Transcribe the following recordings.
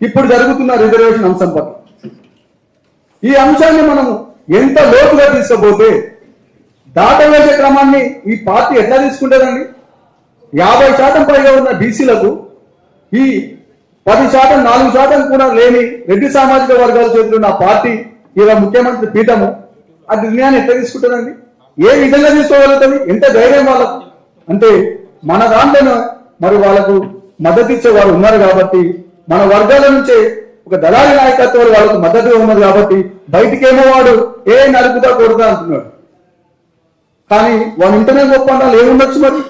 ఇప్పుడు జరుగుతున్న రిజర్వేషన్ అంశం పట్ల ఈ అంశాన్ని మనం ఎంత లోతుగా తీసుకుపోతే దాటవేసే క్రమాన్ని ఈ పార్టీ ఎట్లా తీసుకుంటుందండి? 50% పైగా ఉన్న బీసీలకు ఈ 10%, 4% కూడా లేని రెడ్డి సామాజిక వర్గాల చేతులు ఉన్న పార్టీ ఇలా ముఖ్యమంత్రి పీఠము ఆ నిర్ణయాన్ని ఎట్లా తీసుకుంటుందండి? ఏ విధంగా తీసుకోగలుగుతుంది? ఎంత ధైర్యం వాళ్ళకు అంటే మన దాంట్లోనే మరి వాళ్ళకు మద్దతు ఇచ్చే వాళ్ళు ఉన్నారు కాబట్టి, మన వర్గాల నుంచే ఒక దళారి నాయకత్వాలు వాళ్ళకు మద్దతుగా ఉన్నది కాబట్టి బయటికేమో వాడు ఏ నరుకుతా కొడుతా అంటున్నాడు, కానీ వాళ్ళ ఇంటనే గొప్ప అన్నాలు ఏముండొచ్చు మరి.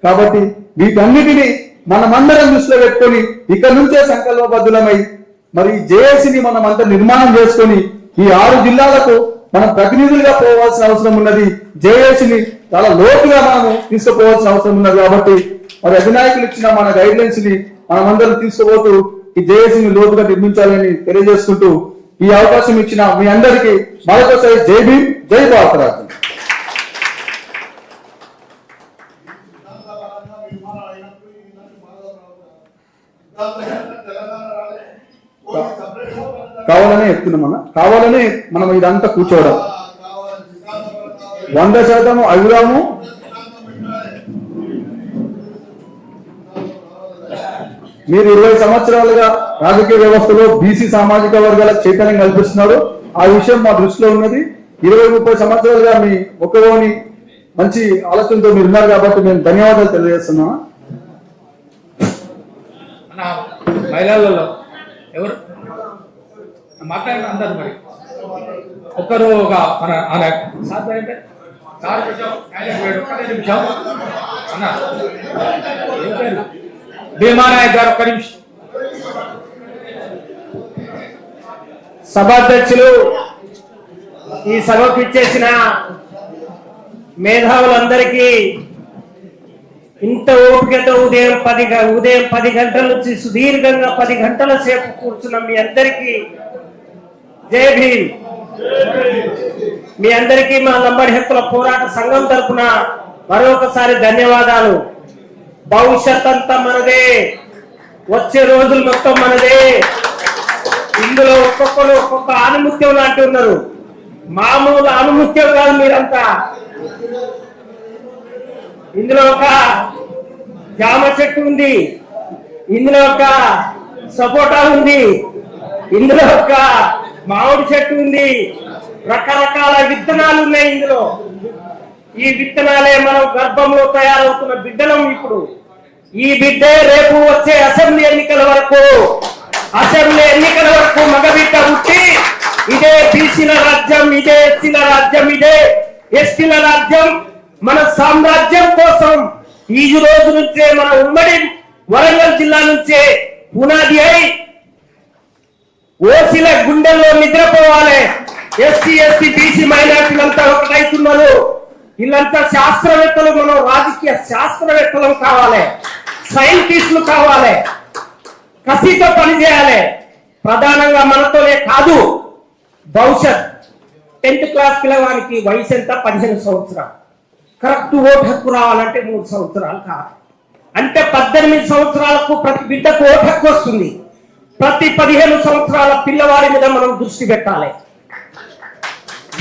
కాబట్టి వీటన్నిటినీ మనమందరం దృష్టిలో పెట్టుకొని ఇక్కడ నుంచే సంకల్పబద్ధులమై మరి జేఏసీని మనం అంతా నిర్మాణం చేసుకొని ఈ 6 జిల్లాలకు మనం ప్రతినిధులుగా పోవాల్సిన అవసరం ఉన్నది. జేఏసీని చాలా లోతుగా మనము తీసుకుపోవాల్సిన అవసరం ఉన్నది. కాబట్టి మరి అధినాయకులు ఇచ్చిన మన గైడ్ లైన్స్ ని మనమందరం తీసుకుపోతూ ఈ జేఏసీని లోతుగా నిర్మించాలని తెలియజేసుకుంటూ ఈ అవకాశం ఇచ్చిన మీ అందరికీ మరొకసారి జై భీమ్, జై భారత రాజ్యం. కావాలనే చెప్తున్నామన్నా, కావాలనే మనం ఇదంతా కూర్చోవడం 100% అడుగుదాము. మీరు 20 సంవత్సరాలుగా రాజకీయ వ్యవస్థలో బీసీ సామాజిక వర్గాలకు చైతన్యం కల్పిస్తున్నారు. ఆ విషయం మా దృష్టిలో ఉన్నది. 20-30 సంవత్సరాలుగా మీ ఒక్కలోని మంచి ఆలోచనతో మీరు ఉన్నారు కాబట్టి మేము ధన్యవాదాలు తెలియజేస్తున్నాం. మహిళలలో ఎవరు మాట్లాడిన మరి ఒకరు భీమానాయక్ గారు ఒక్క నిమిషం. సభాధ్యక్షులు, ఈ సభకు ఇచ్చేసిన మేధావులందరికీ ఇంత ఓపికతో ఉదయం 10 గంటల నుంచి సుదీర్ఘంగా 10 గంటల సేపు కూర్చున్న మీ అందరికీ జై భీమ్. మీ అందరికీ మా లంబాడి హక్కుల పోరాట సంఘం తరఫున మరొకసారి ధన్యవాదాలు. భవిష్యత్ అంతా మనదే, వచ్చే రోజులు మొత్తం మనదే. ఇందులో ఒక్కొక్కరు ఒక్కొక్క ఆనుముత్యం లాంటి ఉన్నారు. మామూలు ఆనుముత్యం కాదు మీరంతా. ఇందులో ఒక జామ చెట్టు ఉంది, ఇందులో ఒక సపోటా ఉంది, ఇందులో ఒక మామిడి చెట్టు ఉంది, రకరకాల విత్తనాలు ఉన్నాయి ఇందులో. ఈ విత్తనాలే మనం గర్భంలో తయారవుతున్న బిడ్డలం. ఇప్పుడు ఈ బిడ్డే రేపు వచ్చే అసెంబ్లీ ఎన్నికల వరకు మగబిడ్డ పుట్టి ఇదే బీసీల రాజ్యం, ఇదే ఎస్సీల రాజ్యం, ఇదే ఎస్టీల రాజ్యం, మన సామ్రాజ్యం కోసం ఈ రోజు నుంచే మన ఉమ్మడి వరంగల్ జిల్లా నుంచే పునాది అయి ఓసీల గుండెల్లో నిద్రపోవాలి. ఎస్సీ ఎస్టీ బీసీ మైనార్టీలంతా ఒకటైతున్నారు. వీళ్ళంతా శాస్త్రవేత్తలు, మనం రాజకీయ శాస్త్రవేత్తలు కావాలి, సైంటిస్టులు కావాలి, కసితో పనిచేయాలి. ప్రధానంగా మనతోనే కాదు, భవిష్యత్ 10th క్లాస్ పిల్లవానికి వయసు ఎంత? 15 సంవత్సరాలు. కరెక్ట్ ఓటు హక్కు రావాలంటే 3 సంవత్సరాలు కావాలి. అంటే 18 సంవత్సరాలకు ప్రతి బిడ్డకు ఓటు హక్కు వస్తుంది. ప్రతి 15 సంవత్సరాల పిల్లవాడి మీద మనం దృష్టి పెట్టాలి.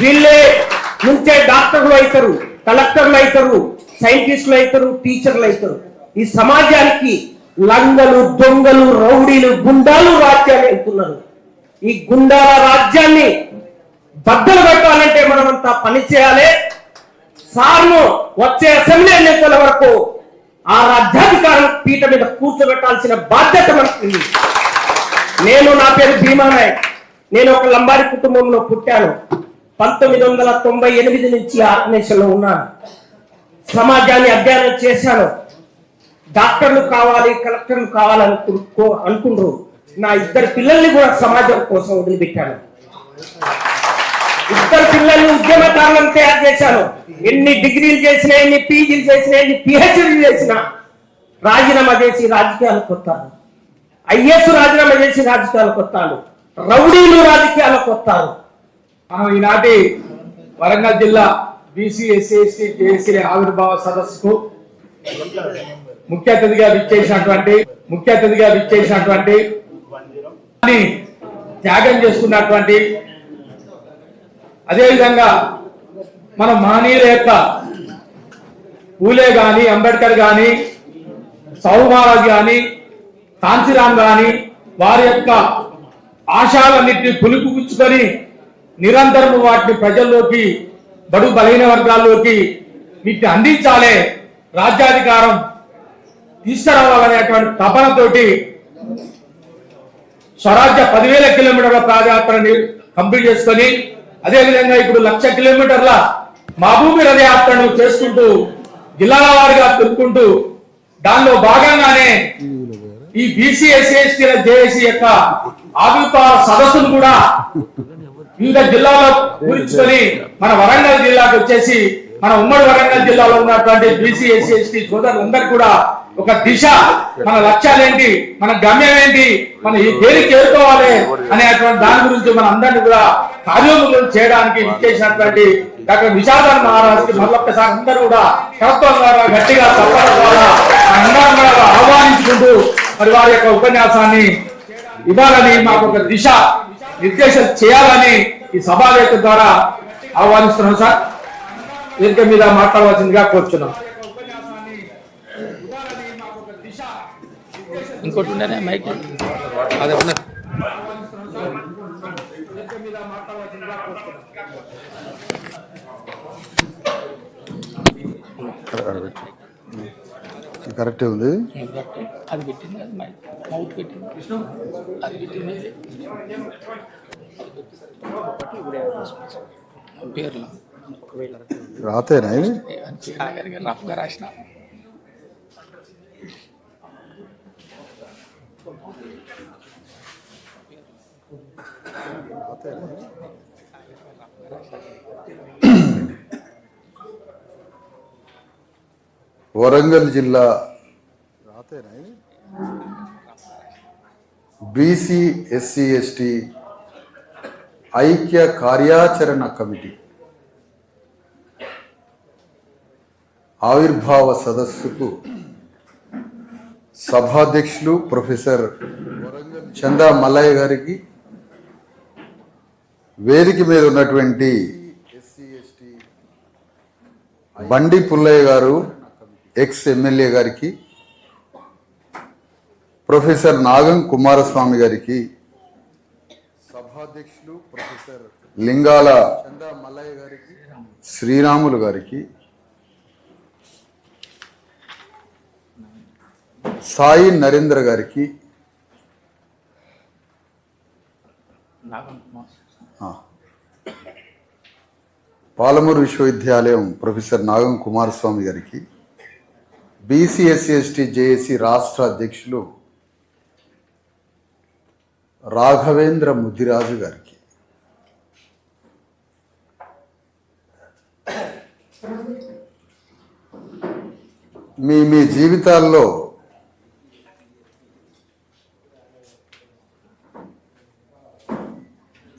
వీళ్ళే నుంచే డాక్టర్లు అవుతారు, కలెక్టర్లు అవుతారు, సైంటిస్టులు అవుతారు, టీచర్లు అవుతారు. ఈ సమాజానికి లంగలు, దొంగలు, రౌడీలు, గుండాలు రాజ్యాన్ని వెళ్తున్నారు. ఈ గుండాల రాజ్యాన్ని బద్దలు పెట్టాలంటే మనమంతా పని చేయాలి. సార్ను వచ్చే అసెంబ్లీ ఎన్నికల వరకు ఆ రాజ్యాధికారం పీఠ మీద కూర్చోబెట్టాల్సిన బాధ్యత మనకు. నా పేరు భీమానాయక్. నేను ఒక లంబాడి కుటుంబంలో పుట్టాను. 1998 నుంచి ఆర్గనైజేషన్లో ఉన్నాను. సమాజాన్ని అధ్యయనం చేశాను. డాక్టర్లు కావాలి, కలెక్టర్లు కావాలనుకుంటారు. నా 2 పిల్లల్ని కూడా సమాజం కోసం వదిలిపెట్టాను. 2 పిల్లల్ని ఉద్యమకారులను తయారు చేశాను. ఎన్ని డిగ్రీలు చేసినా, ఎన్ని పీజీలు చేసినా, ఎన్ని పిహెచ్డీలు చేసినా రాజీనామా చేసి రాజకీయాలకు వస్తాను. ఐఏఎస్ రాజీనామా చేసి రాజకీయాలకు వస్తాను. రౌడీలు రాజకీయాలకు వస్తారు. మనం ఈనాటి వరంగల్ జిల్లా బీసీ ఎస్సీ ఎస్టీ జేఏసీ ఆవిర్భావ సదస్సుకు ముఖ్య అతిథిగా విచ్చేసినటువంటి త్యాగం చేసుకున్నటువంటి, అదేవిధంగా మన మహనీయుల యొక్క పూలే గాని, అంబేద్కర్ గాని, సౌమహారాజ్ గాని, కాంచీరామ్ గాని వారి యొక్క ఆశయాలన్నింటినీ పులుపుచ్చుకొని నిరంతరం వాటిని ప్రజల్లోకి, బడుగు బలహీన వర్గాల్లోకి వీటిని అందించాలి, రాజ్యాధికారం తీసుకురావాలనేటువంటి తపనతోటి స్వరాజ్య 10,000 కిలోమీటర్ల పాదయాత్రని కంప్లీట్ చేసుకొని, అదేవిధంగా ఇప్పుడు 1,00,000 కిలోమీటర్ల మహబూబీ రథయాత్రను చేసుకుంటూ జిల్లాల వారిగా తిరుగుకుంటూ, దానిలో భాగంగానే ఈ బీసీ ఎస్సీ ఎస్టీల జేఏసీ యొక్క ఆవిర్భావ సదస్సును కూడా వివిధ జిల్లాలో కూర్చుకొని మన వరంగల్ జిల్లాకు వచ్చేసి, మన ఉమ్మడి వరంగల్ జిల్లాలో ఉన్నటువంటి బీసీ ఎస్సీ ఎస్టీ సోదరులందరూ కూడా ఒక దిశ, మన లక్ష్యాలు ఏంటి, మన గమ్యం ఏంటి, మన ఈ దేనికి చేరుకోవాలి అనేటువంటి దాని గురించి మన అందరినీ కూడా కార్యోన్ముఖం చేయడానికి ఇచ్చేసినటువంటి డాక్టర్ విశాఖన్ మహారాజ్కి మరొకసారి అందరూ కూడా కరత్వం ద్వారా గట్టిగా తప్పడం ద్వారా అందరం కూడా ఆహ్వానించుకుంటూ మరి వారి యొక్క ఉపన్యాసాన్ని ఇవ్వాలని, మాకు ఒక దిశ నిర్దేశం చేయాలని ఈ సభావేదిక ద్వారా ఆహ్వానిస్తున్నాం. సార్, వేదిక మీద మాట్లాడవలసిందిగా కోరుచున్నాం. ఇంకోటి ఉండేనే మైక్ అదే ఉన్నది. కరెక్టే ఉంది. అది పెట్టింది, అది మౌత్ పెట్టింది, అది పెట్టింది పేర్లు రాతేనా ఇది? రఫ్గా రాసిన. వరంగల్ జిల్లా బీసీ ఎస్సీ ఎస్టీ ఐక్య కార్యాచరణ కమిటీ ఆవిర్భావ సదస్సుకు సభాధ్యక్షులు ప్రొఫెసర్ చందా మల్లయ్య గారికి, వేదిక మీద ఉన్నటువంటి బండి పుల్లయ్య గారు ఎక్స్ ఎమ్మెల్యే గారికి, ప్రొఫెసర్ నాగం కుమారస్వామి గారికి, సభాధ్యక్షులు ప్రొఫెసర్ లింగాల చందా మల్లయ్య గారికి, శ్రీరాములు గారికి, సాయి నరేంద్ర గారికి, పాలమూరు విశ్వవిద్యాలయం ప్రొఫెసర్ నాగం కుమారస్వామి గారికి, బీసీ ఎస్సీ ఎస్టీ జేఏసీ రాష్ట్ర అధ్యక్షులు రాఘవేంద్ర ముద్దిరాజు గారికి, మీ జీవితాల్లో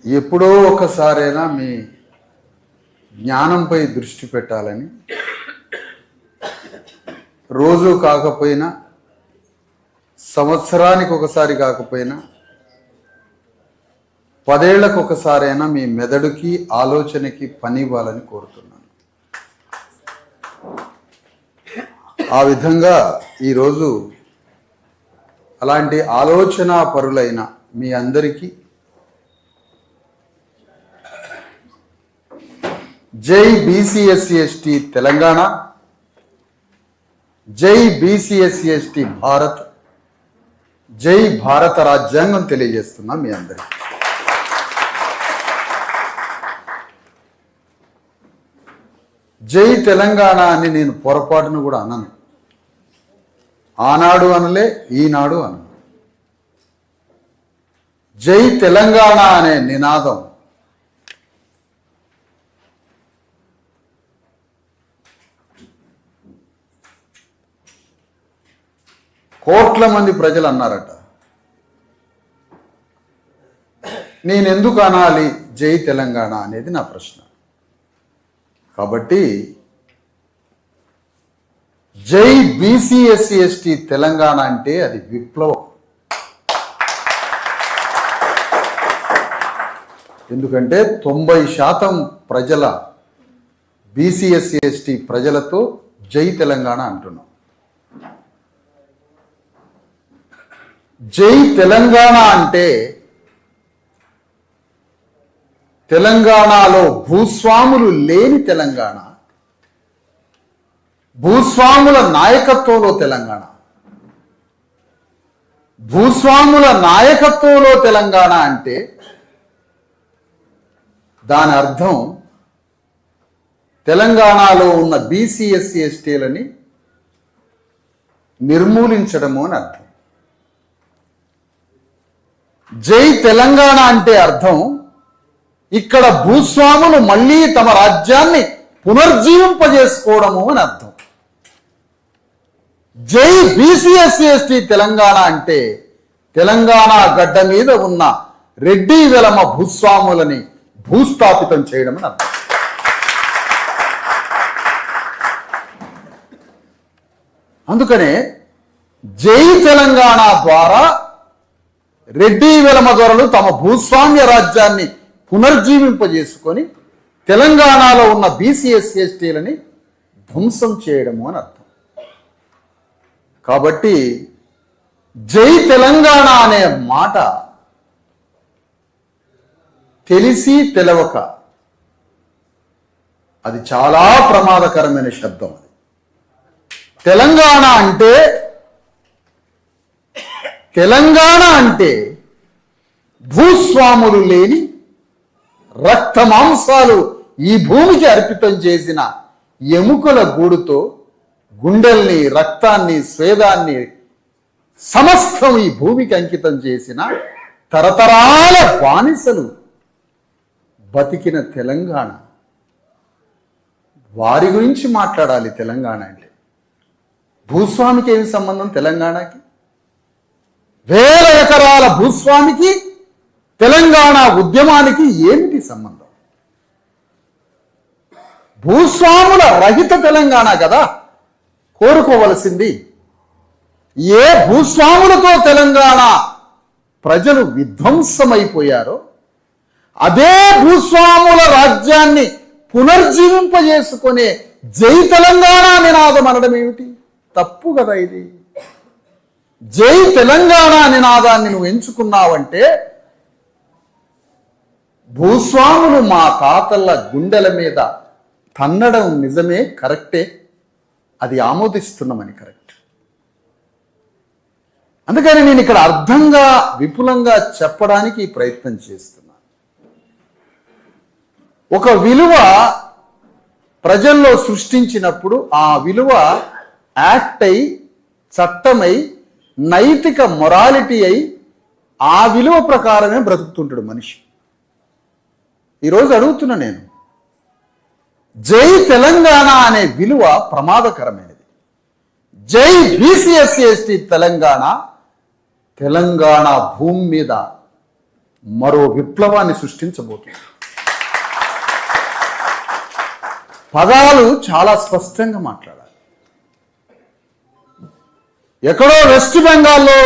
ఎప్పుడో ఒకసారైనా మీ జ్ఞానంపై దృష్టి పెట్టాలని, రోజు కాకపోయినా, సంవత్సరానికి ఒకసారి కాకపోయినా, 10 ఏళ్లకు ఒకసారైనా మీ మెదడుకి ఆలోచనకి పని ఇవ్వాలని కోరుతున్నాను. ఆ విధంగా ఈరోజు అలాంటి ఆలోచన పరులైన మీ అందరికీ జై బీసీ ఎస్సీ ఎస్టీ తెలంగాణ, జై బీసీ ఎస్సీ ఎస్టీ భారత్, జై భారత రాజ్యాంగం తెలియజేస్తున్నా మీ అందరికీ. జై తెలంగాణ అని నేను పొరపాటును కూడా అనను. ఆనాడు అనలే, ఈనాడు అనను. జై తెలంగాణ అనే నినాదం కోట్ల మంది ప్రజలు అన్నారట. నేనెందుకు అనాలి జై తెలంగాణ అనేది నా ప్రశ్న. కాబట్టి జై బీసీ ఎస్సీ ఎస్టీ తెలంగాణ అంటే అది విప్లవం. ఎందుకంటే 90% ప్రజల BC/SC/ST ప్రజలతో జై తెలంగాణ అంటున్నాం. జై తెలంగాణ అంటే తెలంగాణలో భూస్వాములు లేని తెలంగాణ, భూస్వాముల నాయకత్వంలో తెలంగాణ. భూస్వాముల నాయకత్వంలో తెలంగాణ అంటే దాని అర్థం తెలంగాణలో ఉన్న BC/SC/STలని నిర్మూలించడము అని అర్థం. జై తెలంగాణ అంటే అర్థం ఇక్కడ భూస్వాములు మళ్ళీ తమ రాజ్యాన్ని పునర్జీవింపజేసుకోవడము అని అర్థం. జై BC/SC/ST తెలంగాణ అంటే తెలంగాణ గడ్డ మీద ఉన్న రెడ్డి వెలమ భూస్వాములని భూస్థాపితం చేయడం అని అర్థం. అందుకనే జై తెలంగాణ ద్వారా రెడ్డి వెలమ దొరలు తమ భూస్వామ్య రాజ్యాన్ని పునర్జీవింపజేసుకొని తెలంగాణలో ఉన్న BC/SC/STలని ధ్వంసం చేయడము అని అర్థం. కాబట్టి జై తెలంగాణ అనే మాట తెలిసి తెలవక అది చాలా ప్రమాదకరమైన శబ్దం. తెలంగాణ అంటే భూస్వాములు లేని రక్త మాంసాలు ఈ భూమికి అర్పితం చేసిన ఎముకల గూడుతో గుండెల్ని, రక్తాన్ని, స్వేదాన్ని సమస్తం ఈ భూమికి అంకితం చేసిన తరతరాల బానిసలు బతికిన తెలంగాణ. వారి గురించి మాట్లాడాలి తెలంగాణ అంటే. భూస్వామికి ఏమి సంబంధం తెలంగాణకి? వేల ఎకరాల భూస్వామికి తెలంగాణ ఉద్యమానికి ఏమిటి సంబంధం? భూస్వాముల రహిత తెలంగాణ కదా కోరుకోవలసింది. ఏ భూస్వాములతో తెలంగాణ ప్రజలు విధ్వంసమైపోయారో అదే భూస్వాముల రాజ్యాన్ని పునర్జీవింపజేసుకునే జై తెలంగాణ నినాదం అనడం ఏమిటి? తప్పు కదా ఇది. జై తెలంగాణ నినాదాన్ని నువ్వు ఎంచుకున్నావంటే భూస్వాములు మా తాతల గుండెల మీద తన్నడం నిజమే, కరెక్టే, అది ఆమోదిస్తున్నామని కరెక్ట్. అందుకని నేను ఇక్కడ అర్థంగా విపులంగా చెప్పడానికి ప్రయత్నం చేస్తున్నాను. ఒక విలువ ప్రజల్లో సృష్టించినప్పుడు ఆ విలువ యాక్ట్ అయి, చట్టమై, నైతిక మొరాలిటీ అయి ఆ విలువ ప్రకారమే బ్రతుకుతుంటాడు మనిషి. ఈరోజు అడుగుతున్నా నేను, జై తెలంగాణ అనే విలువ ప్రమాదకరమైనది. జై BC/SC/ST తెలంగాణ తెలంగాణ భూమి మీద మరో విప్లవాన్ని సృష్టించబోతుంది. పదాలు చాలా స్పష్టంగా మాట్లాడాలి. ఎక్కడో వెస్ట్ బెంగాల్లో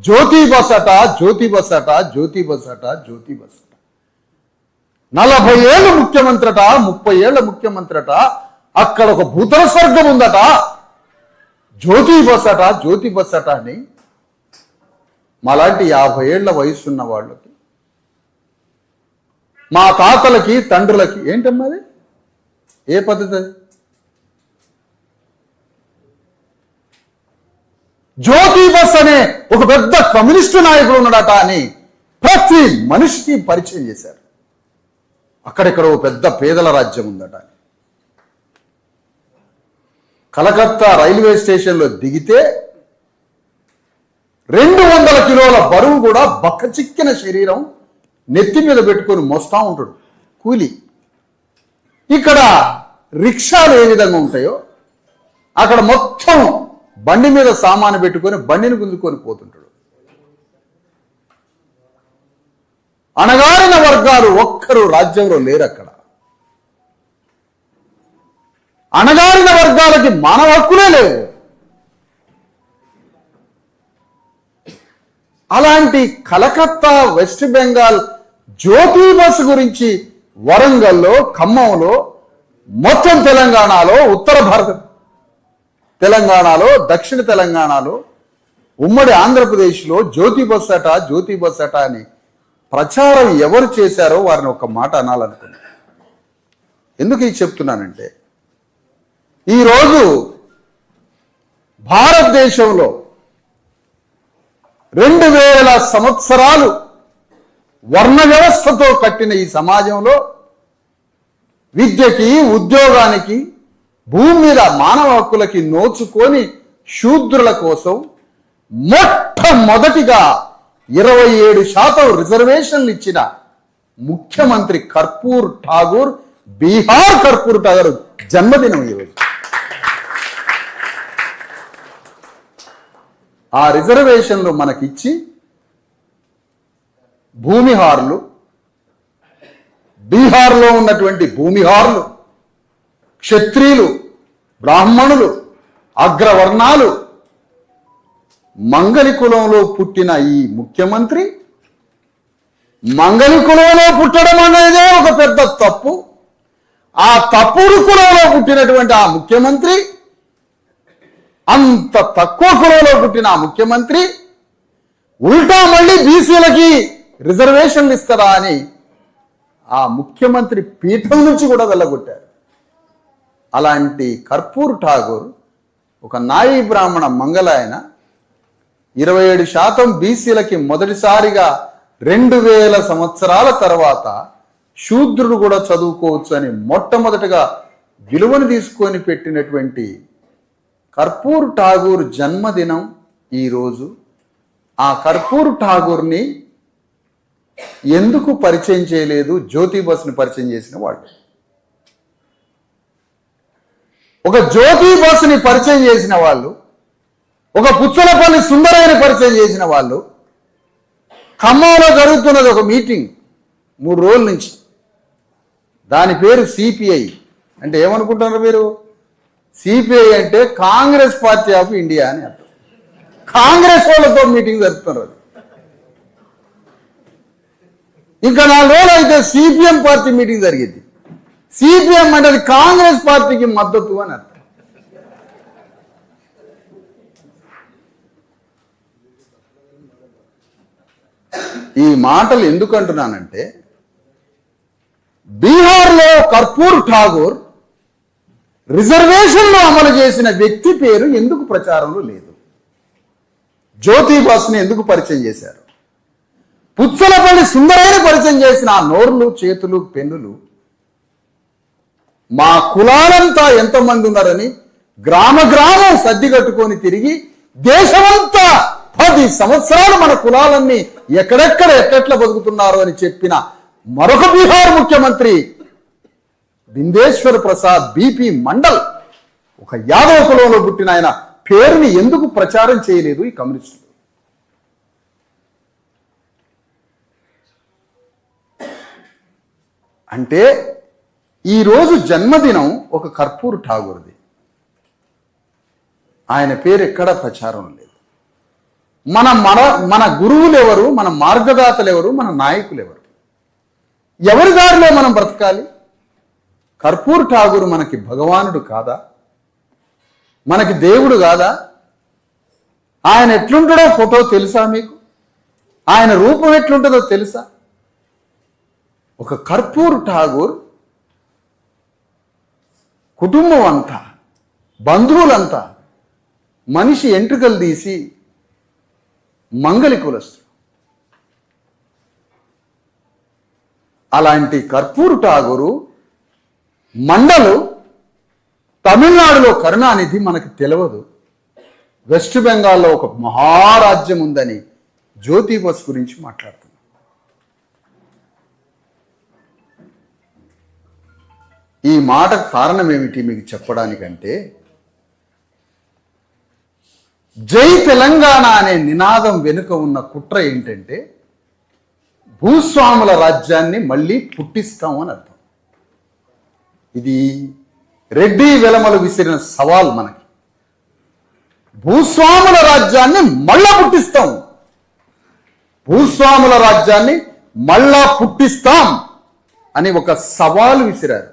జ్యోతి బస్ అట, జ్యోతి బస్ అట, జ్యోతి బస్ అట, జ్యోతి బస్ అట, 40 ఏళ్ళు ముఖ్యమంత్రి అట, 30 ఏళ్ల ముఖ్యమంత్రి అట, అక్కడ ఒక భూతల స్వర్గం ఉందట, జ్యోతి బస్ అట, జ్యోతి బస్ అట అని మాలాంటి 50 ఏళ్ల వయసున్న వాళ్ళకి, మా తాతలకి, తండ్రులకి ఏంటమ్మా అది? ఏ పద్ధతి అది? జ్యోతి బస్ అనే ఒక పెద్ద కమ్యూనిస్టు నాయకుడు ఉన్నాడట అని ప్రతి మనిషికి పరిచయం చేశారు. అక్కడెక్కడో పెద్ద పేదల రాజ్యం ఉందట. కలకత్తా రైల్వే స్టేషన్లో దిగితే 200 కిలోల బరువు కూడా బక్కచిక్కిన శరీరం నెత్తి మీద పెట్టుకొని మోస్తా ఉంటాడు కూలి. ఇక్కడ రిక్షాలు ఏ విధంగా ఉంటాయో అక్కడ మొత్తం బండి మీద సామాను పెట్టుకొని బండిని గుంజుకొని పోతుంటాడు. అణగారిన వర్గాలు ఒక్కరు రాజ్యంలో లేరు. అక్కడ అణగారిన వర్గాలకి మానవ హక్కులే లేవు. అలాంటి కలకత్తా, వెస్ట్ బెంగాల్ జ్యోతి బస్ గురించి వరంగల్లో, ఖమ్మంలో, మొత్తం తెలంగాణలో, ఉత్తర భారత తెలంగాణలో, దక్షిణ తెలంగాణలో, ఉమ్మడి ఆంధ్రప్రదేశ్లో జ్యోతి బస్ అట, జ్యోతి బస్ అట అని ప్రచారం ఎవరు చేశారో వారిని ఒక మాట అనాలనుకున్నాను. ఎందుకు ఇది చెప్తున్నానంటే, ఈరోజు భారతదేశంలో 2000 సంవత్సరాలు వర్ణ వ్యవస్థతో కట్టిన ఈ సమాజంలో విద్యకి, ఉద్యోగానికి, భూమి మీద మానవ హక్కులకి నోచుకొని శూద్రుల కోసం మొట్టమొదటిగా 27% రిజర్వేషన్లు ఇచ్చిన ముఖ్యమంత్రి కర్పూర్ ఠాగూర్, బీహార్ కర్పూర్ ఠాగూర్ జన్మదినం ఈరోజు. ఆ రిజర్వేషన్లు మనకిచ్చి భూమిహారులు, బీహార్లో ఉన్నటువంటి భూమిహారులు, క్షత్రియులు, బ్రాహ్మణులు, అగ్రవర్ణాలు, మంగలి కులంలో పుట్టిన ఈ ముఖ్యమంత్రి మంగలి కులంలో పుట్టడం అనేదే ఒక పెద్ద తప్పు. ఆ తప్పుడు కులంలో పుట్టినటువంటి ఆ ముఖ్యమంత్రి, అంత తక్కువ కులంలో పుట్టిన ఆ ముఖ్యమంత్రి ఉల్టా మళ్ళీ బీసీలకి రిజర్వేషన్లు ఇస్తారా అని ఆ ముఖ్యమంత్రి పీఠం నుంచి కూడా వెళ్ళగొట్టారు. అలాంటి కర్పూర్ ఠాగూర్ ఒక నాయి బ్రాహ్మణ మంగళాయన 27% బీసీలకి మొదటిసారిగా 2000 సంవత్సరాల తర్వాత శూద్రుడు కూడా చదువుకోవచ్చు అని మొట్టమొదటిగా విలువను తీసుకొని పెట్టినటువంటి కర్పూర్ ఠాగూర్ జన్మదినం ఈరోజు. ఆ కర్పూర్ ఠాగూర్ని ఎందుకు పరిచయం చేయలేదు? జ్యోతి బస్ని పరిచయం చేసిన వాళ్ళు. ఒక జ్యోతి బస్ని పరిచయం చేసిన వాళ్ళు, ఒక పుచ్చలపల్లి సుందరయ్యని పరిచయం చేసిన వాళ్ళు. ఖమ్మంలో జరుగుతున్నది ఒక మీటింగ్ 3 రోజుల నుంచి. దాని పేరు సిపిఐ. అంటే ఏమనుకుంటున్నారు మీరు? సిపిఐ అంటే కాంగ్రెస్ పార్టీ ఆఫ్ ఇండియా అని అర్థం. కాంగ్రెస్ వాళ్ళతో మీటింగ్ జరుపుతున్నారు. ఇంకా 4 రోజులు అయితే సిపిఎం పార్టీ మీటింగ్ జరిగింది. సిపిఎం అంటే అది కాంగ్రెస్ పార్టీకి మద్దతు అని అర్థం. ఈ మాటలు ఎందుకు అంటున్నానంటే, బీహార్లో కర్పూర్ ఠాగూర్ రిజర్వేషన్లు అమలు చేసిన వ్యక్తి పేరు ఎందుకు ప్రచారంలో లేదు? జ్యోతి బస్ని ఎందుకు పరిచయం చేశారు? పుచ్చలపల్లి సుందరయ్యని పరిచయం చేసిన ఆ నోర్లు, చేతులు, పెన్నులు మా కులాలంతా ఎంతమంది ఉన్నారని గ్రామం సర్ది కట్టుకొని తిరిగి దేశమంతా 10 సంవత్సరాలు మన కులాలన్నీ ఎట్లా బతుకుతున్నారు అని చెప్పిన మరొక బీహార్ ముఖ్యమంత్రి బిందేశ్వర్ ప్రసాద్ బీపీ మండల్, ఒక యాదవ కులంలో పుట్టిన ఆయన పేరుని ఎందుకు ప్రచారం చేయలేదు ఈ కమ్యూనిస్టులు? అంటే ఈరోజు జన్మదినం ఒక కర్పూర్ ఠాగూర్ది. ఆయన పేరు ఎక్కడా ప్రచారం లేదు. మన గురువులు ఎవరు? మన మార్గదాతలు ఎవరు? మన నాయకులు ఎవరు? ఎవరి దారిలో మనం బ్రతకాలి? కర్పూర్ ఠాగూర్ మనకి భగవానుడు కాదా? మనకి దేవుడు కాదా? ఆయన ఎట్లుంటాడో ఫోటో తెలుసా మీకు? ఆయన రూపం ఎట్లుంటుందో తెలుసా? ఒక కర్పూర్ ఠాగూర్ కుటుంబం అంతా, బంధువులంతా మనిషి ఎంట్రుకలు తీసి మంగలి కులస్తులు. అలాంటి కర్పూర్ ఠాగూరు మండలు తమిళనాడులో కరుణానిధి మనకు తెలియదు. వెస్ట్ బెంగాల్లో ఒక మహారాజ్యం ఉందని జ్యోతి బస్ గురించి మాట్లాడుతున్నాం. ఈ మాటకు కారణం ఏమిటి మీకు చెప్పడానికంటే, జై తెలంగాణ అనే నినాదం వెనుక ఉన్న కుట్ర ఏంటంటే, భూస్వాముల రాజ్యాన్ని మళ్ళీ పుట్టిస్తామని అర్థం. ఇది రెడ్డి వెలమలు విసిరిన సవాల్ మనకి. భూస్వాముల రాజ్యాన్ని మళ్ళా పుట్టిస్తాం, భూస్వాముల రాజ్యాన్ని మళ్ళా పుట్టిస్తాం అని ఒక సవాలు విసిరారు.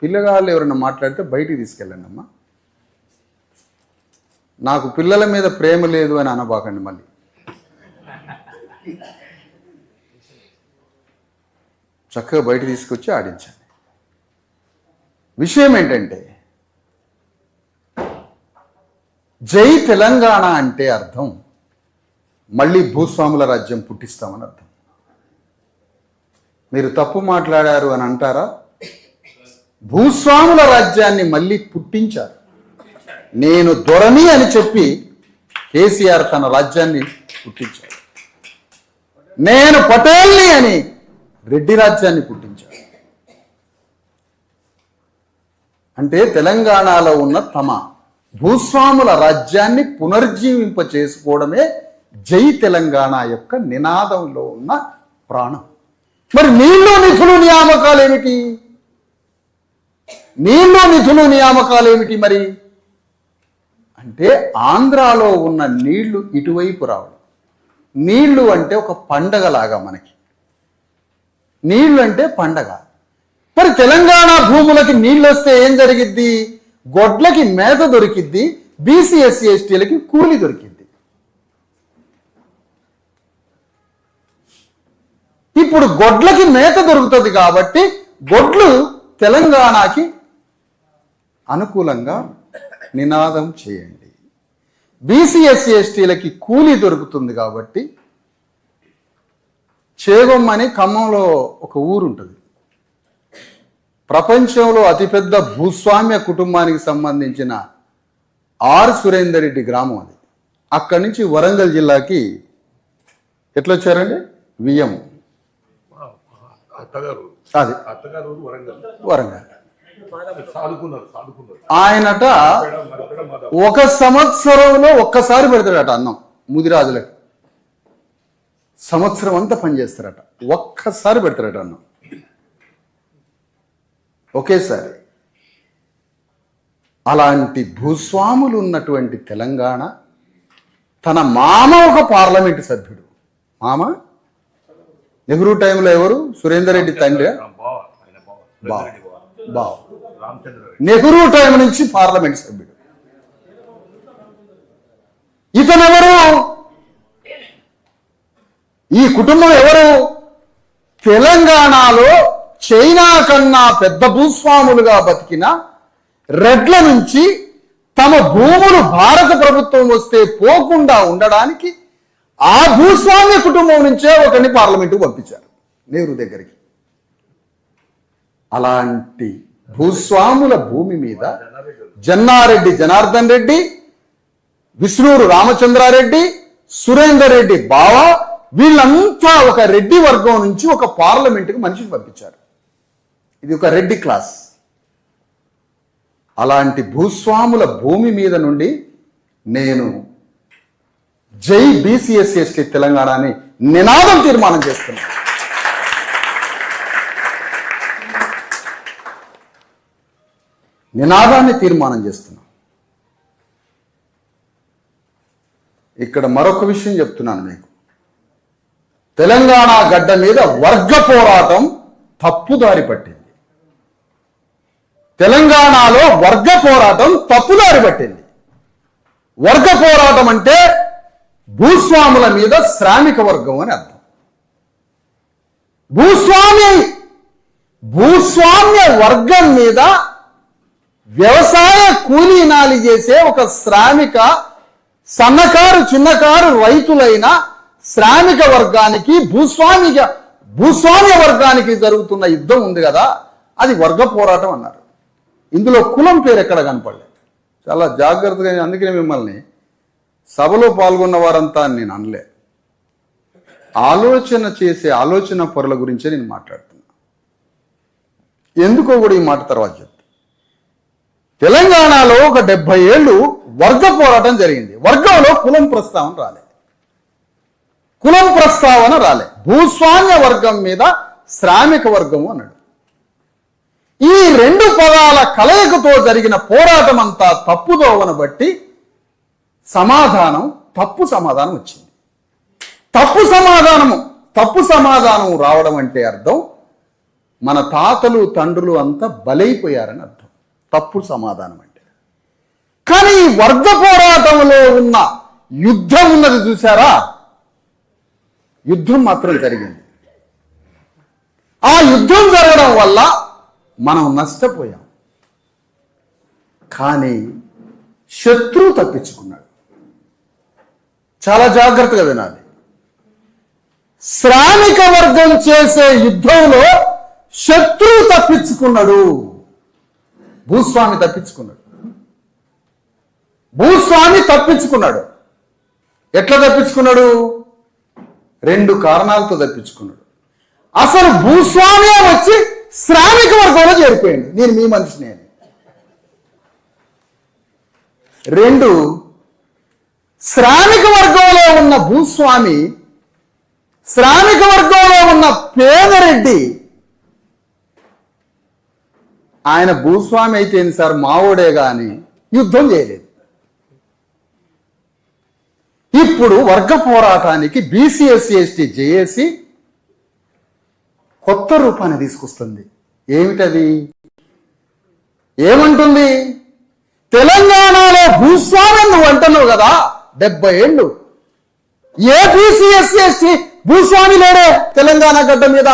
పిల్లగాళ్ళు ఎవరైనా మాట్లాడితే బయటికి తీసుకెళ్ళండి అమ్మా. నాకు పిల్లల మీద ప్రేమ లేదు అని అనబాకండి మళ్ళీ. చక్కగా బయట తీసుకొచ్చి ఆడించండి. విషయం ఏంటంటే జై తెలంగాణ అంటే అర్థం మళ్ళీ భూస్వాముల రాజ్యం పుట్టిస్తామని అర్థం. మీరు తప్పు మాట్లాడారు అని అంటారా? భూస్వాముల రాజ్యాన్ని మళ్ళీ పుట్టించారు. నేను దొరని అని చెప్పి కేసీఆర్ తన రాజ్యాన్ని పుట్టించారు. నేను పటేల్ని అని రెడ్డి రాజ్యాన్ని పుట్టించారు. అంటే తెలంగాణలో ఉన్న తమ భూస్వాముల రాజ్యాన్ని పునర్జీవింప చేసుకోవడమే జై తెలంగాణ యొక్క నినాదంలో ఉన్న ప్రాణం. మరి నీళ్ళు నిధులు నియామకాలు ఏమిటి? నీళ్ళు నిధులు నియామకాలు ఏమిటి మరి అంటే ఆంధ్రాలో ఉన్న నీళ్లు ఇటువైపు రావడం. నీళ్లు అంటే ఒక పండగలాగా మనకి. నీళ్లు అంటే పండగ. మరి తెలంగాణ భూములకి నీళ్ళు వస్తే ఏం జరిగిద్ది? గొడ్లకి మేత దొరికిద్ది, బీసీ ఎస్సీ ఎస్టీలకి కూలి దొరికిద్ది. ఇప్పుడు గొడ్లకి మేత దొరుకుతుంది కాబట్టి గొడ్లు తెలంగాణకి అనుకూలంగా నినాదం చేయండి. బీసీ ఎస్సీ ఎస్టీలకి కూలి దొరుకుతుంది కాబట్టి చేగొమ్మని ఖమ్మంలో ఒక ఊరు ఉంటుంది. ప్రపంచంలో అతిపెద్ద భూస్వామ్య కుటుంబానికి సంబంధించిన ఆర్ సురేందర్ రెడ్డి గ్రామం అది. అక్కడి నుంచి వరంగల్ జిల్లాకి ఎట్లా వచ్చారండి? వియ్యం. అది వరంగల్. ఆయనట ఒక సంవత్సరంలో ఒక్కసారి పెడతాడట అన్నం ముదిరాజులకి. సంవత్సరం అంతా పనిచేస్తారట, ఒక్కసారి పెడతారట అన్నం ఒకేసారి. అలాంటి భూస్వాములు ఉన్నటువంటి తెలంగాణ తన మామ ఒక పార్లమెంటు సభ్యుడు. మామ నెహ్రూ టైంలో ఎవరు? సురేందర్ రెడ్డి తండ్రి బావ. నెహ్రూ టైం నుంచి పార్లమెంట్ సభ్యుడు. ఇతనెవరు? ఈ కుటుంబం ఎవరు? తెలంగాణలో చైనా కన్నా పెద్ద భూస్వాములుగా బతికిన రెడ్ల నుంచి తమ భూములు భారత ప్రభుత్వం వస్తే పోకుండా ఉండడానికి ఆ భూస్వామ్య కుటుంబం నుంచే ఒకరిని పార్లమెంటుకు పంపించారు నెహ్రూ దగ్గరికి. అలాంటి భూస్వాముల భూమి మీద జన్నారెడ్డి జనార్దన్ రెడ్డి, విష్ణూరు రామచంద్రారెడ్డి, సురేందర్ రెడ్డి బావ, వీళ్ళంతా ఒక రెడ్డి వర్గం నుంచి ఒక పార్లమెంటుకు మనిషిని పంపించారు. ఇది ఒక రెడ్డి క్లాస్. అలాంటి భూస్వాముల భూమి మీద నుండి నేను జై బీసీఎస్సీ ఎస్టీ తెలంగాణ అని నినాదం తీర్మానం చేస్తున్నాను. నినాదాన్ని తీర్మానం చేస్తున్నాం. ఇక్కడ మరొక విషయం చెప్తున్నాను మీకు. తెలంగాణ గడ్డ మీద వర్గ పోరాటం తప్పుదారి పట్టింది. తెలంగాణలో వర్గ పోరాటం తప్పుదారి పట్టింది. వర్గ పోరాటం అంటే భూస్వాముల మీద శ్రామిక వర్గం అని అర్థం. భూస్వామ్య వర్గం మీద వ్యవసాయ కూలీనాలి చేసే ఒక శ్రామిక, సన్నకారు చిన్నకారు రైతులైన శ్రామిక వర్గానికి భూస్వామ్య వర్గానికి జరుగుతున్న యుద్ధం ఉంది కదా, అది వర్గ పోరాటం అన్నారు. ఇందులో కులం పేరు ఎక్కడ కనపడలేదు. చాలా జాగ్రత్తగా, అందుకనే మిమ్మల్ని సభలో పాల్గొన్న వారంతా నేను అనలే. ఆలోచన చేసే ఆలోచన పరుల గురించే నేను మాట్లాడుతున్నా. ఎందుకో కూడా ఈ మాట తర్వాత చెప్తా. తెలంగాణలో ఒక 70 ఏళ్ళు వర్గ పోరాటం జరిగింది. వర్గంలో కులం ప్రస్తావన రాలే. భూస్వామ్య వర్గం మీద శ్రామిక వర్గము అన్నాడు. ఈ రెండు పదాల కలయికతో జరిగిన పోరాటం అంతా తప్పుదోవన బట్టి తప్పు సమాధానం వచ్చింది. తప్పు సమాధానము తప్పు సమాధానం రావడం అంటే అర్థం మన తాతలు తండ్రులు అంతా బలైపోయారని అర్థం. తప్పు సమాధానం అంటే. కానీ ఈ వర్గ పోరాటంలో ఉన్న యుద్ధం ఉన్నది చూసారా, యుద్ధం మాత్రం జరిగింది. ఆ యుద్ధం జరగడం వల్ల మనం నష్టపోయాం. కానీ శత్రువు తప్పించుకున్నాడు. చాలా జాగ్రత్తగా వినాలి. శ్రామిక వర్గం చేసే యుద్ధంలో శత్రువు తప్పించుకున్నాడు, భూస్వామి తప్పించుకున్నాడు. భూస్వామి తప్పించుకున్నాడు. ఎట్లా తప్పించుకున్నాడు? 2 కారణాలతో తప్పించుకున్నాడు. అసలు భూస్వామి వచ్చి శ్రామిక వర్గంలో చేరిపోయింది, నేను మీ మనిషిని అని. 2, శ్రామిక వర్గంలో ఉన్న భూస్వామి, శ్రామిక వర్గంలో ఉన్న పేదరెడ్డి, ఆయన భూస్వామి అయితే సార్ మావోడే గాని యుద్ధం చేయలేదు. ఇప్పుడు వర్గ పోరాటానికి బీసీ ఎస్సీ ఎస్టీ జేఏసీ కొత్త రూపాన్ని తీసుకొస్తుంది. ఏమిటది? ఏమంటుంది? తెలంగాణలో భూస్వామి నువ్వు అంటున్నావు కదా, 70 ఏళ్ళు ఏ బీసీ ఎస్సీ ఎస్టీ భూస్వామి లేడే తెలంగాణ గడ్డ మీద.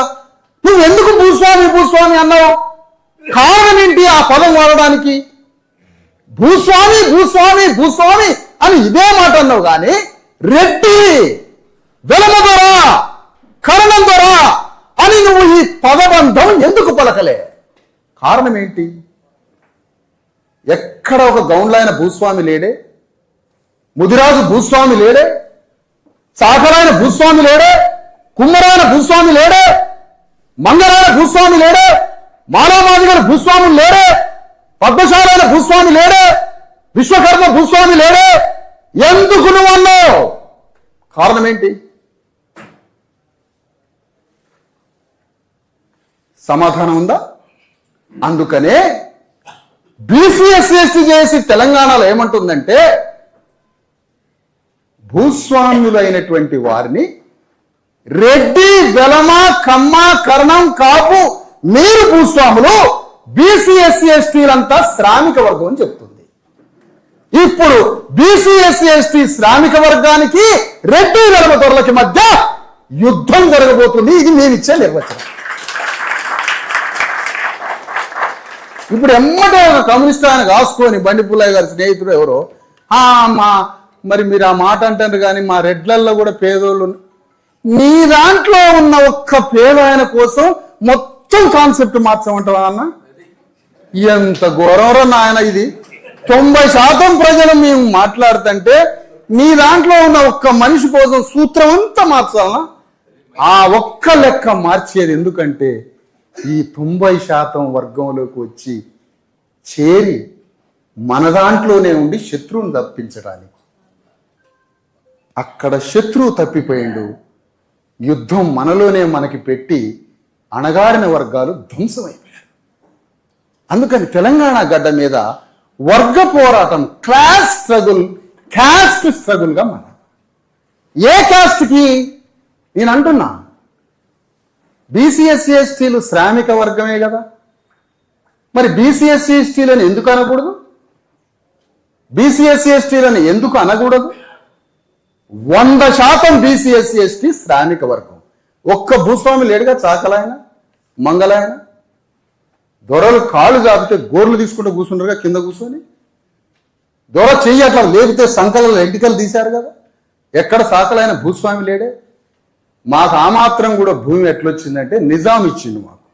నువ్వు ఎందుకు భూస్వామి భూస్వామి అన్నావు? కారణం ఏంటి ఆ పదం వాడడానికి? భూస్వామి భూస్వామి భూస్వామి అని ఇదే మాట అన్నావు కానీ రెడ్డి, వెలమ దొర, కరణం దొర అని నువ్వు ఈ పదబంధం ఎందుకు పలకలే? కారణం ఏంటి? ఎక్కడ ఒక గౌండ్లైన భూస్వామి లేడే, ముదిరాజు భూస్వామి లేడే, చాకలైన భూస్వామి లేడే, కుమ్మరాయన భూస్వామి లేడే, మంగళాయన భూస్వామి లేడే, మానవమాదిగల భూస్వాములు లేడే, పద్మశాలైన భూస్వామి లేడే, విశ్వకర్మ భూస్వామి లేడే. ఎందుకు నువ్వు అన్నావు? కారణం ఏంటి? సమాధానం ఉందా? అందుకనే బీసీ ఎస్సీ ఎస్టీ చేసి తెలంగాణలో ఏమంటుందంటే భూస్వాములైనటువంటి వారిని రెడ్డి, వెలమ, కమ్మ, కర్ణం, కాపు మీరు భూస్వాములు, బీసీ ఎస్సీ ఎస్టీలంతా శ్రామిక వర్గం అని చెప్తుంది. ఇప్పుడు బీసీ ఎస్సీ ఎస్టీ శ్రామిక వర్గానికి రెడ్డి, వెలమ దొరలకి మధ్య యుద్ధం జరగబోతుంది. ఇది మేము ఇచ్చే నిర్వచనం. ఇప్పుడు ఎమ్మటే ఒక కమ్యూనిస్ట్ ఆయన కాసుకొని బండి పుల్లయ్య గారి స్నేహితుడు ఎవరో మరి మీరు ఆ మాట అంటారు కానీ మా రెడ్లల్లో కూడా పేదోళ్ళు, నీ దాంట్లో ఉన్న ఒక్క పేద కోసం మొత్తం కాన్సెప్ట్ మార్చమంటావా అన్న? ఎంత ఘోరవరో నాయన ఇది. 90% ప్రజలు మేము మాట్లాడుతుంటే నీ దాంట్లో ఉన్న ఒక్క మనిషి కోసం సూత్రం అంతా మార్చాలనా? ఆ ఒక్క లెక్క మార్చేది ఎందుకంటే ఈ 90% వర్గంలోకి వచ్చి చేరి మన దాంట్లోనే ఉండి శత్రువుని తప్పించడానికి. అక్కడ శత్రువు తప్పిపోయిండు, యుద్ధం మనలోనే మనకి పెట్టి అణగారిన వర్గాలు ధ్వంసమైపోయారు. అందుకని తెలంగాణ గడ్డ మీద వర్గ పోరాటం, క్లాస్ స్ట్రగుల్, క్యాస్ట్ స్ట్రగుల్గా మన ఏ క్యాస్ట్కి నేను అంటున్నా, బీసీ ఎస్సీ ఎస్టీలు శ్రామిక వర్గమే కదా, మరి బీసీ ఎస్సీ ఎస్టీలను ఎందుకు అనకూడదు? బీసీ ఎస్సీ ఎస్టీలను ఎందుకు అనకూడదు? 100% బీసీ ఎస్సీ ఎస్టీ శ్రామిక వర్గం. ఒక్క భూస్వామి లేడుగా, చాకలాయన, మంగళాయన. దొరలు కాళ్ళు చాపితే గోర్లు తీసుకుంటూ కూర్చుంటారుగా కింద కూర్చొని. దొర చెయ్యి అట్లా లేపితే సంకలలో ఎంటికలు తీశారు కదా. ఎక్కడ సాకలైన భూస్వామి లేడే. మాకు ఆ మాత్రం కూడా భూమి ఎట్లొచ్చిందంటే నిజాం ఇచ్చిండు. మాకు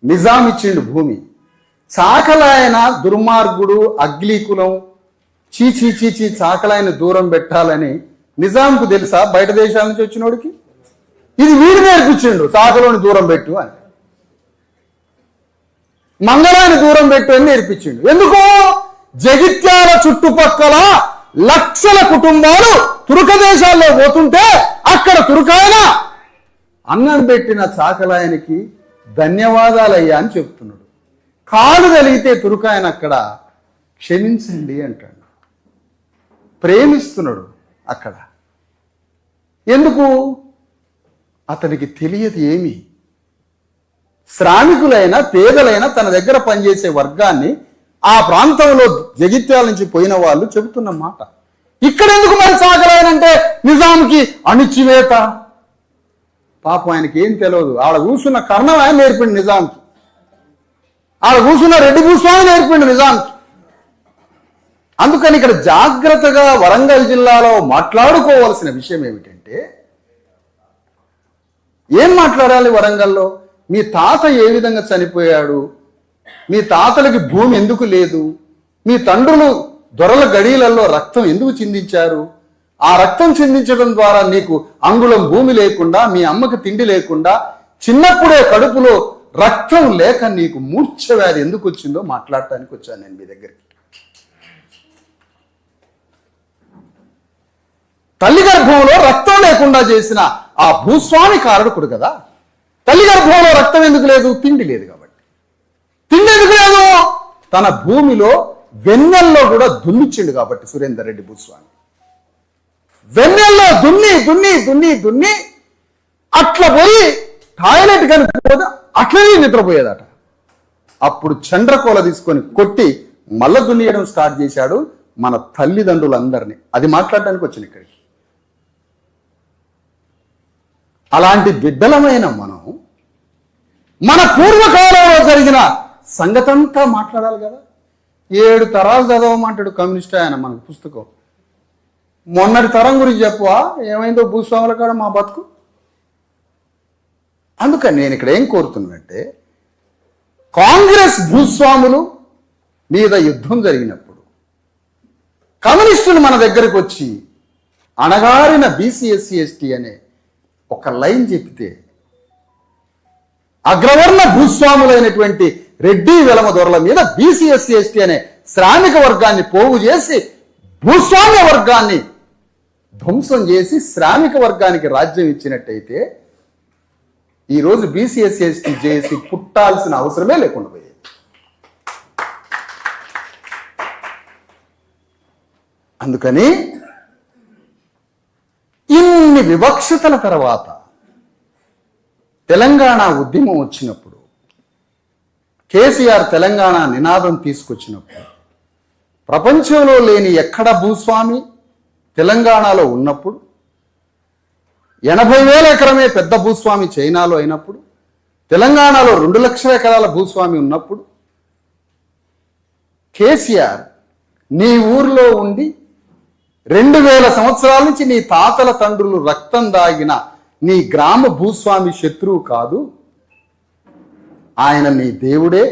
నిజాం ఇచ్చిండు భూమి. చాకలాయన దుర్మార్గుడు, అగ్లీకులం, చీచీ చీచీ చాకలాయన దూరం పెట్టాలని నిజాంకు తెలుసా? బయట దేశాల నుంచి వచ్చినోడికి ఇది వీడు నేర్పించిండు, చాకలోని దూరం పెట్టు అని. మంగళాన్ని దూరం పెట్టు అని నేర్పించిండు. ఎందుకో జగిత్యాల చుట్టుపక్కల లక్షల కుటుంబాలు తుర్క దేశాల్లో పోతుంటే అక్కడ తుర్కాయన అన్నం పెట్టిన చాకలాయనికి ధన్యవాదాలయ్యా అని చెప్తున్నాడు. కాలు కలిగితే తుర్కాయన అక్కడ క్షమించండి అంటాడు, ప్రేమిస్తున్నాడు అక్కడ. ఎందుకు? అతనికి తెలియదు ఏమి. శ్రామికులైన పేదలైన తన దగ్గర పనిచేసే వర్గాన్ని ఆ ప్రాంతంలో జగిత్యాల నుంచి పోయిన వాళ్ళు చెబుతున్న మాట. ఇక్కడ ఎందుకు మరి సాగరాయనంటే నిజాంకి అణిచివేత. పాపం ఆయనకి ఏం తెలియదు. ఆడ కూర్చున్న కర్ణం ఆయన నేర్పిండు నిజాంకి, ఆడ కూర్చున్న రెడ్డి భూస్వామి నేర్పిండు నిజాంకి. అందుకని ఇక్కడ జాగ్రత్తగా వరంగల్ జిల్లాలో మాట్లాడుకోవాల్సిన విషయం ఏమిటంటే, ఏం మాట్లాడాలి వరంగల్లో? మీ తాత ఏ విధంగా చనిపోయాడు, మీ తాతలకి భూమి ఎందుకు లేదు, మీ తండ్రులు దొరల గడియలలో రక్తం ఎందుకు చిందించారు, ఆ రక్తం చిందించడం ద్వారా నీకు అంగుళం భూమి లేకుండా, మీ అమ్మకి తిండి లేకుండా, చిన్నప్పుడే కడుపులో రక్తం లేక నీకు మూర్ఛ వ్యాధి ఎందుకు వచ్చిందో మాట్లాడటానికి వచ్చాను నేను మీ దగ్గరికి. తల్లి గర్భంలో రక్తం లేకుండా చేసిన ఆ భూస్వామి కారకుడు కదా. తల్లి గర్భంలో రక్తం ఎందుకు లేదు? తిండి లేదు కాబట్టి. తిండి ఎందుకు లేదు? తన భూమిలో వెన్నెల్లో కూడా దున్నిచ్చిండు కాబట్టి సురేందర్ రెడ్డి భూస్వామి. వెన్నెల్లో దున్ని దున్ని దున్ని దున్ని అట్లా పోయి టాయిలెట్ కనుకపోతే అట్లనే నిద్రపోయేదట. అప్పుడు చండ్రకోల తీసుకొని కొట్టి మళ్ళా దున్నియడం స్టార్ట్ చేశాడు మన తల్లిదండ్రులందరినీ. అది మాట్లాడటానికి వచ్చిన ఇక్కడికి. అలాంటి బిడ్డలమైన మనం మన పూర్వకాలంలో జరిగిన సంగతంతా మాట్లాడాలి కదా. 7 తరాలు చదవమంటాడు కమ్యూనిస్ట్ ఆయన మనకు పుస్తకం. మొన్నటి తరం గురించి చెప్పవా ఏమైందో భూస్వాముల కాడ మా బతుకు. అందుకని నేను ఇక్కడ ఏం కోరుతున్నానంటే, కాంగ్రెస్ భూస్వాములు మీద యుద్ధం జరిగినప్పుడు కమ్యూనిస్టులు మన దగ్గరకు వచ్చి అణగారిన బీసీ ఎస్సీ ఎస్టీ అనే ఒక లైన్ చెప్తే, అగ్రవర్ణ భూస్వాములైనటువంటి రెడ్డి వెలమ దొరల మీద బీసీ ఎస్సీ ఎస్టీ అనే శ్రామిక వర్గాన్ని పోగు చేసి భూస్వామ్య వర్గాన్ని ధ్వంసం చేసి శ్రామిక వర్గానికి రాజ్యం ఇచ్చినట్టయితే ఈరోజు బీసీ ఎస్సీ ఎస్టీ చేసి పుట్టాల్సిన అవసరమే లేకుండా పోయేది. అందుకని ఇన్ని వివక్షతల తర్వాత తెలంగాణ ఉద్యమం వచ్చినప్పుడు, కేసీఆర్ తెలంగాణ నినాదం తీసుకొచ్చినప్పుడు, ప్రపంచంలో లేని ఎక్కడ భూస్వామి తెలంగాణలో ఉన్నప్పుడు, 80,000 ఎకరమే పెద్ద భూస్వామి చైనాలో అయినప్పుడు, తెలంగాణలో 2 లక్షల ఎకరాల భూస్వామి ఉన్నప్పుడు, కేసీఆర్ నీ ఊర్లో ఉండి 2000 సంవత్సరాల నుంచి నీ తాతల తండ్రులు రక్తం దాగిన నీ గ్రామ భూస్వామి శత్రువు కాదు, ఆయన నీ దేవుడే.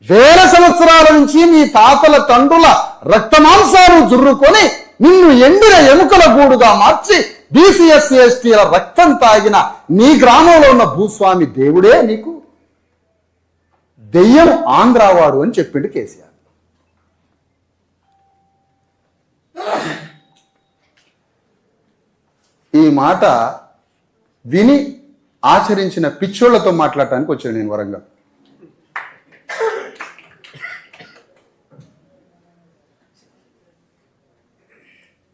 1000 సంవత్సరాల నుంచి నీ తాతల తండ్రుల రక్తమాంసాలు జుర్రుకొని నిన్ను ఎండిన ఎముకల గూడుగా మార్చి బీసీ ఎస్సీ ఎస్టీల రక్తం తాగిన నీ గ్రామంలో ఉన్న భూస్వామి దేవుడే నీకు దెయ్యం ఆంధ్రావాడు అని చెప్పిండు కేసీఆర్. ఈ మాట విని ఆచరించిన పిచ్చోళ్లతో మాట్లాడటానికి వచ్చాను నేను వరంగల్.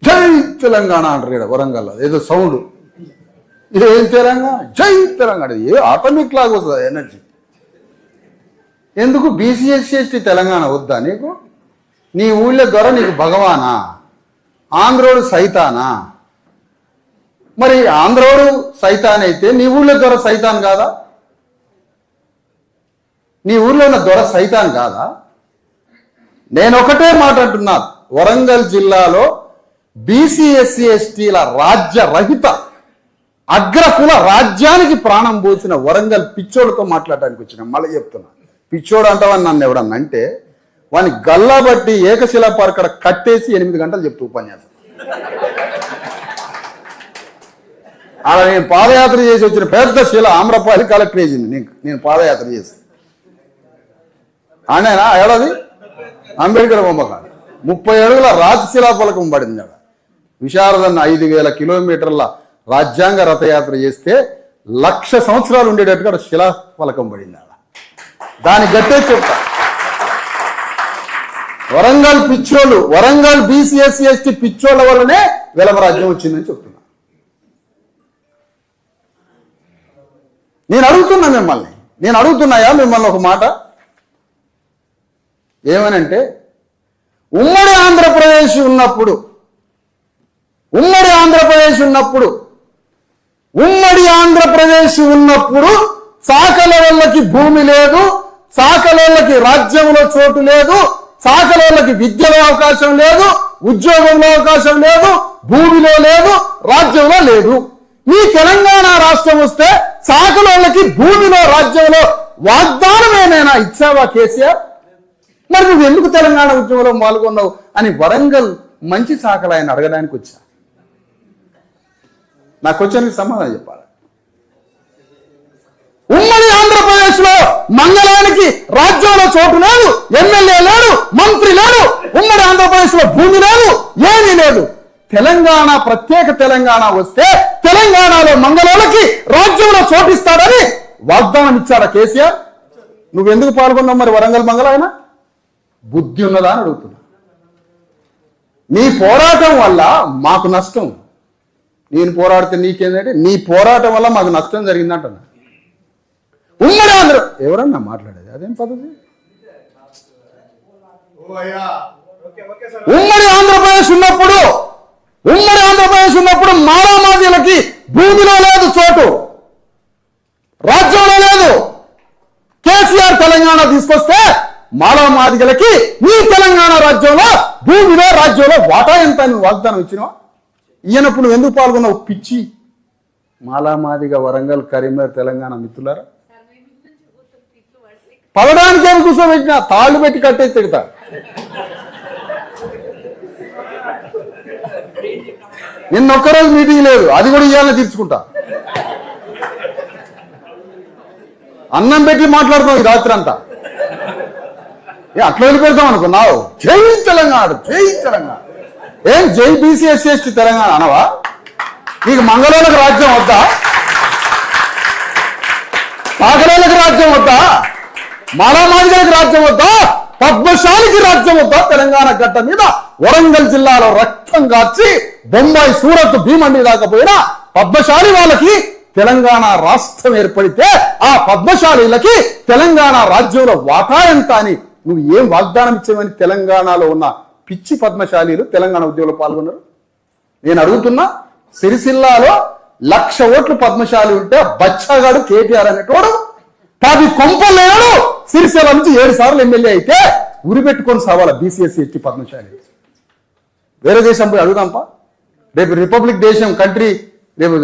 జై తెలంగాణ అంటారు ఇక్కడ వరంగల్లో, ఏదో సౌండ్. ఏం తెలంగాణ, జై తెలంగాణ, ఏ ఆటోమేటిక్ లాగా వస్తుంది ఎనర్జీ. ఎందుకు బీసీ ఎస్సీ ఎస్టీ తెలంగాణ వద్దా నీకు? నీ ఊళ్ళో దొర నీకు భగవానా, ఆంధ్రోడు సైతానా? మరి ఆంధ్రోడు సైతాన్ అయితే నీ ఊళ్ళో దొర సైతాన్ కాదా? నీ ఊళ్ళో ఉన్న దొర సైతాన్ కాదా? నేను ఒకటే మాట అంటున్నా, వరంగల్ జిల్లాలో బీసీ ఎస్సీ ఎస్టీల రాజ్య రహిత అగ్రకుల రాజ్యానికి ప్రాణం పోసిన వరంగల్ పిచ్చోడుతో మాట్లాడటానికి వచ్చిన. మళ్ళీ చెప్తున్నా, పిచ్చోడు అంటావని నన్ను ఎవడన్నా అంటే వాని గల్లాబట్టి ఏకశిలా పరకడ కట్టేసి 8 గంటలు చెప్తూ ఉపన్యాసం. అలా నేను పాదయాత్ర చేసి వచ్చిన పెద్ద శిల ఆమ్రపాలి కలెక్టర్ వేసింది నేను పాదయాత్ర చేసి. ఆయన ఏడాది అంబేద్కర్ బొమ్మకాడు 30 అడుగుల రాజశిలా ఫలకం పడింది. ఆడ విశారదన్న 5,000 కిలోమీటర్ల రాజ్యాంగ రథయాత్ర చేస్తే 1,00,000 సంవత్సరాలు ఉండేటట్టుగా శిలా ఫలకం పడింది. ఆడ దాని గట్టే చెప్తా. వరంగల్ పిచ్చోళ్ళు, వరంగల్ బీసీ ఎస్సీ ఎస్టీ పిచ్చోళ్ళ వల్లనే వెలమరాజ్యం వచ్చిందని చెప్తున్నా. నేను అడుగుతున్నాయా మిమ్మల్ని ఒక మాట ఏమనంటే, ఉమ్మడి ఆంధ్రప్రదేశ్ ఉన్నప్పుడు సాకలోళ్ళకి భూమి లేదు, సాకలోళ్ళకి రాజ్యంలో చోటు లేదు, సాకలోళ్ళకి విద్యలో అవకాశం లేదు, ఉద్యోగంలో అవకాశం లేదు, భూమిలో లేదు, రాజ్యంలో లేదు. ఈ తెలంగాణ రాష్ట్రం వస్తే సాకలోళ్ళకి భూమిలో రాజ్యంలో వాగ్దానం ఏమైనా ఇచ్చావా కేసీఆర్? మరి నువ్వు ఎందుకు తెలంగాణ ఉద్యమంలో పాల్గొన్నావు అని వరంగల్ మంచి సాకలు ఆయన అడగడానికి వచ్చా. నా క్వశ్చన్కి సమాధానం చెప్పాలి. ఉమ్మడి ఆంధ్రప్రదేశ్ లో మంగళానికి రాజ్యంలో చోటు లేదు, ఎమ్మెల్యే లేడు, మంత్రి లేడు, ఉమ్మడి ఆంధ్రప్రదేశ్ లో భూమి లేదు, ఏమీ లేదు. తెలంగాణ ప్రత్యేక తెలంగాణ వస్తే తెలంగాణలో మంగళాలకి రాజ్యంలో చోటిస్తాడని వాగ్దానం ఇచ్చాడా కేసీఆర్? నువ్వెందుకు పాల్గొన్నావు మరి వరంగల్ మంగళ? ఆయన బుద్ధి ఉన్నదా అని అడుగుతున్నా. నీ పోరాటం వల్ల మాకు నష్టం, నేను పోరాడితే నీకేంటంటే నీ పోరాటం వల్ల మాకు నష్టం జరిగిందంటున్నా. ఉమ్మడి ఎవరన్నా మాట్లాడేది అదేం పద్ధతి? ఉమ్మడి ఆంధ్రప్రదేశ్ ఉన్నప్పుడు మాలామాదిలకి భూమిలో లేదు చోటు, రాజ్యంలో లేదు. కేసీఆర్ తెలంగాణ తీసుకొస్తే మాలామాదిగలకి ఈ తెలంగాణ రాజ్యంలో భూమిలో రాజ్యంలో వాటా ఎంత అని వాగ్దానం ఇచ్చినావా? ఈయనప్పుడు నువ్వు ఎందుకు పాల్గొన్నావు? పిచ్చి మాలామాదిగ వరంగల్ కరీంనగర్ తెలంగాణ మిత్రులారా, పడడానికి ఏమి కూర్చోబెట్టినా తాళ్ళు పెట్టి కట్టేసి తిడతా. నిన్నొక్కరోజు మీటింగ్ లేదు, అది కూడా ఇవ్వాలని తీర్చుకుంటా. అన్నం పెట్టి మాట్లాడుతావు ఈ రాత్రి అంతా. అట్లా వెళ్ళిపోతాం అనుకున్నావు? జై తెలంగాణ, జై తెలంగాణ. ఏం జై బీసీ ఎస్సీ ఎస్టీ తెలంగాణ అనవా? నీకు మంగళూరులకు రాజ్యం వద్దా? సాగరేలకు రాజ్యం వద్దా? మాలామాదిగలకు రాజ్యం వద్దా? పద్మశాలికి రాజ్యం వద్దా? తెలంగాణ గడ్డ మీద వరంగల్ జిల్లాలో రక్తం కాచి బొంబాయి, సూరత్, భీమండి దాకా పోయినా పద్మశాలి వాళ్ళకి తెలంగాణ రాష్ట్రం ఏర్పడితే ఆ పద్మశాలీలకి తెలంగాణ రాజ్యంలో వాటా ఎంత అని నువ్వు ఏం వాగ్దానం ఇచ్చావని తెలంగాణలో ఉన్న పిచ్చి పద్మశాలీలు తెలంగాణ ఉద్యమంలో పాల్గొన్నారు. నేను అడుగుతున్నా, సిరిసిల్లాలో 1,00,000 ఓట్లు పద్మశాలి ఉంటే బచ్చగాడు కేటీఆర్ అనేటోడు 10 కొంపలేడు సిరిసిల్ల నుంచి 7 సార్లు ఎమ్మెల్యే అయితే ఉరి పెట్టుకొని సావాల బీసీఎస్సీ ఎస్టీ పద్మశాలి. వేరే దేశం పోయి అడుగుదాంపా. రేపు రిపబ్లిక్ దేశం కంట్రీ రేపు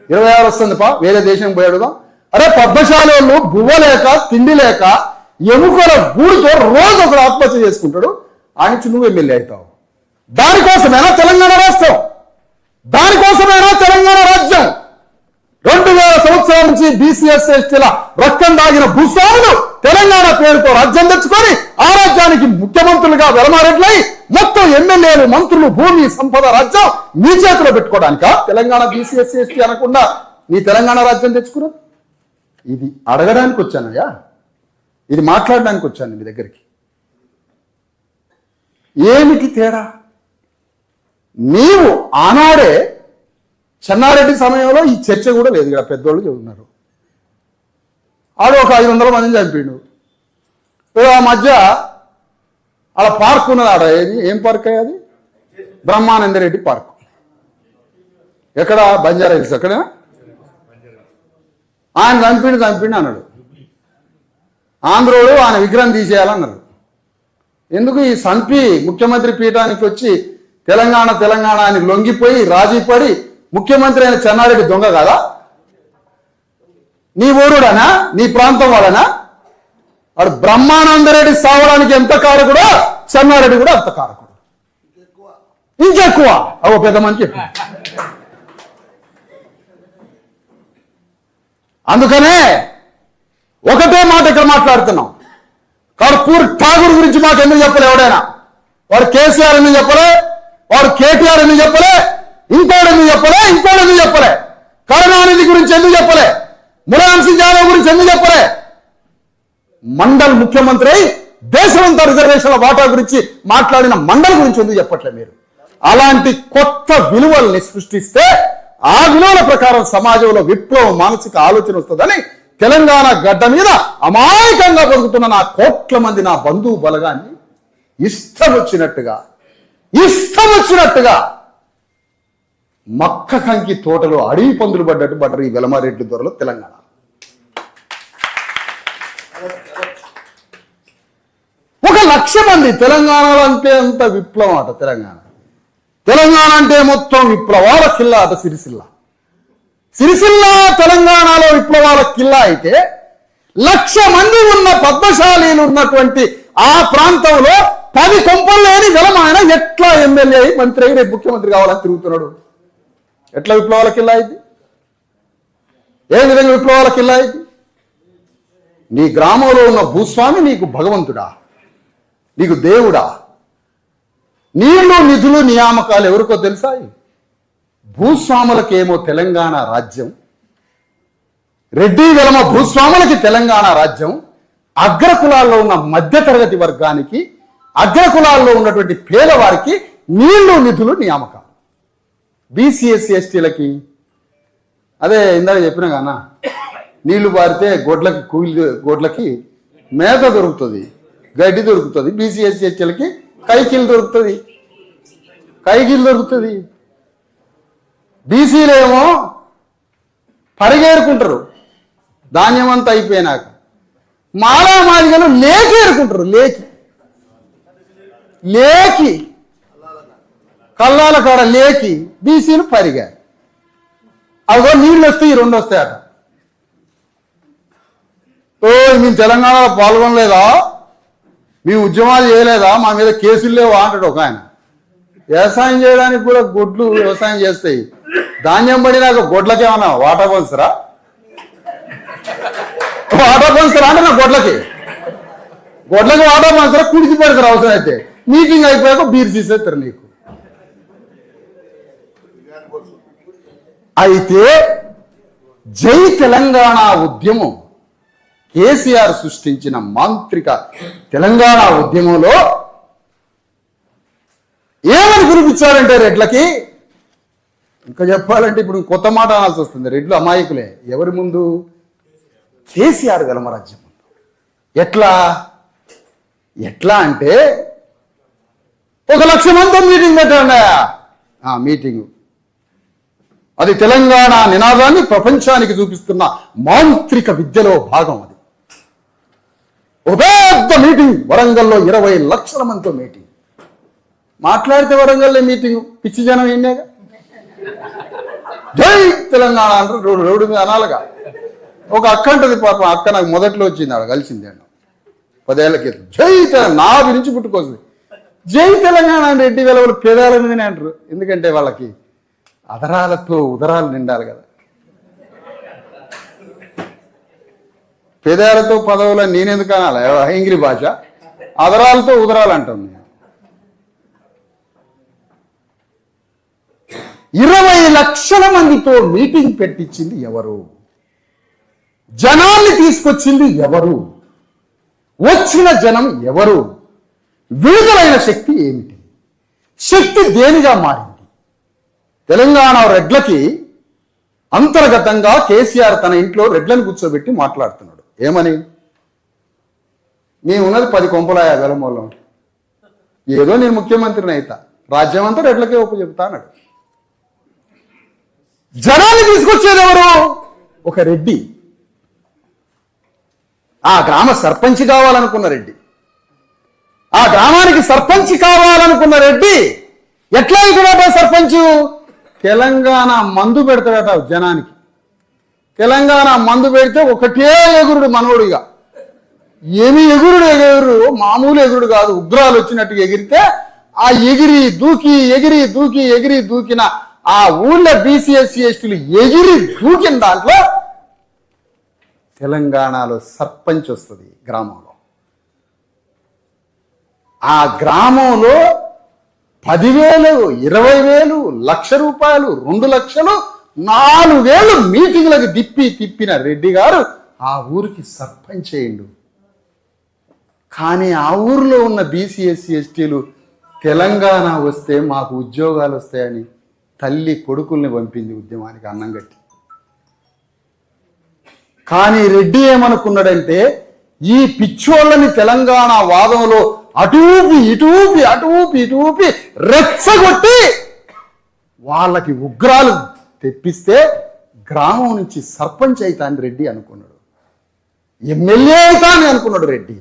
26 వస్తుంది పా, వేరే దేశం పోయి అడుగుదాం. అరే పద్మశాలి వాళ్ళు గువ్వ లేక తిండి లేక ఎముకల గూడుతో రోజు ఒకడు ఆత్మహత్య చేసుకుంటాడు, ఆ నుంచి నువ్వు ఎమ్మెల్యే అవుతావు. దానికోసమేనా తెలంగాణ రాష్ట్రం? దానికోసమేనా తెలంగాణ రాజ్యం? 2000 సంవత్సరాల నుంచి బీసీఎస్సీ ఎస్టీల రక్తం దాగిన భూస్వాములు తెలంగాణ పేరుతో రాజ్యం తెచ్చుకొని ఆ రాజ్యానికి ముఖ్యమంత్రులుగా వెలమారెడ్లై మొత్తం ఎమ్మెల్యేలు, మంత్రులు, భూమి, సంపద రాజ్యం నీ చేతిలో పెట్టుకోవడానికా తెలంగాణ బీసీఎస్సీ ఎస్టీ అనకుండా నీ తెలంగాణ రాజ్యం తెచ్చుకున్నది? ఇది అడగడానికి వచ్చానయ్యా, ఇది మాట్లాడడానికి వచ్చాను మీ దగ్గరికి. ఏమిటి తేడా? నీవు ఆనాడే చెన్నారెడ్డి సమయంలో ఈ చర్చ కూడా లేదు, ఇక్కడ పెద్దోళ్ళు చెబుతున్నారు. ఆడు ఒక 500 మందిని చంపిండు. ఆ మధ్య అలా పార్క్ ఉన్నది, ఆడ ఏం పార్క్ అయ్యేది? బ్రహ్మానందరెడ్డి పార్క్. ఎక్కడ? బంజారా హిల్స్. అక్కడేనా? ఆయన చంపిండు అన్నాడు. ఆంధ్రోడు ఆయన విగ్రహం తీసేయాలన్నారు. ఎందుకు? ఈ సంపి ముఖ్యమంత్రి పీఠానికి వచ్చి తెలంగాణ అని లొంగిపోయి రాజీపడి ముఖ్యమంత్రి అయిన చెన్నారెడ్డి దొంగ కాదా? నీ ఊరుడనా? నీ ప్రాంతం వాడనా? వాడు బ్రహ్మానందరెడ్డి సావడానికి ఎంత కారకుడో చెన్నారెడ్డి కూడా అంత కారకుడు, ఇంకెక్కువ. అవో పెద్ద మంచి చెప్పు. అందుకనే ఒకటే మాట ఇక్కడ మాట్లాడుతున్నాం. కర్పూర్ ఠాగూర్ గురించి మాకు ఎందుకు చెప్పలే ఎవడైనా? వాడు కేసీఆర్ ఎందుకు చెప్పలే? వాడు కేటీఆర్ ఎందుకు చెప్పలే? ఇంకోటి ఎందుకు చెప్పలే? కరుణానిధి గురించి ఎందుకు చెప్పలే? ములాయం సింగ్ యాదవ్ గురించి ఎందుకు చెప్పలే? మండల్ ముఖ్యమంత్రి అయి దేశమంతా రిజర్వేషన్ల వాటా గురించి మాట్లాడిన మండలి గురించి ఎందుకు చెప్పట్లేదు మీరు? అలాంటి కొత్త విలువల్ని సృష్టిస్తే ఆ విలువల ప్రకారం సమాజంలో విప్లవం మానసిక ఆలోచన వస్తుందని తెలంగాణ గడ్డ మీద అమాయకంగా బతుకుతున్న నా కోట్ల మంది నా బంధువు బలగాన్ని ఇష్టం వచ్చినట్టుగా మక్క కంకి తోటలో అడవి పందులు పడ్డట్టు పడ్డరు ఈ వెలమారెడ్డి దొరలో తెలంగాణ. ఒక 1,00,000 మంది తెలంగాణలో అంటే అంత విప్లవం అట. తెలంగాణ అంటే మొత్తం విప్లవాల కిల్లా అట సిరిసిల్ల తెలంగాణలో విప్లవాల కిల్లా అయితే 1,00,000 మంది ఉన్న పద్మశాలీలు ఉన్నటువంటి ఆ ప్రాంతంలో 10 కొంపలు లేని వెలమాయన ఎట్లా ఎమ్మెల్యే అయి మంత్రి అయి రేపు ముఖ్యమంత్రి కావాలని తిరుగుతున్నాడు? ఎట్లా విప్లవాల కిల్లా అయింది? ఏ విధంగా విప్లవాల కిల్లా అయింది? నీ గ్రామంలో ఉన్న భూస్వామి నీకు భగవంతుడా, నీకు దేవుడా? నీళ్లు నిధులు నియామకాలు ఎవరికో తెలుసా? భూస్వాములకేమో తెలంగాణ రాజ్యం, రెడ్డి వెలమ భూస్వాములకి తెలంగాణ రాజ్యం, అగ్రకులాల్లో ఉన్న మధ్యతరగతి వర్గానికి, అగ్రకులాల్లో ఉన్నటువంటి పేదవారికి నీళ్లు నిధులు నియామకాలు. బీసీఎస్సీ ఎస్టీలకి అదే ఇందాక చెప్పిన కానా, నీళ్లు పారితే గొడ్లకి మేత దొరుకుతుంది, గడ్డి దొరుకుతుంది. బీసీఎస్సీ ఎస్టీలకి కైకిలు దొరుకుతుంది. బీసీలేమో పరిగేరుకుంటారు ధాన్యం అంతా అయిపోయినాక, మాదిగలు లేకేరుకుంటారు. లేకి కల్లాల కాడ లేకి బీసీలు పరిగారు. అదో నీళ్ళు వస్తాయి, 2 వస్తాయట. మేము తెలంగాణలో పాల్గొనలేదా, మీ ఉద్యమాలు చేయలేదా, మా మీద కేసులు లేవా అంటాడు ఒక ఆయన. వ్యవసాయం చేయడానికి కూడా గొడ్లు వ్యవసాయం చేస్తాయి. ధాన్యం పడినాక గొడ్లకేమన్నా వాటా పంచరా అంటే నా గొడ్లకి వాటా పంచరా, కుడిచి పెడతారు అవసరం అయితే. మీటింగ్ అయిపోయాక బీర్ తీసేస్తారు నీకు. అయితే జై తెలంగాణ ఉద్యమం కేసీఆర్ సృష్టించిన మాంత్రిక తెలంగాణ ఉద్యమంలో ఏమని పిలిపించారంటే రెడ్లకి, ఇంకా చెప్పాలంటే ఇప్పుడు కొత్త మాట అనాల్సి వస్తుంది. రెడ్లు అమాయకులే. ఎవరి ముందు? కేసీఆర్ గలమరాజ్యం ముందు. ఎట్లా అంటే 1,00,000 మందితో మీటింగ్ పెట్టండి. మీటింగ్ అది తెలంగాణ నినాదాన్ని ప్రపంచానికి చూపిస్తున్న మాంత్రిక విద్యలో భాగం. అది ఒక పెద్ద మీటింగ్. వరంగల్లో 20 లక్షల మందితో మీటింగ్. మాట్లాడితే వరంగల్లో మీటింగ్ పిచ్చి జనం ఏంటేగా. జై తెలంగాణ అంటారు రోడ్డు మీద అనాలిగా. ఒక అక్క అంటది, పాపం అక్క నాకు మొదట్లో వచ్చింది, ఆడ కలిసింది అన్న 10 ఏళ్ల క్రితం. జై తెలంగాణ నా గురించి పుట్టుకొస్తుంది. జై తెలంగాణ అంటే రెడ్డి వెలవలు పేదాల మీదనే అంటారు. ఎందుకంటే వాళ్ళకి అదరాలతో ఉదరాలు నిండాలి కదా. పేదాలతో పదవుల నేనెందుకు అనాలి? ఇంగ్లీష్ భాష. అదరాలతో ఉదరాలు అంటాం నేను. 20 లక్షల మందితో మీటింగ్ పెట్టించింది ఎవరు? జనాన్ని తీసుకొచ్చింది ఎవరు? వచ్చిన జనం ఎవరు? విడుదలైన శక్తి ఏమిటి? శక్తి దేనిగా మారింది? తెలంగాణ రెడ్లకి అంతర్గతంగా కేసీఆర్ తన ఇంట్లో రెడ్లను కూర్చోబెట్టి మాట్లాడుతున్నాడు. ఏమని? మేమున్నది 10 కొంపలాయ వెలమూలం, ఏదో నేను ముఖ్యమంత్రిని అయితా, రాజ్యం అంతా రెడ్లకే ఒప్పు చెబుతా అన్నాడు. జనాన్ని తీసుకొచ్చేది ఎవరు? ఒక రెడ్డి. ఆ గ్రామ సర్పంచ్ కావాలనుకున్న రెడ్డి, ఆ గ్రామానికి సర్పంచ్ కావాలనుకున్న రెడ్డి ఎట్లా అవుతాడట సర్పంచ్? తెలంగాణ మందు పెడతాడట జనానికి. తెలంగాణ మందు పెడితే ఒకటే ఎగురుడు మనోడుగా. ఏమి ఎగురుడు మామూలు ఎగురుడు కాదు, ఉగ్రాలు వచ్చినట్టుగా ఎగిరితే ఆ ఎగిరి దూకిన ఆ ఊళ్ళో బీసీఎస్సీ ఎస్టీలు ఎగిరి దూకిన దాంట్లో తెలంగాణలో సర్పంచ్ వస్తుంది గ్రామంలో. ఆ గ్రామంలో 10,000, 20,000, ₹1,00,000, 2 లక్షలు, 4,000 మీటింగ్లకు తిప్పిన రెడ్డి గారు ఆ ఊరికి సర్పంచ్ అయ్యిండు. కానీ ఆ ఊర్లో ఉన్న బీసీ ఎస్సీ ఎస్టీలు తెలంగాణ వస్తే మాకు ఉద్యోగాలు వస్తాయని తల్లి కొడుకుల్ని పంపింది ఉద్యమానికి అన్నం కట్టి. కానీ రెడ్డి ఏమనుకున్నాడంటే ఈ పిచ్చోళ్ళని తెలంగాణ వాదంలో అటూపి ఇటూపి రెచ్చగొట్టి వాళ్ళకి ఉగ్రాలు తెప్పిస్తే గ్రామం నుంచి సర్పంచ్ అయితాను రెడ్డి అనుకున్నాడు, ఎమ్మెల్యే అయితాను అనుకున్నాడు రెడ్డి,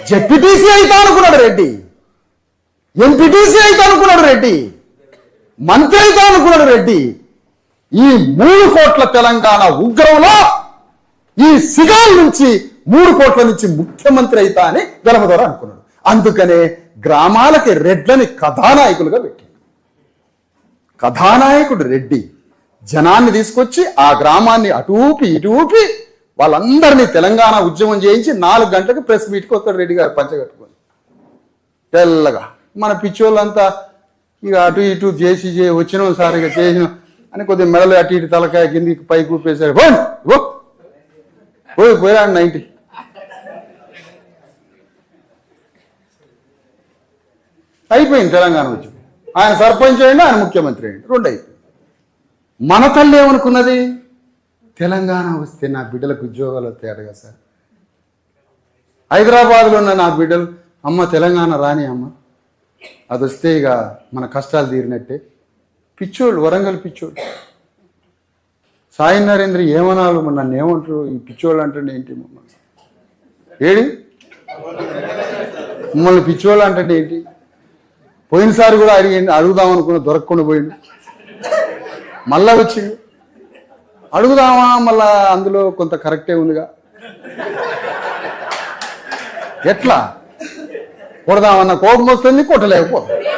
జెడ్పీటీసీ అయితా అనుకున్నాడు రెడ్డి, ఎంపీటీసీ అయితా అనుకున్నాడు రెడ్డి, మంత్రి అయితా అనుకున్నాడు రెడ్డి. ఈ 3 కోట్ల తెలంగాణ ఉగ్రంలో ఈ సిగాల నుంచి 3 కోట్ల నుంచి ముఖ్యమంత్రి అయితా అని గెలవదోరా అనుకున్నాడు. అందుకనే గ్రామాలకి రెడ్లని కథానాయకులుగా పెట్టాడు. కథానాయకుడు రెడ్డి జనాన్ని తీసుకొచ్చి ఆ గ్రామాన్ని అటూపి ఇటూపి వాళ్ళందరినీ తెలంగాణ ఉద్యమం చేయించి 4 గంటలకు ప్రెస్ మీట్కి వస్తాడు రెడ్డి గారు పంచగట్టుకొని తెల్లగా. మన పిచ్చోళ్ళంతా ఇక అటు ఇటు చేసి వచ్చినాం సార్ ఇక చేసినాం అని కొద్దిగా మెడలు అటు ఇటు తలకాయ కిందికి పైకి ఊపేశాడు. పోయాడు 90. అయిపోయింది తెలంగాణ ఉద్యమం. ఆయన సర్పంచ్ అయ్యిండు, ఆయన ముఖ్యమంత్రి అయ్యిండు, 2 అయిపోయింది. మన తల్లి ఏమనుకున్నది, తెలంగాణ వస్తే నా బిడ్డలకు ఉద్యోగాలు వస్తాయట కదా సార్. హైదరాబాద్లో ఉన్న నా బిడ్డలు అమ్మ తెలంగాణ రాని అమ్మ, అది వస్తే ఇక మన కష్టాలు తీరినట్టే. పిచ్చోళ్ళు, వరంగల్ పిచ్చోళ్ళు. సాయి నరేంద్ర ఏమనాలు నన్ను ఏమంటారు, ఈ పిచ్చోళ్ళు అంటే ఏంటి మమ్మల్ని ఏడి మమ్మల్ని పిచ్చోళ్ళు అంటే ఏంటి. పోయినసారి కూడా అడుగుదాం అనుకున్న దొరకకుండా పోయిండు, మళ్ళా వచ్చిండు. అడుగుదామా మళ్ళా అందులో కొంత కరెక్టే ఉందిగా, ఎట్లా కొడదామన్న కోపం వస్తుంది, కొట్టలేకపోతుంది.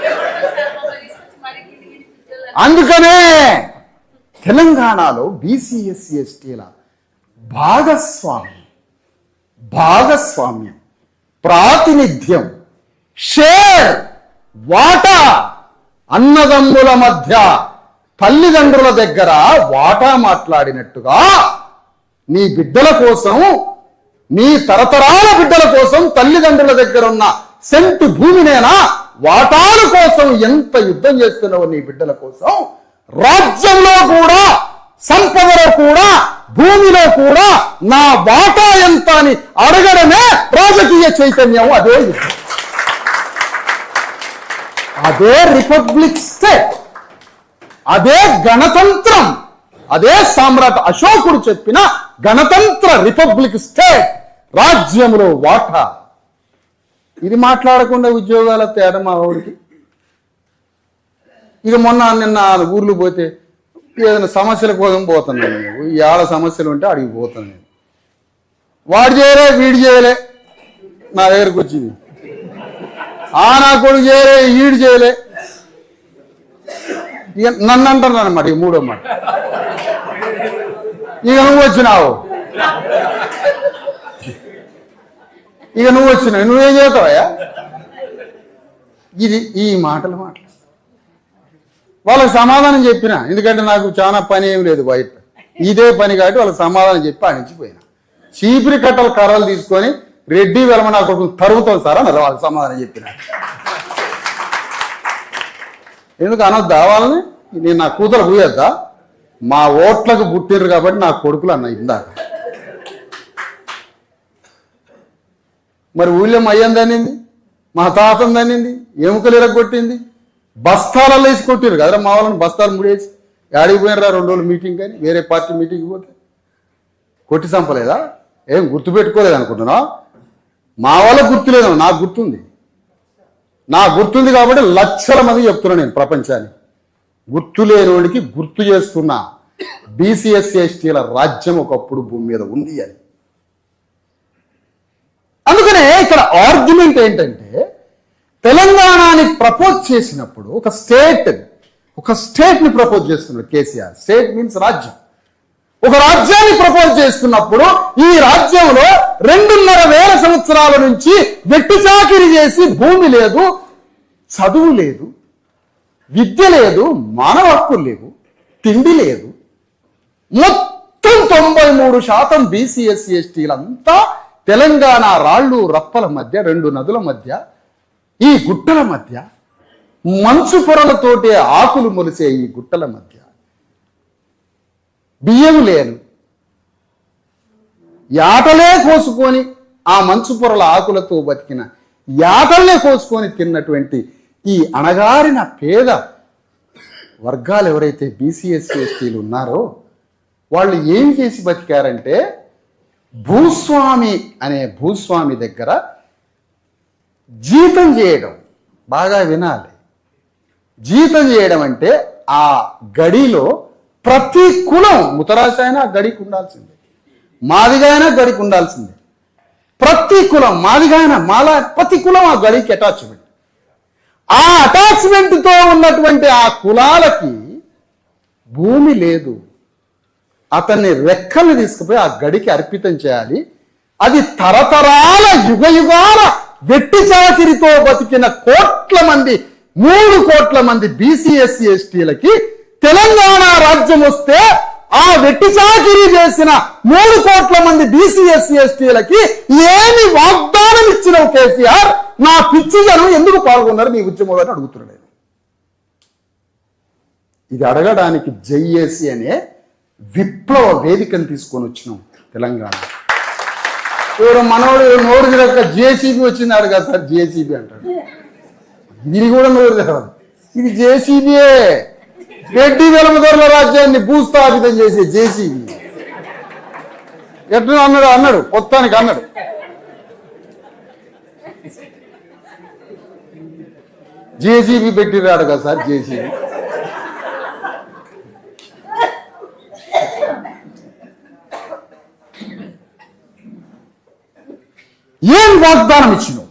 అందుకనే తెలంగాణలో బీసీ ఎస్సీ ఎస్టీల భాగస్వామ్యం ప్రాతినిధ్యం షేర్ వాటా అన్నదమ్ముల మధ్య తల్లిదండ్రుల దగ్గర వాటా మాట్లాడినట్టుగా నీ బిడ్డల కోసం, నీ తరతరాల బిడ్డల కోసం తల్లిదండ్రుల దగ్గర ఉన్న సెంటు భూమినేనా వాటాల కోసం ఎంత యుద్ధం చేస్తున్నావు నీ బిడ్డల కోసం, రాజ్యంలో కూడా సంపదలో కూడా భూమిలో కూడా నా వాటా ఎంత అని అడగడమే రాజకీయ చైతన్యం. అదే యుద్ధం, అదే రిపబ్లిక్ స్టేట్, అదే గణతంత్రం, అదే సామ్రాట్ అశోకుడు చెప్పిన గణతంత్ర రిపబ్లిక్ స్టేట్. రాజ్యంలో వాటా. ఇది మాట్లాడకుండా ఉద్యోగాల తేడా మా ఊరికి. ఇక నిన్న ఊర్లు పోతే ఏదైనా సమస్యల కోసం పోతున్నాను, ఈ ఆడ సమస్యలు ఉంటే అడిగి పోతాను నేను. వాడు చేయలే, వీడు చేయలే, నా దగ్గరకు వచ్చింది. నా కొడుకు చేయలే, వీడు చేయలే, ఇక నన్ను అంటారు అన్నమాట. ఇక 3వ మాట, ఇక నువ్వు వచ్చినావు, ఇక నువ్వు వచ్చినావు, నువ్వేం చేస్తావయ్యా. ఈ మాటలు వాళ్ళకి సమాధానం చెప్పిన, ఎందుకంటే నాకు చాలా పని ఏం లేదు బయట, ఇదే పని కాబట్టి వాళ్ళకి సమాధానం చెప్పి ఆడించిపోయినా. చీపిరి కట్టలు కర్రలు తీసుకొని రెడ్డి వెలమ నా కొడుకు తరుగుతాం సార్ అన్నారు. వాళ్ళకి సమాధానం చెప్పిన. ఎందుకు అనొద్దా వాళ్ళని, నేను నా కూతురు పోయొద్దా, మా ఓట్లకు పుట్టిర్రు కాబట్టి నా కొడుకులు అన్న ఇందాక. మరి ఊళ్ళో అయ్యం దన్నింది, మా తాతం దన్నింది, ఎముకలు ఇరగొట్టింది, బస్తాలలో వేసి కొట్టిరు కదరా మా వాళ్ళని. బస్తాలు ముడేసి ఆడికి పోయినరా 2 రోజులు మీటింగ్ కానీ, వేరే పార్టీ మీటింగ్కి పోతే కొట్టి చంపలేదా, ఏం గుర్తుపెట్టుకోలేదు అనుకుంటున్నా. మా వాళ్ళకి గుర్తులేదు, నాకు గుర్తుంది. నాకు గుర్తుంది కాబట్టి లక్షల మంది చెప్తున్నా నేను ప్రపంచాన్ని. గుర్తులేని వాడికి గుర్తు చేస్తున్నా, బీసీ ఎస్సీ ఎస్టీల రాజ్యం ఒకప్పుడు భూమి మీద ఉంది అని. అందుకనే ఇక్కడ ఆర్గ్యుమెంట్ ఏంటంటే, తెలంగాణని ప్రపోజ్ చేసినప్పుడు ఒక స్టేట్ని ప్రపోజ్ చేస్తున్నాడు కేసీఆర్. స్టేట్ మీన్స్ రాజ్యం. ఒక రాజ్యాన్ని ప్రపోజ్ చేస్తున్నప్పుడు ఈ రాజ్యంలో 2,500 సంవత్సరాల నుంచి వెట్టి చాకిరి చేసి భూమి లేదు, చదువు లేదు, విద్య లేదు, మానవ హక్కులు లేవు, తిండి లేదు, మొత్తం 93% బీసీ ఎస్సీ ఎస్టీలంతా తెలంగాణ రాళ్ళు రప్పల మధ్య, రెండు నదుల మధ్య, ఈ గుట్టల మధ్య, మంచు పొరలతోటి ఆకులు మొలిసే ఈ గుట్టల మధ్య బియ్యం లేను యాటలే కోసుకొని ఆ మంచు పొరల ఆకులతో బతికిన యాటల్నే కోసుకొని తిన్నటువంటి ఈ అణగారిన పేద వర్గాలు ఎవరైతే బీసీ ఎస్సీ ఎస్టీలు ఉన్నారో వాళ్ళు ఏం చేసి బతికారంటే భూస్వామి అనే భూస్వామి దగ్గర జీతం చేయడం. బాగా వినాలి. జీతం చేయడం అంటే ఆ గడిలో ప్రతి కులం, ముతరాశ అయినా గడికి ఉండాల్సిందే, మాదిగా అయినా గడికి ఉండాల్సిందే. ప్రతి కులం, మాదిగా అయినా మాలా, ప్రతి కులం ఆ గడికి అటాచ్మెంట్. ఆ అటాచ్మెంట్తో ఉన్నటువంటి ఆ కులాలకి భూమి లేదు. అతన్ని రెక్కలు తీసుకుపోయి ఆ గడికి అర్పితం చేయాలి. అది తరతరాల యుగయుగాల వెట్టి చాకిరితో బతికిన కోట్ల మంది, 3 కోట్ల మంది బీసీ ఎస్సీ ఎస్టీలకి తెలంగాణ రాజ్యం వస్తే ఆ వెట్టి చాకిరీ చేసిన 3 కోట్ల మంది బీసీ ఎస్సీ ఎస్టీలకి ఏమి వాగ్దానం ఇచ్చినవు కేసీఆర్? నా పిచ్చి జనం ఎందుకు పాల్గొన్నారు నీ ఉద్యమంలో అని అడుగుతున్నాడు. ఇది అడగడానికి జేఏసీ అనే విప్లవ వేదికను తీసుకొని వచ్చినాం తెలంగాణ. ఎవరు మనోడు నోరు తిరగక జేసీబీ వచ్చింది కదా సార్, జేసీబీ అంటాడు. ఇది కూడా నోరు తిరగదు, ఇది జేసీబీయే. రెడ్డి వెలమదొరల రాజ్యాన్ని భూస్థాపితం చేసే జేసీబీ. ఎట్లా అన్నాడు మొత్తానికి అన్నాడు. జేసీబీ పెట్టిరాడు కదా సార్, జేసీబీ. ఏం వాగ్దానం ఇచ్చినావు?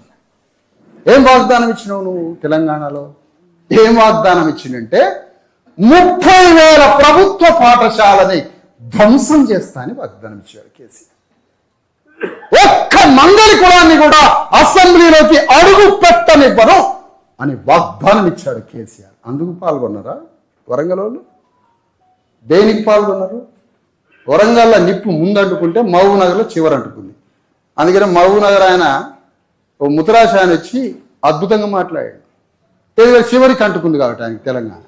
ఏం వాగ్దానం ఇచ్చినావు నువ్వు తెలంగాణలో? ఏం వాగ్దానం ఇచ్చినంటే 30,000 ప్రభుత్వ పాఠశాలని ధ్వంసం చేస్తా అని వాగ్దానం ఇచ్చాడు కేసీఆర్. ఒక్క మంగళి కులాన్ని కూడా అసెంబ్లీలోకి అడుగు పెట్టనివ్వను అని వాగ్దానం ఇచ్చాడు కేసీఆర్. అందుకు పాల్గొన్నారా వరంగల్ వాళ్ళు? దేనికి పాల్గొన్నారు? వరంగల్లో నిప్పు ముందంటుకుంటే మహబూబ్ నగర్లో చివరంటుకుంది. అందుకని మహబూబ్ నగర్ ఆయన ఓ ముతరాశ ఆయన వచ్చి అద్భుతంగా మాట్లాడాడు. చివరికి అంటుకుంది కాబట్టి ఆయనకి తెలంగాణ.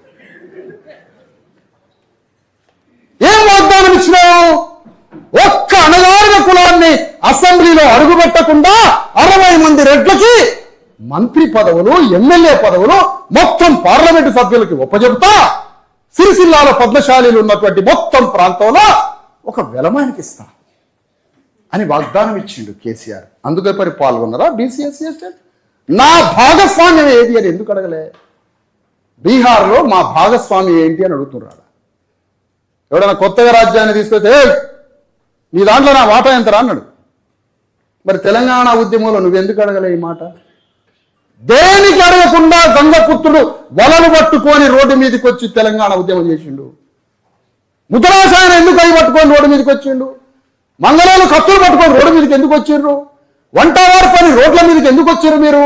ఏం వాగ్దానం ఇచ్చినావు? ఒక్క అణగారిన కులాన్ని అసెంబ్లీలో అడుగుపెట్టకుండా 60 మంది రెడ్లకి మంత్రి పదవులు, ఎమ్మెల్యే పదవులు మొత్తం పార్లమెంటు సభ్యులకి ఒప్పజెపుతా సిరిసిల్లాలో పద్మశాలీలు ఉన్నటువంటి మొత్తం ప్రాంతంలో ఒక వెలమానికి ఇస్తా అని వాగ్దానం ఇచ్చిండు కేసీఆర్. అందుకే మరి పాల్గొన్నారా బీసీ ఎస్సీ ఎస్టీ? నా భాగస్వామ్యం ఏది అని ఎందుకు అడగలే? బీహార్లో మా భాగస్వామ్యం ఏంటి అని అడుగుతున్నాడు. ఎవడైనా కొత్తగా రాజ్యాన్ని తీసుకొస్తే నీ దాంట్లో నా వాటా ఎంతరా అన్నాడు. మరి తెలంగాణ ఉద్యమంలో నువ్వెందుకు అడగలే ఈ మాట? దేనికి అడగకుండా గంగపుత్రుడు వలలు పట్టుకొని రోడ్డు మీదకి వచ్చి తెలంగాణ ఉద్యమం చేసిండు. ముతరాశాయన ఎందుకు అవి పట్టుకొని రోడ్డు మీదకి వచ్చిండు? మంగళాలు కత్తులు పట్టుకొని రోడ్డు మీదకి ఎందుకు వచ్చిండ్రు? వంటవారి పని రోడ్ల మీదకి ఎందుకు వచ్చారు మీరు?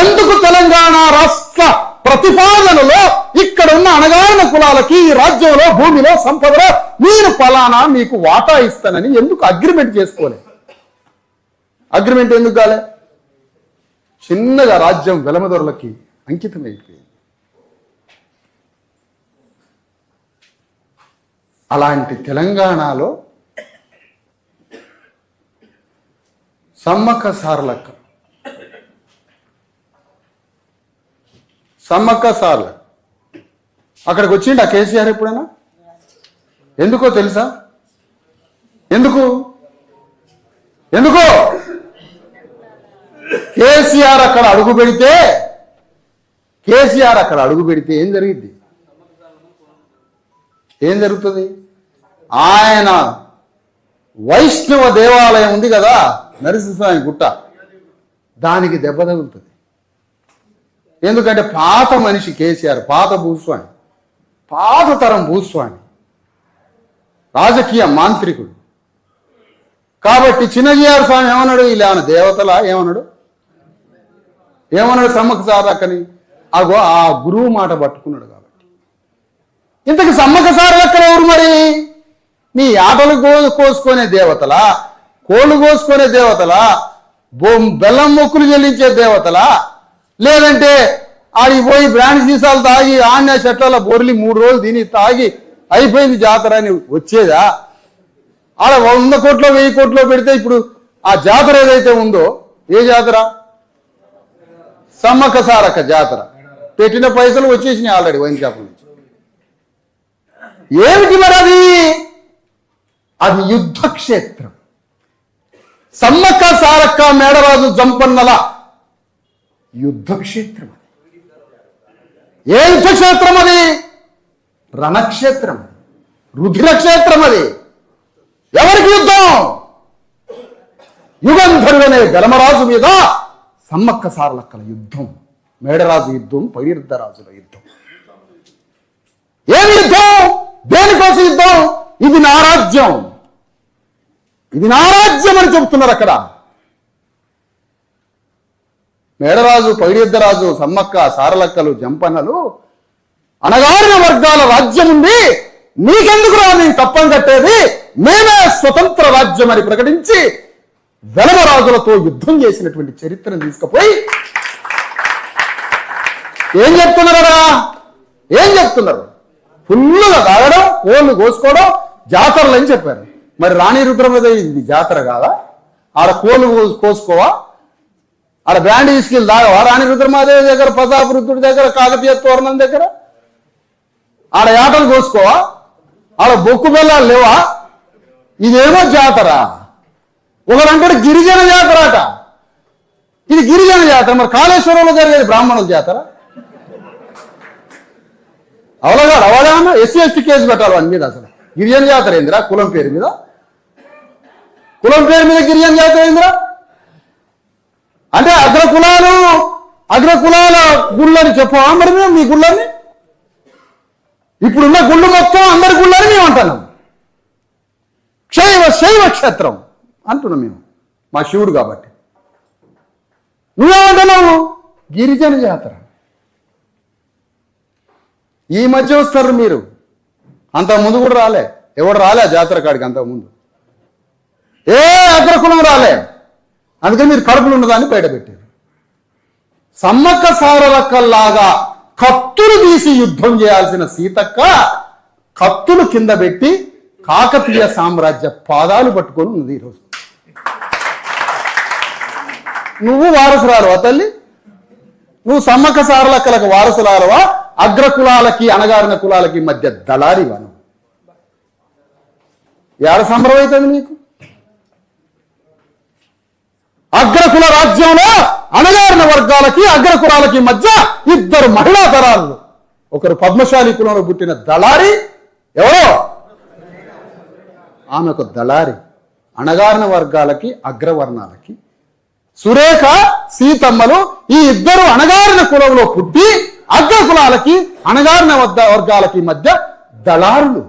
ఎందుకు తెలంగాణ రాష్ట్ర ప్రతిపాదనలో ఇక్కడ ఉన్న అణగారిన కులాలకి ఈ రాజ్యంలో, భూమిలో, సంపదలో మీరు ఫలానా మీకు వాటా ఇస్తానని ఎందుకు అగ్రిమెంట్ చేసుకోలే? అగ్రిమెంట్ ఎందుకు కాలే? చిన్నగా రాజ్యం వెలమదొరలకి అంకితం అయిపోయింది. అలాంటి తెలంగాణలో సమ్మక్క సారలక్క, సమ్మక్క సార్ల అక్కడికి వచ్చిండు ఆ కేసీఆర్ ఎప్పుడైనా? ఎందుకో తెలుసా? ఎందుకో కేసీఆర్ అక్కడ అడుగు పెడితే ఏం జరిగింది? ఏం జరుగుతుంది? ఆయన వైష్ణవ దేవాలయం ఉంది కదా, నరసింహస్వామి గుట్ట, దానికి దెబ్బ తగులుతుంది. ఎందుకంటే పాత మనిషి కేసీఆర్, పాత భూస్వామి, పాత తరం భూస్వామి, రాజకీయ మాంత్రికుడు. కాబట్టి చిన్నజీఆర్ స్వామి ఏమన్నాడు? వీళ్ళు ఏమన్నా దేవతలా? ఏమన్నాడు సమ్మక్క సారక్కని? అగో ఆ గురువు మాట పట్టుకున్నాడు. కాబట్టి ఇంతకు సమ్మక్క సారక్క ఎవరు మరి? నీ ఆటలు కోసుకునే దేవతలా, కోళ్ళు కోసుకునే దేవతలా, బెల్లం మొక్కులు చెల్లించే దేవతలా, లేదంటే ఆడికి పోయి బ్రాండ్ సీసాలు తాగి ఆన్య చెట్ల బొర్లి 3 రోజులు తిని తాగి అయిపోయింది జాతర అని వచ్చేదా? ఆడ 100 కోట్లో 1000 కోట్లో పెడితే ఇప్పుడు ఆ జాతర ఏదైతే ఉందో, ఏ జాతర? సమ్మక్క సారక్క జాతర. పెట్టిన పైసలు వచ్చేసినాయి ఆల్రెడీ వైన్ షాప్ నుంచి. ఏమిటి మరి అది? అది యుద్ధ క్షేత్రం. సమ్మక్క సారక్క మేడరాజు జంపన్నల యుద్ధ క్షేత్రం. ఏ యుద్ధ క్షేత్రం అది? రణక్షేత్రం, రుధిర క్షేత్రం. అది ఎవరికి యుద్ధం? యుగంధరుడనే ధర్మరాజు మీద సమ్మక్క సారలక్కల యుద్ధం, మేడరాజు యుద్ధం, పైడిద్దరాజుల యుద్ధం. ఏమి యుద్ధం? దేనికోసం యుద్ధం? ఇది నా రాజ్యం, ఇది నా రాజ్యం అని చెబుతున్నారు అక్కడ. మేడరాజు, పైడిద్దరాజు, సమ్మక్క సారలక్కలు, జంపన్నలు అణగారిన వర్గాల రాజ్యం ఉంది, నీకెందుకు రా నేను తప్పని కట్టేది, మేమే స్వతంత్ర రాజ్యం అని ప్రకటించి వెలమరాజులతో యుద్ధం చేసినటువంటి చరిత్రను తీసుకుపోయి ఏం చెప్తున్నారా? ఏం చెప్తున్నారు? ఫుల్లుగా తాగడం, కోళ్ళు కోసుకోవడం జాతరలు అని చెప్పారు. మరి రాణి రుద్రమద ఇది జాతర కాదా? ఆడ కోళ్ళు కోసుకోవా? ఆడ బ్రాండ్ తీసుకెళ్ళి తాగవా? రాణి రుద్రమాదేవి దగ్గర, ప్రతాపరుద్రుడి దగ్గర, కాకతీయ తోరణం దగ్గర ఆడ యాటలు కోసుకోవా? ఆడ బొక్కు బెల్లాలు లేవా? ఇదేమో జాతర. ఒకరంటాడు గిరిజన జాతర అట. ఇది గిరిజన జాతర. మరి కాళేశ్వరంలో జరిగేది బ్రాహ్మణుల జాతర. అవలగాడు అవలేమన్నా ఎస్సీ ఎస్టీ కేసు పెట్టాలి వాని మీద. అసలు గిరిజన జాతర ఏందిరా? కులం పేరు మీద, కులం పేరు మీద గిరిజన జాతర ఏందిరా? అంటే అగ్రకులాల గుళ్ళని చెప్పవా మరి మేము? మీ గుళ్ళని ఇప్పుడున్న గుళ్ళు మొత్తం అందరి గుళ్ళని మేము అంటున్నాం. శైవ క్షేత్రం అంటున్నాం మేము, మా శివుడు కాబట్టి. నువ్వేమంటున్నావు? గిరిజన జాతర. ఈ మధ్య వస్తారు మీరు, అంత ముందు కూడా రాలే. ఎవడు రాలే జాతర కాడికి అంతకు ముందు, ఏ అగ్రకులం రాలే. అందుకని మీరు కడుపులు ఉన్నదాన్ని బయటపెట్టారు. సమ్మక్క సారలక్కల్లాగా కత్తులు తీసి యుద్ధం చేయాల్సిన సీతక్క కత్తులు కింద పెట్టి కాకతీయ సామ్రాజ్య పాదాలు పట్టుకొని ఉన్నది ఈరోజు. నువ్వు వారసురాలువా తల్లి? నువ్వు సమ్మక్క సారలక్కలకు వారసురాలవా? అగ్రకులాలకి అణగారిన కులాలకి మధ్య దళారివా? నువ్వు ఏడ సంబరం అవుతుంది నీకు? అగ్రకుల రాజ్యంలో అణగారిన వర్గాలకి అగ్రకులాలకి మధ్య 2 మహిళా తరాలు. ఒకరు పద్మశాలి కులంలో పుట్టిన దళారి, ఎవరో ఆమె ఒక దళారి. అణగారిన వర్గాలకి అగ్రవర్ణాలకి సురేఖ, సీతమ్మలు ఈ 2 అణగారిన కులంలో పుట్టి అగ్రకులాలకి అణగారిన వర్గాలకి మధ్య దళారులు.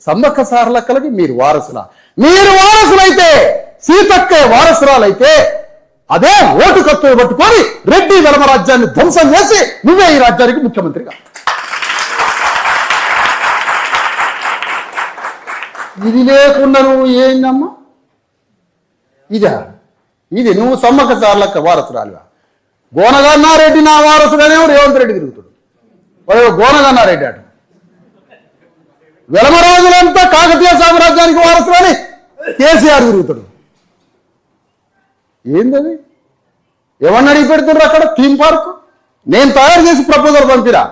సమ్మక్క సారలక్కలకి మీరు వారసులా? మీరు వారసులైతే, సీతక్కే వారసురాలైతే అదే ఓటు కత్తులు పట్టుకొని రెడ్డి వెలమ రాజ్యాన్ని ధ్వంసం చేసి నువ్వే ఈ రాజ్యానికి ముఖ్యమంత్రిగా. ఇది లేకుండా నువ్వు ఏందమ్మా? ఇది నువ్వు సమ్మక్క సారలక్క వారసురాలుగా. గోనగన్నారెడ్డి నా వారసుడనేవాడు రేవంత్ రెడ్డి తిరుగుతాడు. వాడు గోనగన్నారెడ్డి అటు. వెలమరాజులంతా కాకతీయ సామ్రాజ్యానికి వారసులని కేసీఆర్ తిరుగుతాడు. ఏందది? ఎవరిని అడిగి పెడుతున్నారు అక్కడ? థీమ్ పార్క్ నేను తయారు చేసి ప్రపోజల్ పంపిరా.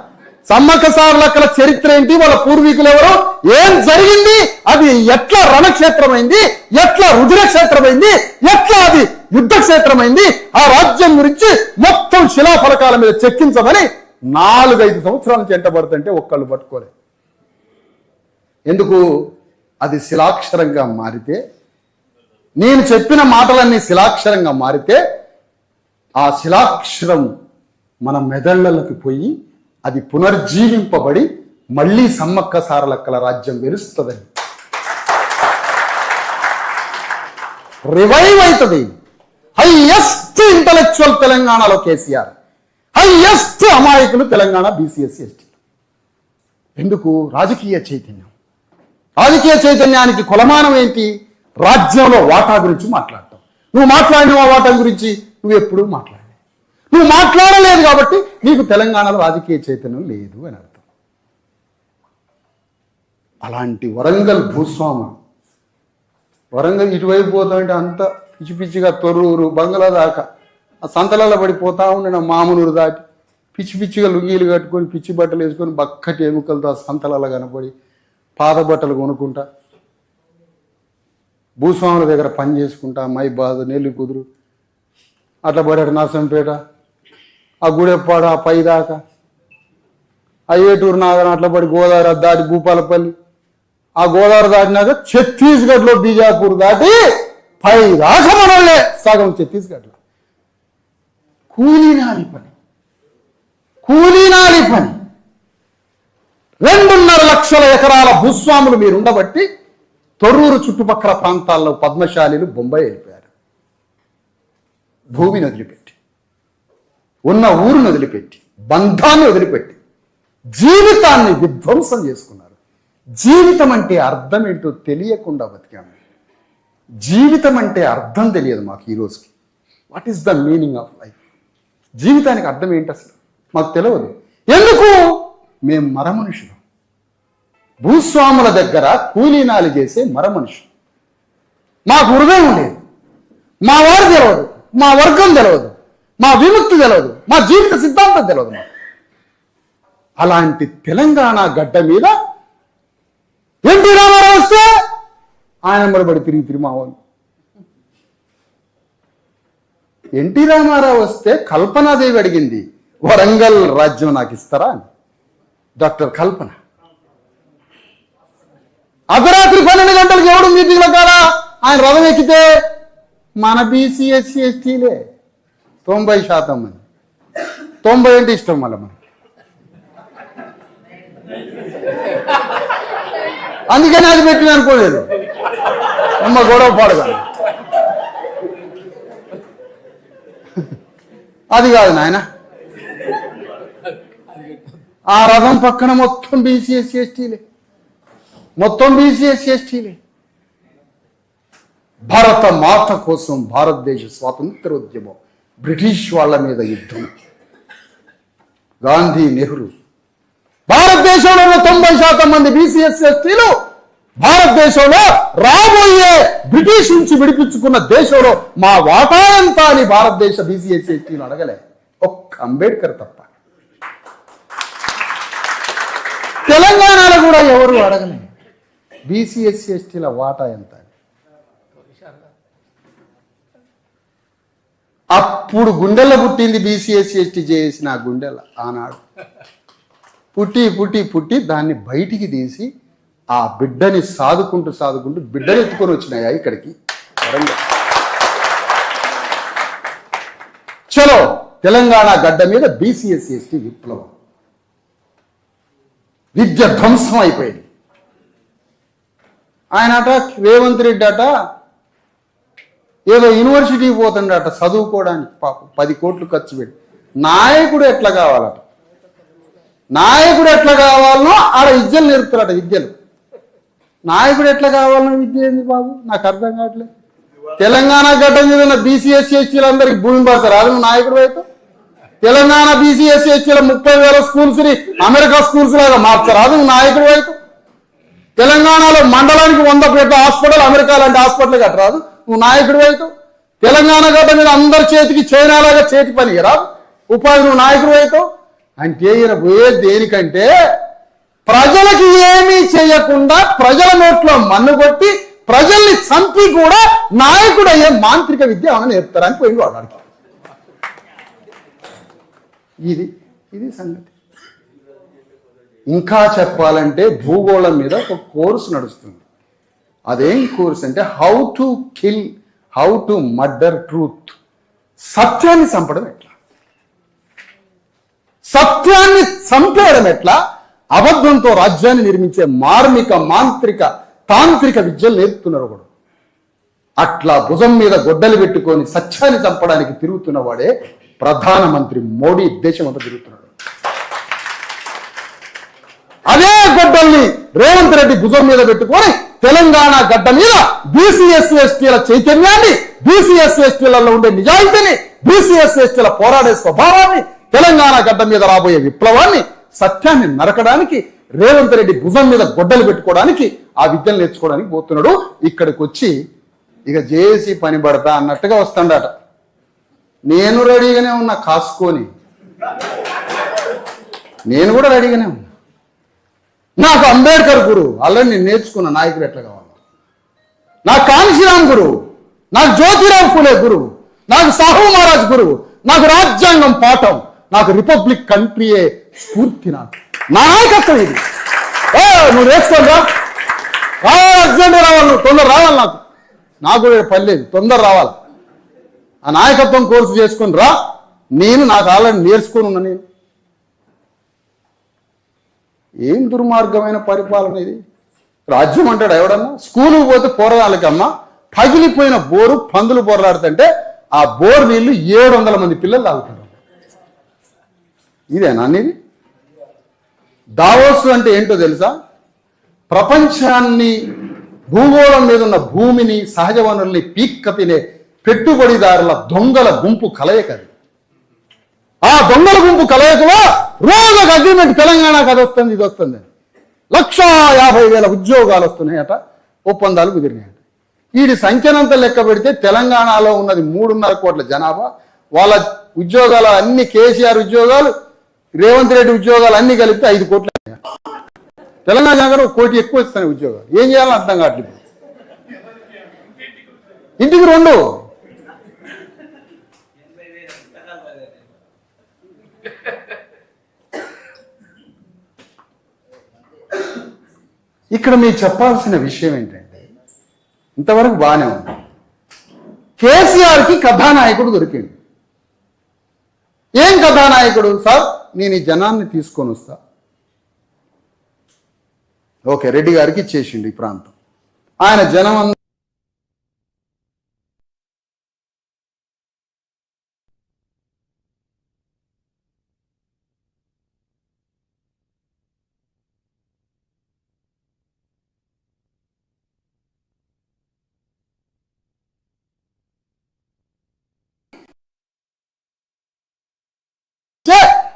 సమ్మక్క సారలక్కల చరిత్ర ఏంటి, వాళ్ళ పూర్వీకులు ఎవరు, ఏం జరిగింది, అది ఎట్లా రణక్షేత్రమైంది, ఎట్లా రుద్రక్షేత్రమైంది, ఎట్లా అది యుద్ధ క్షేత్రమైంది, ఆ రాజ్యం గురించి మొత్తం శిలాఫలకాల మీద చెక్కించమని 4-5 సంవత్సరాల నుంచి ఎంటబడుతుంటే ఒక్కళ్ళు పట్టుకోలే. ఎందుకు? అది శిలాక్షరంగా మారితే, నేను చెప్పిన మాటలన్నీ శిలాక్షరంగా మారితే ఆ శిలాక్షరం మన మెదళ్లలోకి పోయి అది పునర్జీవింపబడి మళ్ళీ సమ్మక్క సారలక్కల రాజ్యం వెలుస్తుందని, రివైవ్ అవుతుంది. హైయెస్ట్ ఇంటలెక్చువల్ తెలంగాణలో కేసీఆర్, హైయెస్ట్ అమాయకులు తెలంగాణ బీసీఎస్సీ ఎస్టీ. ఎందుకు? రాజకీయ చైతన్యం. రాజకీయ చైతన్యానికి కొలమానం ఏంటి? రాజ్యంలో వాటా గురించి మాట్లాడటం. నువ్వు మాట్లాడిన వాటా గురించి నువ్వు ఎప్పుడూ మాట్లాడలేదు. నువ్వు మాట్లాడలేదు కాబట్టి నీకు తెలంగాణలో రాజకీయ చైతన్యం లేదు అని అర్థం. అలాంటి వరంగల్ భూస్వాములు, వరంగల్ ఇటువైపు పోతామంటే అంత పిచ్చి పిచ్చిగా తొర్రూరు బంగ్లా దాకా ఆ సంతలలో పడిపోతా ఉండిన మామూలు దాటి పిచ్చి పిచ్చిగా లుంగీలు కట్టుకొని పిచ్చి బట్టలు వేసుకొని బక్కటి ఎముకలతో ఆ సంతలలో కనపడి పాత బట్టలు కొనుక్కుంటా భూస్వాముల దగ్గర పని చేసుకుంటా మైబాద్ నెల్లి కుదురు అట్లా పడాడు నర్సంపేట ఆ గుడెప్పాడు ఆ పై దాకా ఆ ఏటూరు నాగరం అట్లా పడి గోదావరి దాటి భూపాలపల్లి ఆ గోదావరి దాటినాక ఛత్తీస్గఢ్లో బీజాపూర్ దాటి పై దాకా మనోళ్ళే సగం ఛత్తీస్గఢ్లో కూలీనాలి పని 2.5 లక్షల ఎకరాల భూస్వాములు మీరు ఉండబట్టి తొర్రూరు చుట్టుపక్కల ప్రాంతాల్లో పద్మశాలీలు బొంబాయి వెళ్ళిపోయారు. భూమిని వదిలిపెట్టి, ఉన్న ఊరుని వదిలిపెట్టి, బంధాన్ని వదిలిపెట్టి జీవితాన్ని విధ్వంసం చేసుకున్నారు. జీవితం అంటే అర్థం ఏంటో తెలియకుండా బతికాము. జీవితం అంటే అర్థం తెలియదు మాకు ఈ రోజుకి. What is the meaning of life? జీవితానికి అర్థం ఏంటి అసలు మాకు తెలియదు. ఎందుకు? మేము మరమనుషులు. భూస్వాముల దగ్గర కూలీనాలు చేసే మరమనుషులు. మాకు హృదయం లేదు, మా వారు తెలియదు, మా వర్గం తెలియదు, మా విముక్తి తెలియదు, మా జీవిత సిద్ధాంతం తెలియదు మాకు. అలాంటి తెలంగాణ గడ్డ మీద ఎన్టీ రామారావు వస్తే ఆయన మరబడి తిరిగి మా వాళ్ళు. ఎన్టీ రామారావు వస్తే కల్పనాదేవి అడిగింది వరంగల్ రాజ్యం నాకు ఇస్తారా అని. డాక్టర్ కల్పన అర్ధరాత్రి 12 గంటలకు ఎవడు మీటింగ్ల కాదా ఆయన రథం ఎక్కితే మన బీసీ ఎస్సీ ఎస్టీలే 90% మంది. 90 అంటే ఇష్టం మళ్ళీ మనకి. అందుకని అది పెట్టిన అనుకోలేదు. అమ్మ గొడవ పాడగా అది కాదు నాయన. ఆ రథం పక్కన మొత్తం బీసీ ఎస్సీ ఎస్టీలే, మొత్తం బీసీ ఎస్సీ ఎస్టీలే. భారత మాత కోసం భారతదేశ స్వాతంత్రోద్యమం, బ్రిటిష్ వాళ్ళ మీద యుద్ధం, గాంధీ నెహ్రూ. భారతదేశంలో 90% మంది బీసీ ఎస్సీ ఎస్టీలు భారతదేశంలో రాబోయే బ్రిటిష్ నుంచి విడిపించుకున్న దేశంలో మా వాటా ఎంత అని భారతదేశ బీసీ ఎస్సీ ఎస్టీలు అడగలే, ఒక్క అంబేద్కర్ తప్ప. తెలంగాణలో కూడా ఎవరు అడగలే బీసీ ఎస్సీ ఎస్టీల వాటా ఎంత. అప్పుడు గుండెల్లో పుట్టింది బీసీ ఎస్సీ ఎస్టీ చేసిన ఆ గుండెల ఆనాడు పుట్టి పుట్టి పుట్టి దాన్ని బయటికి తీసి ఆ బిడ్డని సాదుకుంటూ బిడ్డని ఎత్తుకొని వచ్చినాయా ఇక్కడికి వరంగల్. చలో తెలంగాణ గడ్డ మీద బీసీ ఎస్సీ ఎస్టీ విప్లవం. విద్య ధ్వంసం అయిపోయింది. ఆయన అట రేవంత్ రెడ్డి అట ఏదో యూనివర్సిటీకి పోతుండట చదువుకోవడానికి, పాపం 10 కోట్లు ఖర్చు పెట్టి. నాయకుడు ఎట్లా కావాలట, నాయకుడు ఎట్లా కావాలనో ఆడ విద్యలు నేర్పుతారట. విద్యలు నాయకుడు ఎట్లా కావాలనో విద్య ఏంది బాబు నాకు అర్థం కావట్లేదు. తెలంగాణ గడ్డ మీద ఉన్న బీసీ ఎస్సీ ఎస్టీలు అందరికి భూమి బాసారు, అది నువ్వు నాయకుడు అయితే. తెలంగాణ బీసీ ఎస్సీ ఎస్టీల 30,000 స్కూల్స్ని అమెరికా స్కూల్స్ లాగా మార్చారు, అది నువ్వు నాయకుడు అయితే. తెలంగాణలో మండలానికి 100 బెడ్ల హాస్పిటల్ అమెరికా లాంటి హాస్పిటల్ కట్టరాదు, నువ్వు నాయకుడు అయితే. తెలంగాణ గడ్డ మీద అందరి చేతికి చైనా లాగా చేతి పని రాదు, ఉపాధి నువ్వు నాయకుడు అయితే. అంటే ఈయన పోయేది దేనికంటే ప్రజలకి ఏమీ చేయకుండా ప్రజల నోట్లో మన్ను కొట్టి ప్రజల్ని చంపి కూడా నాయకుడు అయ్యే మాంత్రిక విద్య ఏమైనా నేర్పుతారని పోయి వాడాలి. ఇది సంగతి. ఇంకా చెప్పాలంటే భూగోళం మీద ఒక కోర్సు నడుస్తుంది. అదేం కోర్స్ అంటే how to kill, how to murder truth. సత్యాన్ని చంపడం ఎట్లా, సత్యాన్ని చంపేయడం ఎట్లా, అబద్ధంతో రాజ్యాన్ని నిర్మించే మార్మిక మాంత్రిక తాంత్రిక విద్యలు నేర్పుతున్నారు కూడా. అట్లా భుజం మీద గొడ్డలు పెట్టుకొని సత్యాన్ని చంపడానికి తిరుగుతున్న వాడే ప్రధానమంత్రి మోడీ. దేశం అంతా తిరుగుతున్నాడు. అదే గడ్డల్ని రేవంత్ రెడ్డి భుజం మీద పెట్టుకొని తెలంగాణ గడ్డ మీద బీసీ ఎస్సీ ఎస్టీల చైతన్యాన్ని, బీసీ ఎస్సీ ఎస్టీలలో ఉండే నిజాయితీని, బీసీ ఎస్సీ ఎస్టీల పోరాడే స్వభావాన్ని, తెలంగాణ గడ్డ మీద రాబోయే విప్లవాన్ని, సత్యాన్ని నరకడానికి రేవంత్ రెడ్డి భుజం మీద గొడ్డలు పెట్టుకోవడానికి ఆ విద్యను నేర్చుకోవడానికి పోతున్నాడు. ఇక్కడికి వచ్చి ఇక జేఏసీ పని పడతా అన్నట్టుగా వస్తాడట. నేను రెడీగానే ఉన్నా కాసుకొని, నేను కూడా రెడీగానే ఉన్నా. నాకు అంబేద్కర్ గురువు, ఆల్రెడీ నేను నేర్చుకున్న నాయకుడు ఎట్లా కావాలి. నాకు కాంశీరామ్ గురువు, నాకు జ్యోతిరావు ఫులే గురువు, నాకు సాహు మహారాజ్ గురువు, నాకు రాజ్యాంగం పాఠం, నాకు రిపబ్లిక్ కంట్రీయే స్ఫూర్తి. నాకు నా నాయకత్వం ఇది. నువ్వు నేర్చుకోగా అర్జెంట్ రావాలి, నువ్వు తొందర రావాలి. నాకు పని లేదు, తొందర రావాలి. ఆ నాయకత్వం కోర్సు చేసుకొని రా. నాకు ఆల్రెడీ నేర్చుకొని ఉన్నా. నేను ఏం దుర్మార్గమైన పరిపాలన ఇది. రాజ్యం అంటాడు ఎవడన్నా. స్కూలుకు పోతే పోరగాళ్ళకమ్మా పగిలిపోయిన బోరు పందులు బొర్రాడుతుంటే ఆ బోర్ నీళ్లు 700 మంది పిల్లలు తాగుతారు. ఇదేనా అనేది? దావోస్ అంటే ఏంటో తెలుసా? ప్రపంచాన్ని, భూగోళం మీద ఉన్న భూమిని, సహజ వనరుల్ని పీక్క తినే పెట్టుబడిదారుల దొంగల గుంపు కలయికది. ఆ దొంగల గుంపు కలయికలో రోజుకు అగ్రిమెంట్ తెలంగాణకు అది వస్తుంది, ఇది వస్తుంది. 1,50,000 ఉద్యోగాలు వస్తున్నాయట, ఒప్పందాలు కుదిరినాయట. వీడి సంఖ్యనంతా లెక్క పెడితే తెలంగాణలో ఉన్నది 3.5 కోట్ల జనాభా. వాళ్ళ ఉద్యోగాలు అన్ని, కేసీఆర్ ఉద్యోగాలు, రేవంత్ రెడ్డి ఉద్యోగాలు అన్ని కలిపితే 5 కోట్ల. తెలంగాణ జనాభా 1 కోటి ఎక్కువ ఇస్తాయి ఉద్యోగాలు. ఏం చేయాలని అర్థం కావట్లేదు. ఇంటికి 2. ఇక్కడ మీకు చెప్పాల్సిన విషయం ఏంటంటే, ఇంతవరకు బాగానే ఉంది. కేసీఆర్కి కథానాయకుడు దొరికింది. ఏం కథానాయకుడు? సార్ నేను ఈ జనాన్ని తీసుకొని వస్తా. ఓకే, రెడ్డి గారికి ఇచ్చేసిండు ఈ ప్రాంతం. ఆయన జనం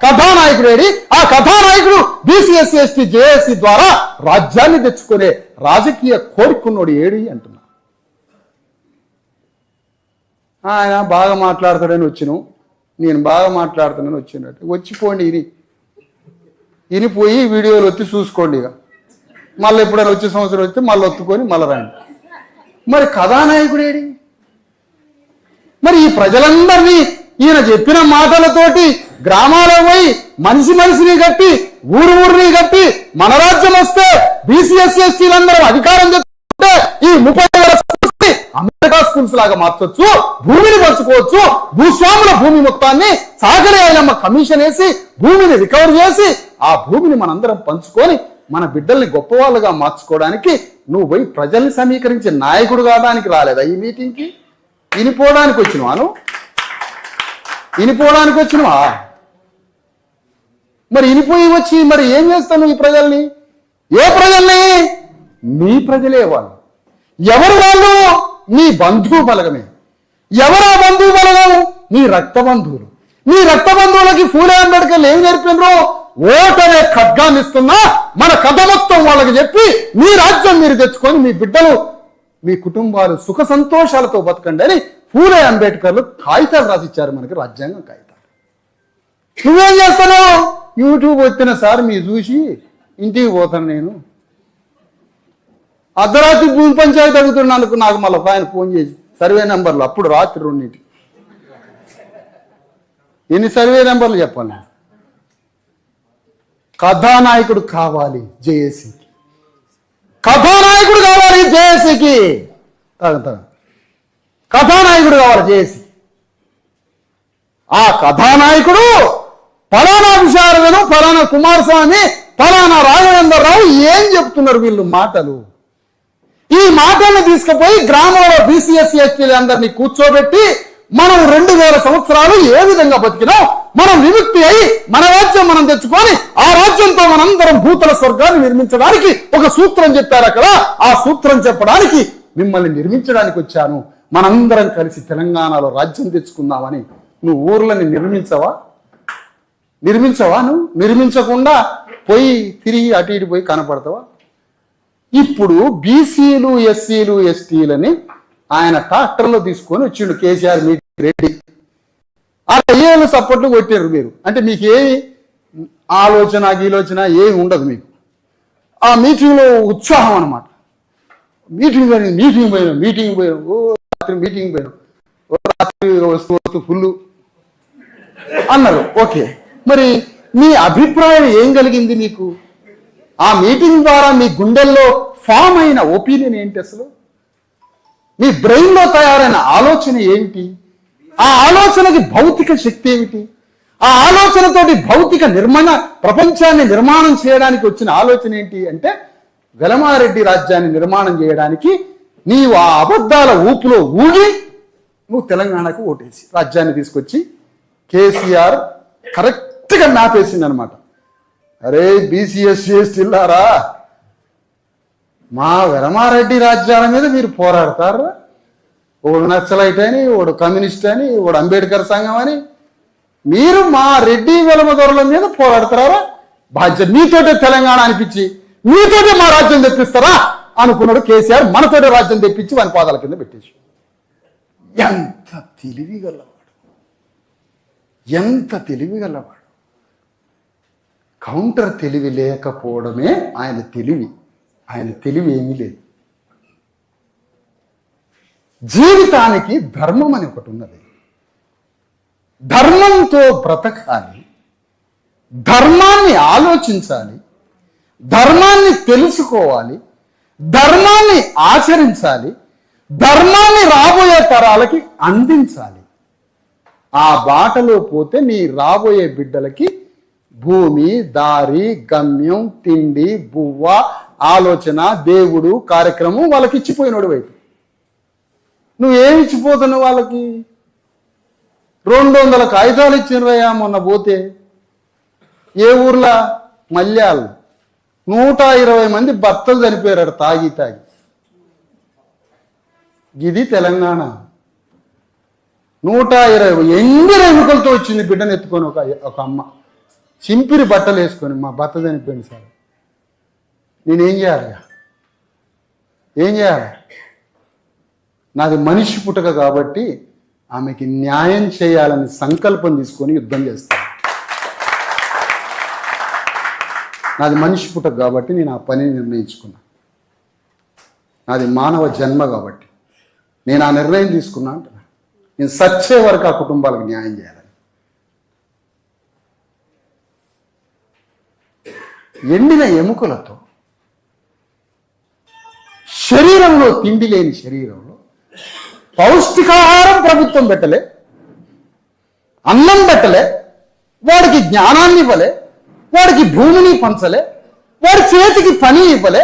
కథానాయకుడు ఏడి? ఆ కథానాయకుడు బీసీ ఎస్సీ ఎస్టీ జేఏసీ ద్వారా రాజ్యాన్ని తెచ్చుకునే రాజకీయ కోరికున్నోడు ఏడి అంటున్నా. ఆయన బాగా మాట్లాడతాడని వచ్చినావు, నేను బాగా మాట్లాడుతానని వచ్చినట్టు వచ్చిపోండి. ఇనిపోయి వీడియోలు వచ్చి చూసుకోండి. ఇక మళ్ళీ ఎప్పుడైనా వచ్చే సంవత్సరం వస్తే మళ్ళీ ఒత్తుకొని మళ్ళీ రండి. మరి కథానాయకుడు ఏడి? మరి ఈ ప్రజలందరినీ ఈయన చెప్పిన మాటలతోటి గ్రామాలకు పోయి మనిషిని కట్టి, ఊరిని కట్టి, మన రాజ్యం వస్తే బీసీ ఎస్సీ ఎస్టీలందరూ అధికారం తెచ్చుకుంటే ఈ 30,000 అమెరికా స్కూల్స్ లాగా మార్చొచ్చు, భూమిని పంచుకోవచ్చు. భూస్వాముల భూమి మొత్తాన్ని సాగరి అయినమ్మ కమిషన్ వేసి భూమిని రికవర్ చేసి ఆ భూమిని మనందరం పంచుకొని మన బిడ్డల్ని గొప్పవాళ్ళుగా మార్చుకోవడానికి నువ్వు పోయి ప్రజల్ని సమీకరించే నాయకుడు కావడానికి రాలేదా ఈ మీటింగ్కి? ఇనిపోవడానికి వచ్చినవాను? ఇనిపోవడానికి వచ్చినవా? మరి ఇనిపోయి వచ్చి మరి ఏం చేస్తాను ఈ ప్రజల్ని? ఏ ప్రజల్ని? నీ ప్రజలే వాళ్ళు. ఎవరు వాళ్ళు? నీ బంధువు బలగమే. ఎవరా బంధువు బలగం? నీ రక్త బంధువులు. నీ రక్త బంధువులకి ఫూలే అంబేద్కర్ ఏం నేర్పినరు? ఓటనే ఖడ్గాన్ని ఇస్తున్నా మన కథ మొత్తం వాళ్ళకి చెప్పి మీ రాజ్యం మీరు తెచ్చుకొని మీ బిడ్డలు, మీ కుటుంబాలు సుఖ సంతోషాలతో బతకండి అని ఫూలే అంబేద్కర్లు కాగితాలు రాసిచ్చారు మనకి, రాజ్యాంగం కాగితాలు. నువ్వేం చేస్తాను? యూట్యూబ్ వచ్చిన సార్ మీరు చూసి ఇంటికి పోతాను. నేను అర్ధరాత్రి భూమి పంచాయతీ అడుగుతున్నాను. నాకు మళ్ళీ ఆయన ఫోన్ చేసి సర్వే నెంబర్లు, అప్పుడు రాత్రి 2 ఎన్ని సర్వే నెంబర్లు చెప్పాలి? కథానాయకుడు కావాలి జేఏసీకి, కథానాయకుడు కావాలి జేఏసీకి, కథానాయకుడు కావాలి జేఏసీ. ఆ కథానాయకుడు ఫలానా విషయాలను, ఫలానా కుమారస్వామి, ఫలానా రాఘవేంద్రరావు ఏం చెప్తున్నారు వీళ్ళు మాటలు? ఈ మాటలను తీసుకుపోయి గ్రామంలో బీసీ ఎస్సీ ఎస్టీలు అందరినీ కూర్చోబెట్టి మనం 2000 సంవత్సరాలు ఏ విధంగా బతికినాం, మనం విముక్తి అయి మన రాజ్యం మనం తెచ్చుకొని ఆ రాజ్యంతో మనందరం భూతల స్వర్గాన్ని నిర్మించడానికి ఒక సూత్రం చెప్పారు అక్కడ. ఆ సూత్రం చెప్పడానికి మిమ్మల్ని నిర్మించడానికి వచ్చాను. మనందరం కలిసి తెలంగాణలో రాజ్యం తెచ్చుకుందామని. నువ్వు ఊర్లని నిర్మించవా? నువ్వు నిర్మించకుండా పోయి తిరిగి అటు ఇటు పోయి కనపడతావా? ఇప్పుడు బీసీలు, ఎస్సీలు, ఎస్టీలని ఆయన ట్రాక్టర్లో తీసుకొని వచ్చిండు కేసీఆర్ మీటింగ్ రెడ్డి. ఆ ఏళ్ళు సపోర్ట్లు కొట్టారు మీరు. అంటే మీకు ఏమి ఆలోచన గీలోచన ఏమి ఉండదు మీకు. ఆ మీటింగ్లో ఉత్సాహం అన్నమాట. మీటింగ్ పోయినాం ఓ రాత్రి మీటింగ్ పోయినాం, ఓ రాత్రి వస్తూ ఫుల్ అన్నారు. ఓకే, మరి మీ అభిప్రాయం ఏం కలిగింది మీకు? ఆ మీటింగ్ ద్వారా మీ గుండెల్లో ఫామ్ అయిన ఒపీనియన్ ఏంటి? అసలు మీ బ్రెయిన్లో తయారైన ఆలోచన ఏంటి? ఆ ఆలోచనకి భౌతిక శక్తి ఏమిటి? ఆ ఆలోచనతోటి భౌతిక ప్రపంచాన్ని నిర్మాణం చేయడానికి వచ్చిన ఆలోచన ఏంటి అంటే వెలమారెడ్డి రాజ్యాన్ని నిర్మాణం చేయడానికి నీవు ఆ అబద్ధాల ఊపులో ఊగి నువ్వు తెలంగాణకు ఓటేసి రాజ్యాన్ని తీసుకొచ్చి కేసీఆర్ కరెక్ట్గా మ్యాప్ వేసింది అనమాట. అరే బీసీఎస్సీ ఎస్టీలారా, మా వెలమారెడ్డి రాజ్యాల మీద మీరు పోరాడతారా? ఒకడు నక్సలైట్ అని, ఒకడు కమ్యూనిస్ట్ అని, ఒకడు అంబేద్కర్ సంఘం అని, మీరు మా రెడ్డి వెలమ దొరల మీద పోరాడతారా? బాధ్యత మీతోటే తెలంగాణ అనిపించి మీతోటే మా రాజ్యం తెప్పిస్తారా అనుకున్నాడు కేసీఆర్. మనతోటే రాజ్యం తెప్పించి వాని పాదాల కింద పెట్టేసి. ఎంత తెలివిగలవాడు! కౌంటర్ తెలివి లేకపోవడమే ఆయన తెలివి. ఆయన తెలివి ఏమీ లేదు. జీవితానికి ధర్మం అని ఒకటి ఉన్నది. ధర్మంతో బ్రతకాలి, ధర్మాన్ని ఆలోచించాలి, ధర్మాన్ని తెలుసుకోవాలి, ధర్మాన్ని ఆచరించాలి, ధర్మాన్ని రాబోయే తరాలకి అందించాలి. ఆ బాటలో పోతే నీ రాబోయే బిడ్డలకి భూమి, దారి, గమ్యం, తిండి, బువ్వ, ఆలోచన, దేవుడు, కార్యక్రమం వాళ్ళకి ఇచ్చిపోయినోడు వైపు. నువ్వేమి ఇచ్చిపోతున్నావు వాళ్ళకి? 200 కాగితాలు ఇచ్చినవయ్యా మొన్న పోతే. ఏ ఊర్లో? మల్యాలు. 120 మంది భర్తలు చనిపోయారు తాగి. ఇది తెలంగాణ. 120 ఎండిన ఎముకలతో వచ్చింది బిడ్డను ఎత్తుకొని ఒక అమ్మ, చింపిరి బట్టలు వేసుకొని. మా భర్త చనిపోయింది సార్, నేనేం చేయాలి? నాది మనిషి పుట్టక కాబట్టి ఆమెకి న్యాయం చేయాలని సంకల్పం తీసుకొని యుద్ధం చేస్తాను. నాది మనిషి పుట్టక కాబట్టి నేను ఆ పనిని నిర్ణయించుకున్నా. నాది మానవ జన్మ కాబట్టి నేను ఆ నిర్ణయం తీసుకున్నా అంటున్నా. నేను సచ్చే వరకు ఆ కుటుంబాలకు న్యాయం చేయాలని. ఎండిన ఎముకలతో శరీరంలో తిండి లేని శరీరంలో పౌష్టికాహారం ప్రభుత్వం పెట్టలే, అన్నం పెట్టలే, వాడికి జ్ఞానాన్ని ఇవ్వలే, వాడికి భూమిని పంచలే, వాడి చేతికి పని ఇవ్వలే,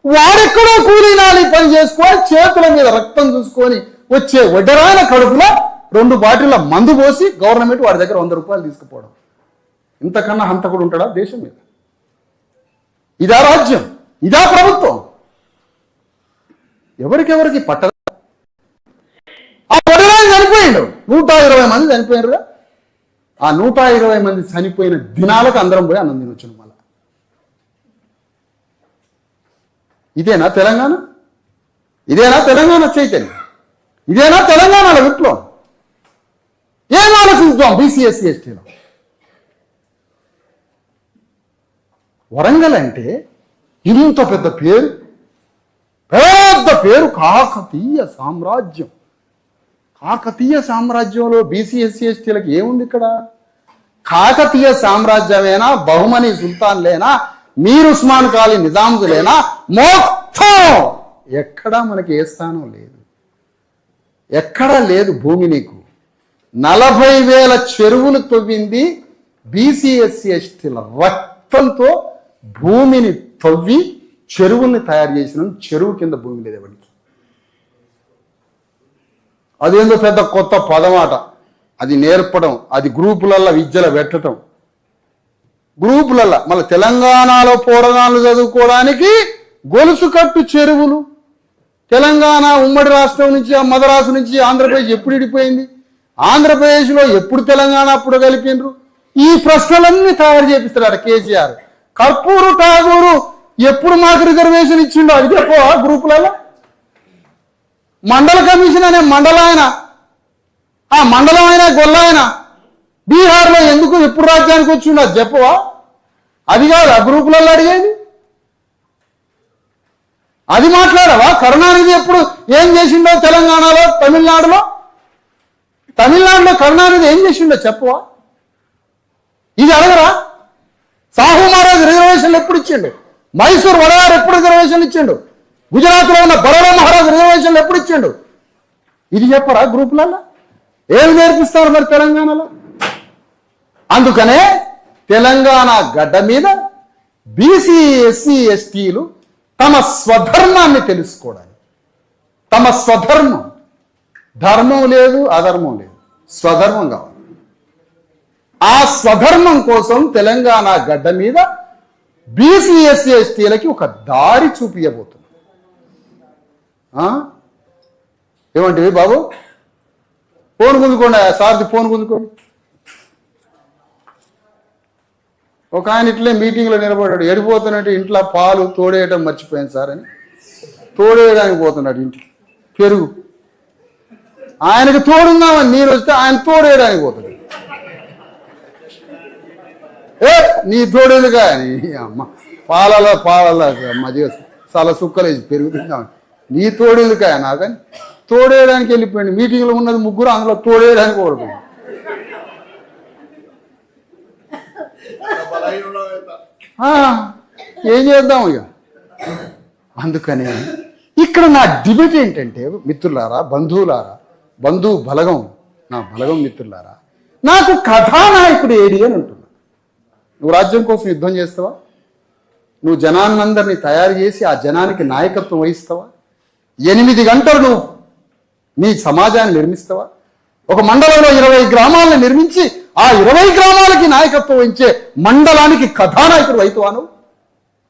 వాడెక్కడో కూలీనాలి పని చేసుకొని చేతుల మీద రక్తం చూసుకొని వచ్చే వడ్డరాల కడుపులో 2 బాటిళ్ళ మందు పోసి గవర్నమెంట్ వాడి దగ్గర 100 రూపాయలు తీసుకుపోవడం. ఇంతకన్నా హంతకుడు ఉంటాడా దేశం మీద? ఇదా రాజ్యం? ఇదా ప్రభుత్వం? ఎవరికెవరికి పట్టదా? ఆ వడ్డరాలు చనిపోయిండు, 120 మంది చనిపోయారుగా. ఆ 120 మంది చనిపోయిన దినాలకు అందరం పోయి అన్నం తినొచ్చును. మళ్ళా ఇదేనా తెలంగాణ? ఇదేనా తెలంగాణ చైతన్యం? ఇదేనా తెలంగాణలో విప్లవం? ఏం ఆలోచించాం బీసీఎస్సీ ఎస్టీలో? వరంగల్ అంటే ఇంత పెద్ద పేరు, కాకతీయ సామ్రాజ్యం. కాకతీయ సామ్రాజ్యంలో బీసీఎస్సీ ఎస్టీలకు ఏముంది ఇక్కడ? కాకతీయ సామ్రాజ్యమేనా, బహుమని సుల్తాన్లేనా, మీర్ ఉస్మాన్ ఖాళీ నిజాంలేనా, మొత్తం ఎక్కడా మనకి ఏ స్థానం లేదు, ఎక్కడా లేదు భూమి. నీకు 40,000 చెరువులు తవ్వింది బీసీఎస్సీ ఎస్టీల రక్తంతో. భూమిని తవ్వి చెరువుల్ని తయారు చేసిన చెరువు కింద భూమి లేదు ఎవరికి. అదేందో పెద్ద కొత్త పదమాట. అది నేర్పడం, అది గ్రూపులల్లో విద్యలో పెట్టడం, గ్రూపులల్లో మళ్ళీ తెలంగాణలో పోరగాళ్ళు చదువుకోవడానికి గొలుసు కట్టు చెరువులు. తెలంగాణ ఉమ్మడి రాష్ట్రం నుంచి మద్రాసు నుంచి ఆంధ్రప్రదేశ్ ఎప్పుడు విడిపోయింది, ఆంధ్రప్రదేశ్లో ఎప్పుడు తెలంగాణ అప్పుడు కలిపినరు, ఈ ప్రశ్నలన్నీ తయారు చేపిస్తున్నాడు కేసీఆర్. కర్పూరు ఠాగూరు ఎప్పుడు మాకు రిజర్వేషన్ ఇచ్చిండో అది చెప్పవా గ్రూపులలో? మండల కమిషన్ అనే మండలాయన, ఆ మండలం అయినా గొల్లాయన బీహార్లో ఎందుకు ఎప్పుడు రాజ్యానికి వచ్చిండో అది చెప్పవా? అది కాదు ఆ గ్రూపులలో అడిగేది. అది మాట్లాడవా? కరుణానిధి ఎప్పుడు ఏం చేసిండో తెలంగాణలో, తమిళనాడులో కరుణానిధి ఏం చేసిండో చెప్పవా? ఇది అడగరా? సాహు మహారాజ్ రిజర్వేషన్లు ఎప్పుడు ఇచ్చిండు? మైసూర్ వడయార్ ఎప్పుడు రిజర్వేషన్లు ఇచ్చిండు? గుజరాత్లో ఉన్న బరోడా మహారాజ్ రిజర్వేషన్లు ఎప్పుడు ఇచ్చిండు? ఇది చెప్పరా గ్రూపులలో? ఏమి నేర్పిస్తారు మరి తెలంగాణలో? అందుకనే తెలంగాణ గడ్డ మీద బీసీ ఎస్సీ ఎస్టీలు తమ స్వధర్మాన్ని తెలుసుకోవడానికి, తమ స్వధర్మం, ధర్మం లేదు అధర్మం లేదు, స్వధర్మం కావాలి. ఆ స్వధర్మం కోసం తెలంగాణ గడ్డ మీద బీసీ ఎస్సీ ఎస్టీలకి ఒక దారి చూపించబోతుంది. ఏమంటివి బాబు? Phone గుంజుకోండి, సార్ది phone గుంజుకోండి. ఒక ఆయన ఇట్లే మీటింగ్లో నిలబడ్డాడు, ఎడిపోతున్నట్టు ఇంట్లో పాలు తోడేయటం మర్చిపోయాను సార్ అని తోడేయడానికి పోతున్నాడు ఇంటికి. పెరుగు ఆయనకు తోడుందామని నేను వస్తే ఆయన తోడేయడానికి పోతున్నాడు. నీ తోడేదిగా నీ అమ్మ పాలలో మధ్య చాలా సుక్కలేసి పెరుగుతుందామని నీ తోడేదిగా నాకని తోడేయడానికి వెళ్ళిపోయింది. మీటింగ్లో ఉన్నది ముగ్గురు, అందులో తోడేయడానికి ఓడిపోయింది. ఏం చేద్దాం ఇక. అందుకని ఇక్కడ నా డిబేట్ ఏంటంటే మిత్రులారా, బంధువులారా, బంధు బలగం, నా బలగం మిత్రులారా, నాకు కథానాయకుడు ఏడి అని ఉంటున్నా. నువ్వు రాజ్యం కోసం యుద్ధం చేస్తావా? నువ్వు జనాన్నందరినీ తయారు చేసి ఆ జనానికి నాయకత్వం వహిస్తావా? 8 గంటలు నువ్వు నీ సమాజాన్ని నిర్మిస్తావా? ఒక మండలంలో 20 గ్రామాలను నిర్మించి ఆ 20 గ్రామాలకి నాయకత్వం వహించే మండలానికి కథానాయకుడు అవుతాను.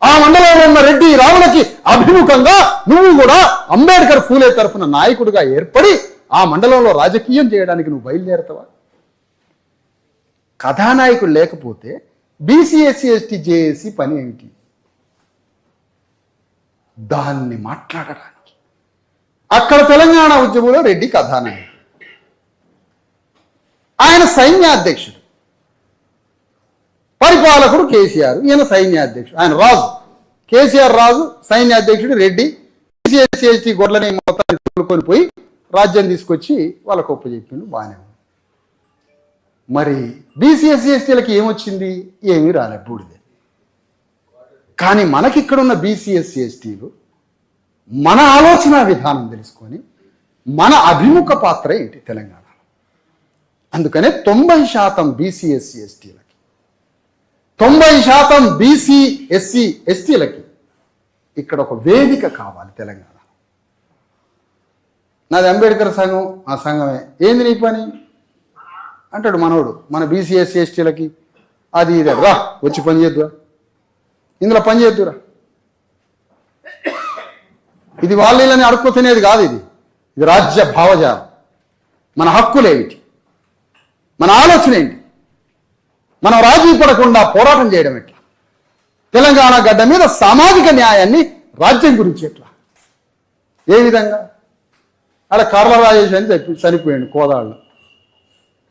ఆ మండలంలో ఉన్న రెడ్డి రావులకి అభిముఖంగా నువ్వు కూడా అంబేద్కర్ ఫూలే తరఫున నాయకుడిగా ఏర్పడి ఆ మండలంలో రాజకీయం చేయడానికి నువ్వు బయలుదేరతావా? కథానాయకుడు లేకపోతే బీసీ ఎస్సీ ఎస్టీ జేఏసీ పని ఏమిటి? దాన్ని మాట్లాడడానికి అక్కడ తెలంగాణ ఉద్యమంలో రెడ్డి కథానాయకుడు, ఆయన సైన్యాధ్యక్షుడు, పరిపాలకుడు కేసీఆర్, ఈయన సైన్యాధ్యక్షుడు, ఆయన రాజు. కేసీఆర్ రాజు, సైన్యాధ్యక్షుడు రెడ్డి. బీసీ ఎస్సీ ఎస్టీ గొడ్లని మొత్తాన్ని తోలుకొని పోయి రాజ్యం తీసుకొచ్చి వాళ్ళకు ఒప్పచెప్పిండు, బాగానే ఉంది. మరి బీసీ ఎస్సీ ఎస్టీలకి ఏమొచ్చింది? ఏమీ రాలేదు, బూడిదే. కానీ మనకి ఇక్కడున్న బీసీ ఎస్సీ ఎస్టీలు మన ఆలోచన విధానం తెలుసుకొని మన అభిముఖ పాత్ర ఏంటి తెలంగాణ. అందుకనే 90% బీసీ ఎస్సీ ఎస్టీలకి, 90% బీసీ ఎస్సీ ఎస్టీలకి ఇక్కడ ఒక వేదిక కావాలి తెలంగాణ. నాది అంబేద్కర్ సంఘం, ఆ సంఘమే. ఏంది నీ పని అంటాడు మనోడు, మన బీసీ ఎస్సీ ఎస్టీలకి అది ఇది, రా వచ్చి పని చేద్దురా, ఇందులో పని చేద్దురా. ఇది వాళ్ళని అడుక్కు తినేది కాదు, ఇది రాజ్య భావజాలం. మన హక్కులేమిటి, మన ఆలోచన ఏంటి, మనం రాజీ పడకుండా పోరాటం చేయడం ఎట్లా, తెలంగాణ గడ్డ మీద సామాజిక న్యాయాన్ని, రాజ్యం గురించి ఎట్లా, ఏ విధంగా. అక్కడ కార్ల రాజేష్ అని చనిపోయాడు కోదాళ్ళు.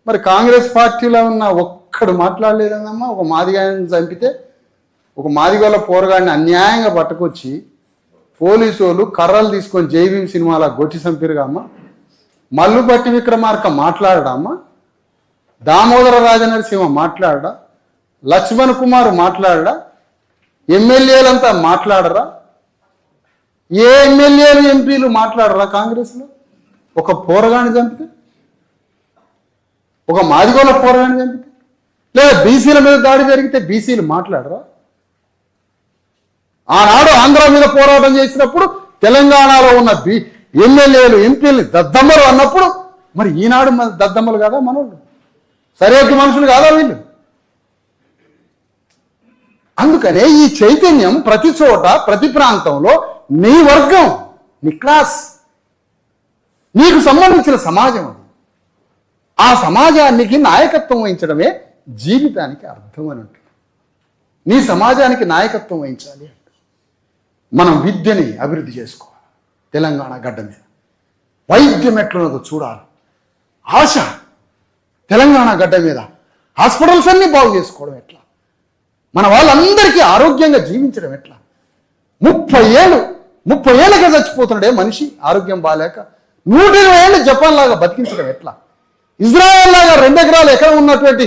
మరి కాంగ్రెస్ పార్టీలో ఉన్న ఒక్కడు మాట్లాడలేదమ్మా. ఒక మాదిగాన్ని చంపితే ఒక మాదిగోళ్ళ పోరగాడిని అన్యాయంగా పట్టుకొచ్చి పోలీసు వాళ్ళు కర్రలు తీసుకొని జైభీం సినిమాలా గొట్టి చంపిరుగా అమ్మ. మల్లుపట్టి విక్రమార్క మాట్లాడడమ్మా, దామోదర రాజనరసింహ మాట్లాడడా, లక్ష్మణ్ కుమార్ మాట్లాడడా, ఎమ్మెల్యేలంతా మాట్లాడరా? ఏ ఎమ్మెల్యేలు ఎంపీలు మాట్లాడరా కాంగ్రెస్లో? ఒక పోరగాన్ని చంపితే, ఒక మాదిగోళ్ళ పోరగాన్ని చంపితే, లేదా బీసీల మీద దాడి జరిగితే బీసీలు మాట్లాడరా? ఆనాడు ఆంధ్ర మీద పోరాటం చేసినప్పుడు తెలంగాణలో ఉన్న ఎమ్మెల్యేలు ఎంపీలు దద్దమ్మలు అన్నప్పుడు మరి ఈనాడు మన దద్దమ్మలు కదా మనోళ్ళు. సరిహద్దు మనుషులు కాదా వీళ్ళు? అందుకనే ఈ చైతన్యం ప్రతి చోట ప్రతి ప్రాంతంలో నీ వర్గం, నీ క్లాస్, నీకు సంబంధించిన సమాజం అది. ఆ సమాజానికి నాయకత్వం వహించడమే జీవితానికి అర్థం అని ఉంటుంది. నీ సమాజానికి నాయకత్వం వహించాలి అంటే మనం విద్యని అభివృద్ధి చేసుకోవాలి. తెలంగాణ గడ్డ మీద వైద్యం ఎట్లున్నదో చూడాలి. ఆశ తెలంగాణ గడ్డ మీద హాస్పిటల్స్ అన్ని బాగు చేసుకోవడం ఎట్లా, మన వాళ్ళందరికీ ఆరోగ్యంగా జీవించడం ఎట్లా. 30 ఏళ్ళకే చచ్చిపోతున్నాడే మనిషి ఆరోగ్యం బాగాలేక. 120 ఏళ్ళు జపాన్ లాగా బతికించడం ఎట్లా. ఇజ్రాయెల్ లాగా 2 ఎకరాలు ఎకరం ఉన్నటువంటి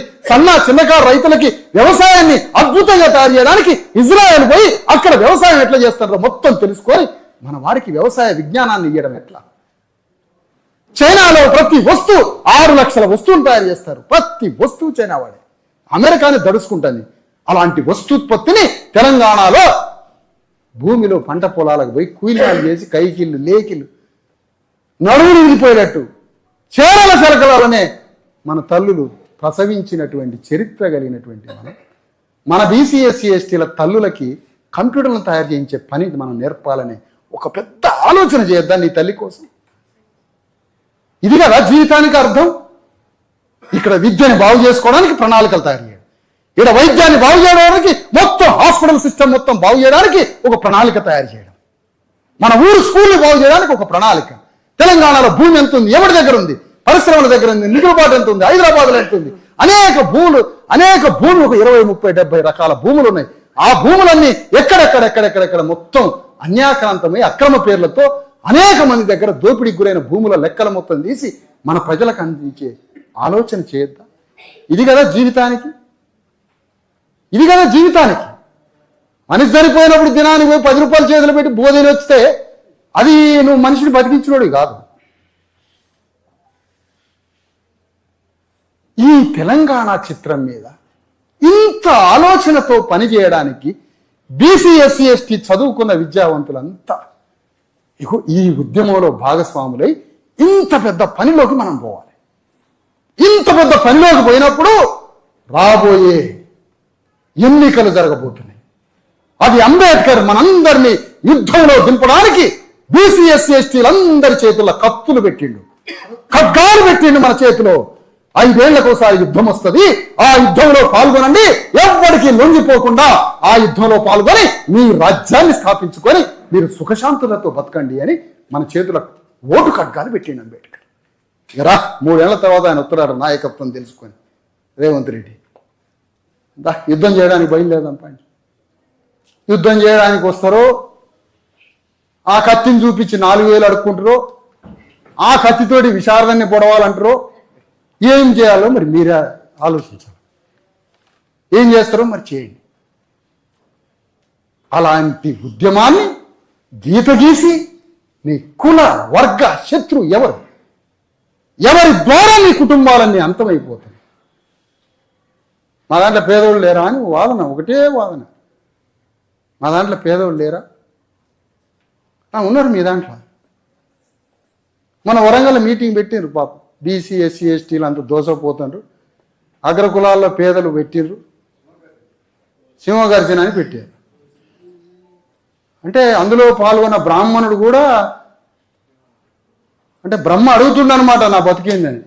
చిన్నకారు రైతులకి వ్యవసాయాన్ని అద్భుతంగా తయారు చేయడానికి ఇజ్రాయెల్ పోయి అక్కడ వ్యవసాయం ఎట్లా చేస్తారో మొత్తం తెలుసుకొని మన వారికి వ్యవసాయ విజ్ఞానాన్ని ఇవ్వడం ఎట్లా. చైనాలో ప్రతి వస్తువు 6 లక్షల వస్తువులు తయారు చేస్తారు. ప్రతి వస్తువు చైనా వాడే, అమెరికాని దడుచుకుంటుంది. అలాంటి వస్తుత్పత్తిని తెలంగాణలో భూమిలో పంట పొలాలకు పోయి కూలీలు చేసి కైకిళ్ళు లేకిళ్ళు నడువులు విడిపోయేటట్టు చేరల శరకలనే మన తల్లులు ప్రసవించినటువంటి చరిత్ర కలిగినటువంటి మన బీసీ ఎస్సీ ఎస్టీల తల్లులకి కంప్యూటర్లను తయారు చేయించే పని మనం నేర్పాలనే ఒక పెద్ద ఆలోచన చేద్దాం నీ తల్లి కోసం. ఇది కదా జీవితానికి అర్థం. ఇక్కడ విద్యని బాగు చేసుకోవడానికి ప్రణాళికలు తయారు చేయడం, ఇక్కడ వైద్యాన్ని బాగు చేయడానికి మొత్తం హాస్పిటల్ సిస్టమ్ మొత్తం బాగు చేయడానికి ఒక ప్రణాళిక తయారు చేయడం, మన ఊరు స్కూల్ని బాగు చేయడానికి ఒక ప్రణాళిక. తెలంగాణలో భూమి ఎంత ఉంది, ఎవరి దగ్గర ఉంది, పరిశ్రమల దగ్గర ఉంది, మిగులుబాటు ఎంత ఉంది, హైదరాబాద్లో ఎంత ఉంది, అనేక భూములు ఒక 20, 30, 70 రకాల భూములు ఉన్నాయి. ఆ భూములన్నీ ఎక్కడెక్కడ మొత్తం అన్యాక్రాంతమై అక్రమ పేర్లతో అనేక మంది దగ్గర దోపిడీకి గురైన భూముల లెక్కల మొత్తం తీసి మన ప్రజలకు అందించే ఆలోచన చేద్దాం. ఇది కదా జీవితానికి. మనిషి చనిపోయినప్పుడు దినానికి పోయి 10 రూపాయలు చేతులు పెట్టి బోధన వస్తే అది నువ్వు మనిషిని బతికించినోడు కాదు. ఈ తెలంగాణ చిత్రం మీద ఇంత ఆలోచనతో పనిచేయడానికి బీసీ ఎస్సీ ఎస్టీ చదువుకున్న విద్యావంతులంతా ఈ ఉద్యమంలో భాగస్వాములై ఇంత పెద్ద పనిలోకి మనం పోవాలి. ఇంత పెద్ద పనిలోకి పోయినప్పుడు రాబోయే ఎన్నికలు జరగబోతున్నాయి. అది అంబేద్కర్ మనందరినీ యుద్ధంలో దింపడానికి బీసీ ఎస్సీ ఎస్టీలందరి చేతుల్లో కత్తులు పెట్టిండు, ఖడ్గాలు పెట్టిండు మన చేతిలో. 5 ఏళ్లకోసారి యుద్ధం వస్తుంది, ఆ యుద్ధంలో పాల్గొనండి, ఎవ్వడికి లొంగిపోకుండా ఆ యుద్ధంలో పాల్గొని మీ రాజ్యాన్ని స్థాపించుకొని మీరు సుఖశాంతులతో బతకండి అని మన చేతుల ఓటు ఖడ్గాలు పెట్టిండు అంబేద్కర్. ఇకరా 3 ఏళ్ల తర్వాత ఆయన ఉత్తరాడు నాయకత్వం తెలుసుకొని రేవంత్ రెడ్డి యుద్ధం చేయడానికి బయలుదేరదాం. యుద్ధం చేయడానికి వస్తారో ఆ కత్తిని చూపించి 4000 అడుక్కుంటారో, ఆ కత్తితోటి విశారదాన్ని పొడవాలంటారో, ఏం చేయాలో మరి మీరే ఆలోచించాలి. ఏం చేస్తారో మరి చేయండి. అలాంటి ఉద్యమాన్ని గీత గీసి నీ కుల వర్గ శత్రు ఎవరి ద్వారా నీ కుటుంబాలన్నీ అంతమైపోతాయి. మా దాంట్లో పేదోళ్ళు లేరా అని వాదన, ఒకటే వాదన. మా దాంట్లో పేదోళ్ళు లేరా? ఉన్నారు మీ దాంట్లో. మన వరంగల్ మీటింగ్ పెట్టిండ్రు పాపం, బీసీ ఎస్సీ ఎస్టీలు అంతా దోసపోతుండ్రు. అగ్రకులాల్లో పేదలు పెట్టిర్రు, సింహగర్జన అని పెట్టారు. అంటే అందులో పాల్గొన్న బ్రాహ్మణుడు కూడా అంటే బ్రహ్మ అడుగుతుండనమాట, నా బతికేందని,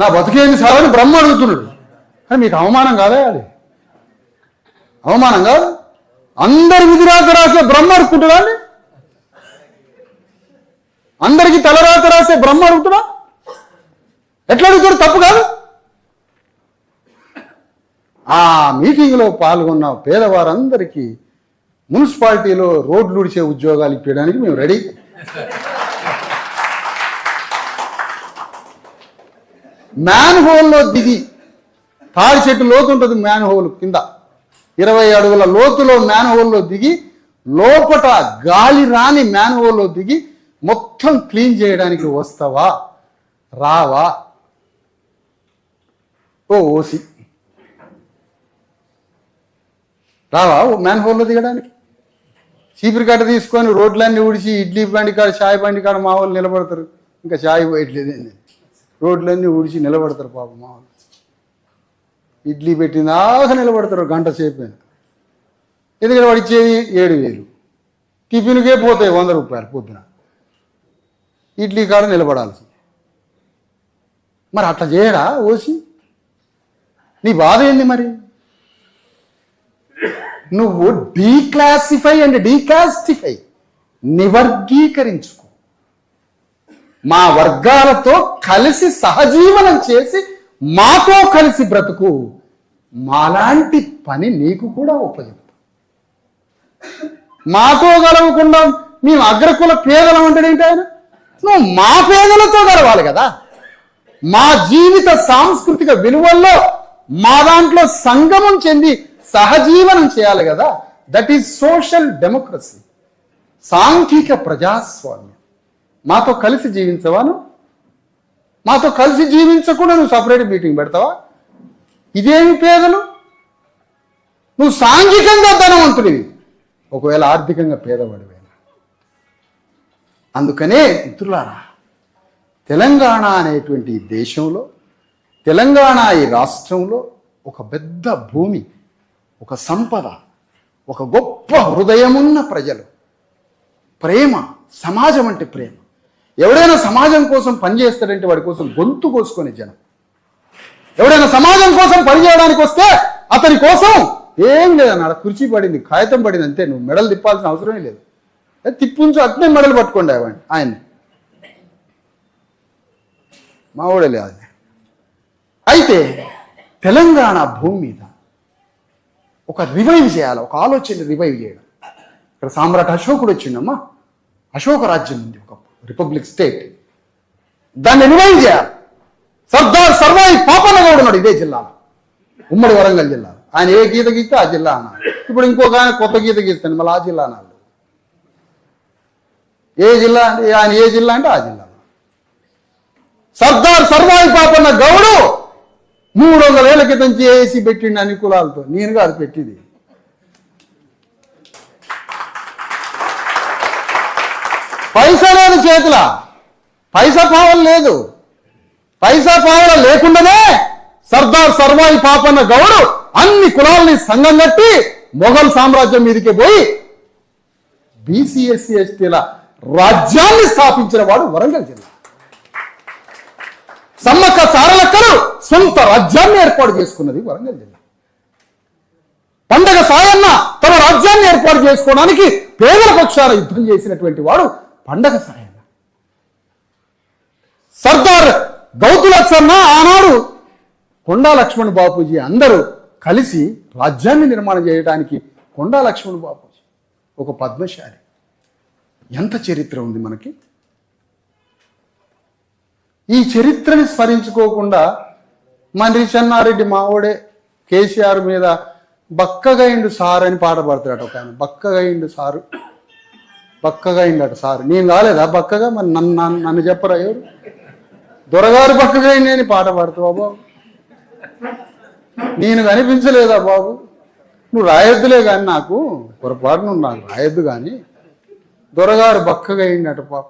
నా బతికేంది సార్ అని బ్రహ్మ అడుగుతున్నాడు. కానీ మీకు అవమానం కాదా? అది అవమానం కాదు. అందరి విధిరాత రాసే బ్రహ్మ అడుగుతుంటా అండి? అందరికీ తలరాత రాసే బ్రహ్మ అడుగుతున్నా? ఎట్లా అడుగుతాడు? తప్పు కాదు. ఆ మీటింగ్లో పాల్గొన్న పేదవారందరికీ మున్సిపాలిటీలో రోడ్లు ఉడిచే ఉద్యోగాలు ఇప్పించడానికి మేము రెడీ. మ్యాన్ హోల్లో దిగి, తాడి చెట్టు లోతు ఉంటుంది మ్యాన్ హోల్ కింద, 20 అడుగుల లోతులో మ్యాన్ హోల్లో దిగి, లోపట గాలి రాని మ్యాన్ హోల్లో దిగి మొత్తం క్లీన్ చేయడానికి వస్తావా రావా? ఓసి రావా మ్యాన్ హోల్లో దిగడానికి? చీపురు కట్ట తీసుకొని రోడ్లన్నీ ఊడిచి ఇడ్లీ బండి కాడ చాయ్ బండి కాడ మా వాళ్ళు నిలబడతారు, ఇంకా చాయ్ పోయట్లేదు. రోడ్లన్నీ ఊడిచి నిలబడతారు పాపం మా వాళ్ళు. ఇడ్లీ పెట్టినాక నిలబడతారు గంట సేపు. ఎందుకంటే వాడు ఇచ్చేది 7,000, టిఫిన్కే పోతాయి 100 రూపాయలు పొద్దున, ఇడ్లీ కాడ నిలబడాల్సి. మరి అట్లా చేయడా ఓసి? నీ బాధ ఏంది మరి? నువ్వు డీక్లాసిఫై అండ్ డీకాస్టిఫై, నివర్గీకరించుకో. మా వర్గాలతో కలిసి సహజీవనం చేసి మాతో కలిసి బ్రతుకు. మాలాంటి పని నీకు కూడా ఉపయోగం. మాతో గలవకుండా మేము అగ్రకుల పేదలం అంటాడేంటి ఆయన? నువ్వు మా పేదలతో గలవాలి కదా. మా జీవిత సాంస్కృతిక విలువల్లో మా దాంట్లో సంగమం చెంది సహజీవనం చేయాలి కదా. దట్ ఈజ్ సోషల్ డెమోక్రసీ, సాంఘిక ప్రజాస్వామ్యం. మాతో కలిసి జీవించవా నువ్వు? మాతో కలిసి జీవించకుండా నువ్వు సపరేట్ మీటింగ్ పెడతావా? ఇదేమి పేదలు? నువ్వు సాంఘికంగా ధనవంతుడివి, ఒకవేళ ఆర్థికంగా పేదవాడివేనా? అందుకనే మిత్రులారా, తెలంగాణ అనేటువంటి ఈ దేశంలో, తెలంగాణ ఈ రాష్ట్రంలో ఒక పెద్ద భూమి, ఒక సంపద, ఒక గొప్ప హృదయమున్న ప్రజలు, ప్రేమ, సమాజం అంటే ప్రేమ. ఎవడైనా సమాజం కోసం పనిచేస్తాడంటే వాడి కోసం గొంతు కోసుకునే జనం. ఎవడైనా సమాజం కోసం పనిచేయడానికి వస్తే అతని కోసం ఏం లేదన్నాడు, కుర్చీ పడింది, కాగితం పడింది అంతే, నువ్వు మెడలు తిప్పాల్సిన అవసరమే లేదు. తిప్పుంచు అట్నే మెడలు పట్టుకోండి ఆయన్ని. మావాడే లేదు. అయితే తెలంగాణ భూమి మీద ఒక రివైవ్ చేయాలి, ఒక ఆలోచన రివైవ్ చేయడం. ఇక్కడ సామ్రాట్ అశోకుడు వచ్చిండమ్మా, అశోక రాజ్యం ఉంది, ఒక రిపబ్లిక్ స్టేట్. దాన్ని రివైవ్ చేయాలి. సర్దార్ సర్వాయి పాపన్న గౌడ్ ఉన్నాడు ఇదే జిల్లాలో, ఉమ్మడి వరంగల్ జిల్లాలో. ఆయన ఏ గీత గీస్తే ఆ జిల్లా అన్నాడు. ఇప్పుడు ఇంకొక ఆయన కొత్త గీత గీస్తాను, మళ్ళీ ఆ జిల్లా అన్నాడు. ఏ జిల్లా అంటే ఆయన ఏ జిల్లా అంటే ఆ జిల్లా. సర్దార్ సర్వాయి పాపన్న గౌడు 300 ఏళ్ల క్రితం చేసి పెట్టిండి అన్ని కులాలతో. నేను కాదు పెట్టింది. పైసా లేదు చేతుల, పైసా పావలు లేదు. పైసా పావల లేకుండానే సర్దార్ సర్వాయి పాపన్న గౌడు అన్ని కులాలని సంఘం కట్టి మొఘల్ సామ్రాజ్యం మీదకి పోయి బీసీ ఎస్సీ ఎస్టీల రాజ్యాన్ని స్థాపించిన వాడు వరంగల్ జిల్లా. సమ్మక్క సారలక్కలు సొంత రాజ్యాన్ని ఏర్పాటు చేసుకున్నది వరంగల్ జిల్లా. పండగ సాయన్న తన రాజ్యాన్ని ఏర్పాటు చేసుకోవడానికి పేదల పక్షాన యుద్ధం చేసినటువంటి వాడు పండగ సాయన్న. సర్దార్ గౌతులచ్చన్న ఆనాడు కొండా లక్ష్మణ్ బాపూజీ అందరూ కలిసి రాజ్యాన్ని నిర్మాణం చేయడానికి కొండా లక్ష్మణ్ బాపూజీ ఒక పద్మశాలి. ఎంత చరిత్ర ఉంది మనకి. ఈ చరిత్రని స్మరించుకోకుండా మంత్రి చెన్నారెడ్డి మావోడే కేసీఆర్ మీద బక్కగా ఇండు సార్ అని పాట పాడతాడు ఒక ఆయన. బక్కగా ఇండు సారు, బక్కగా ఇండట సారు. నేను కాలేదా బక్కగా? మరి నన్ను చెప్పరా ఎవరు? దొరగారు బక్కగా ఇండి అని పాట పాడతావా బాబు? నేను కనిపించలేదా బాబు? నువ్వు రాయొద్దులే కానీ నాకు పొరపాటు, నువ్వు నాకు రాయొద్దు కానీ దొరగారు బక్కగా అయిందట పాప.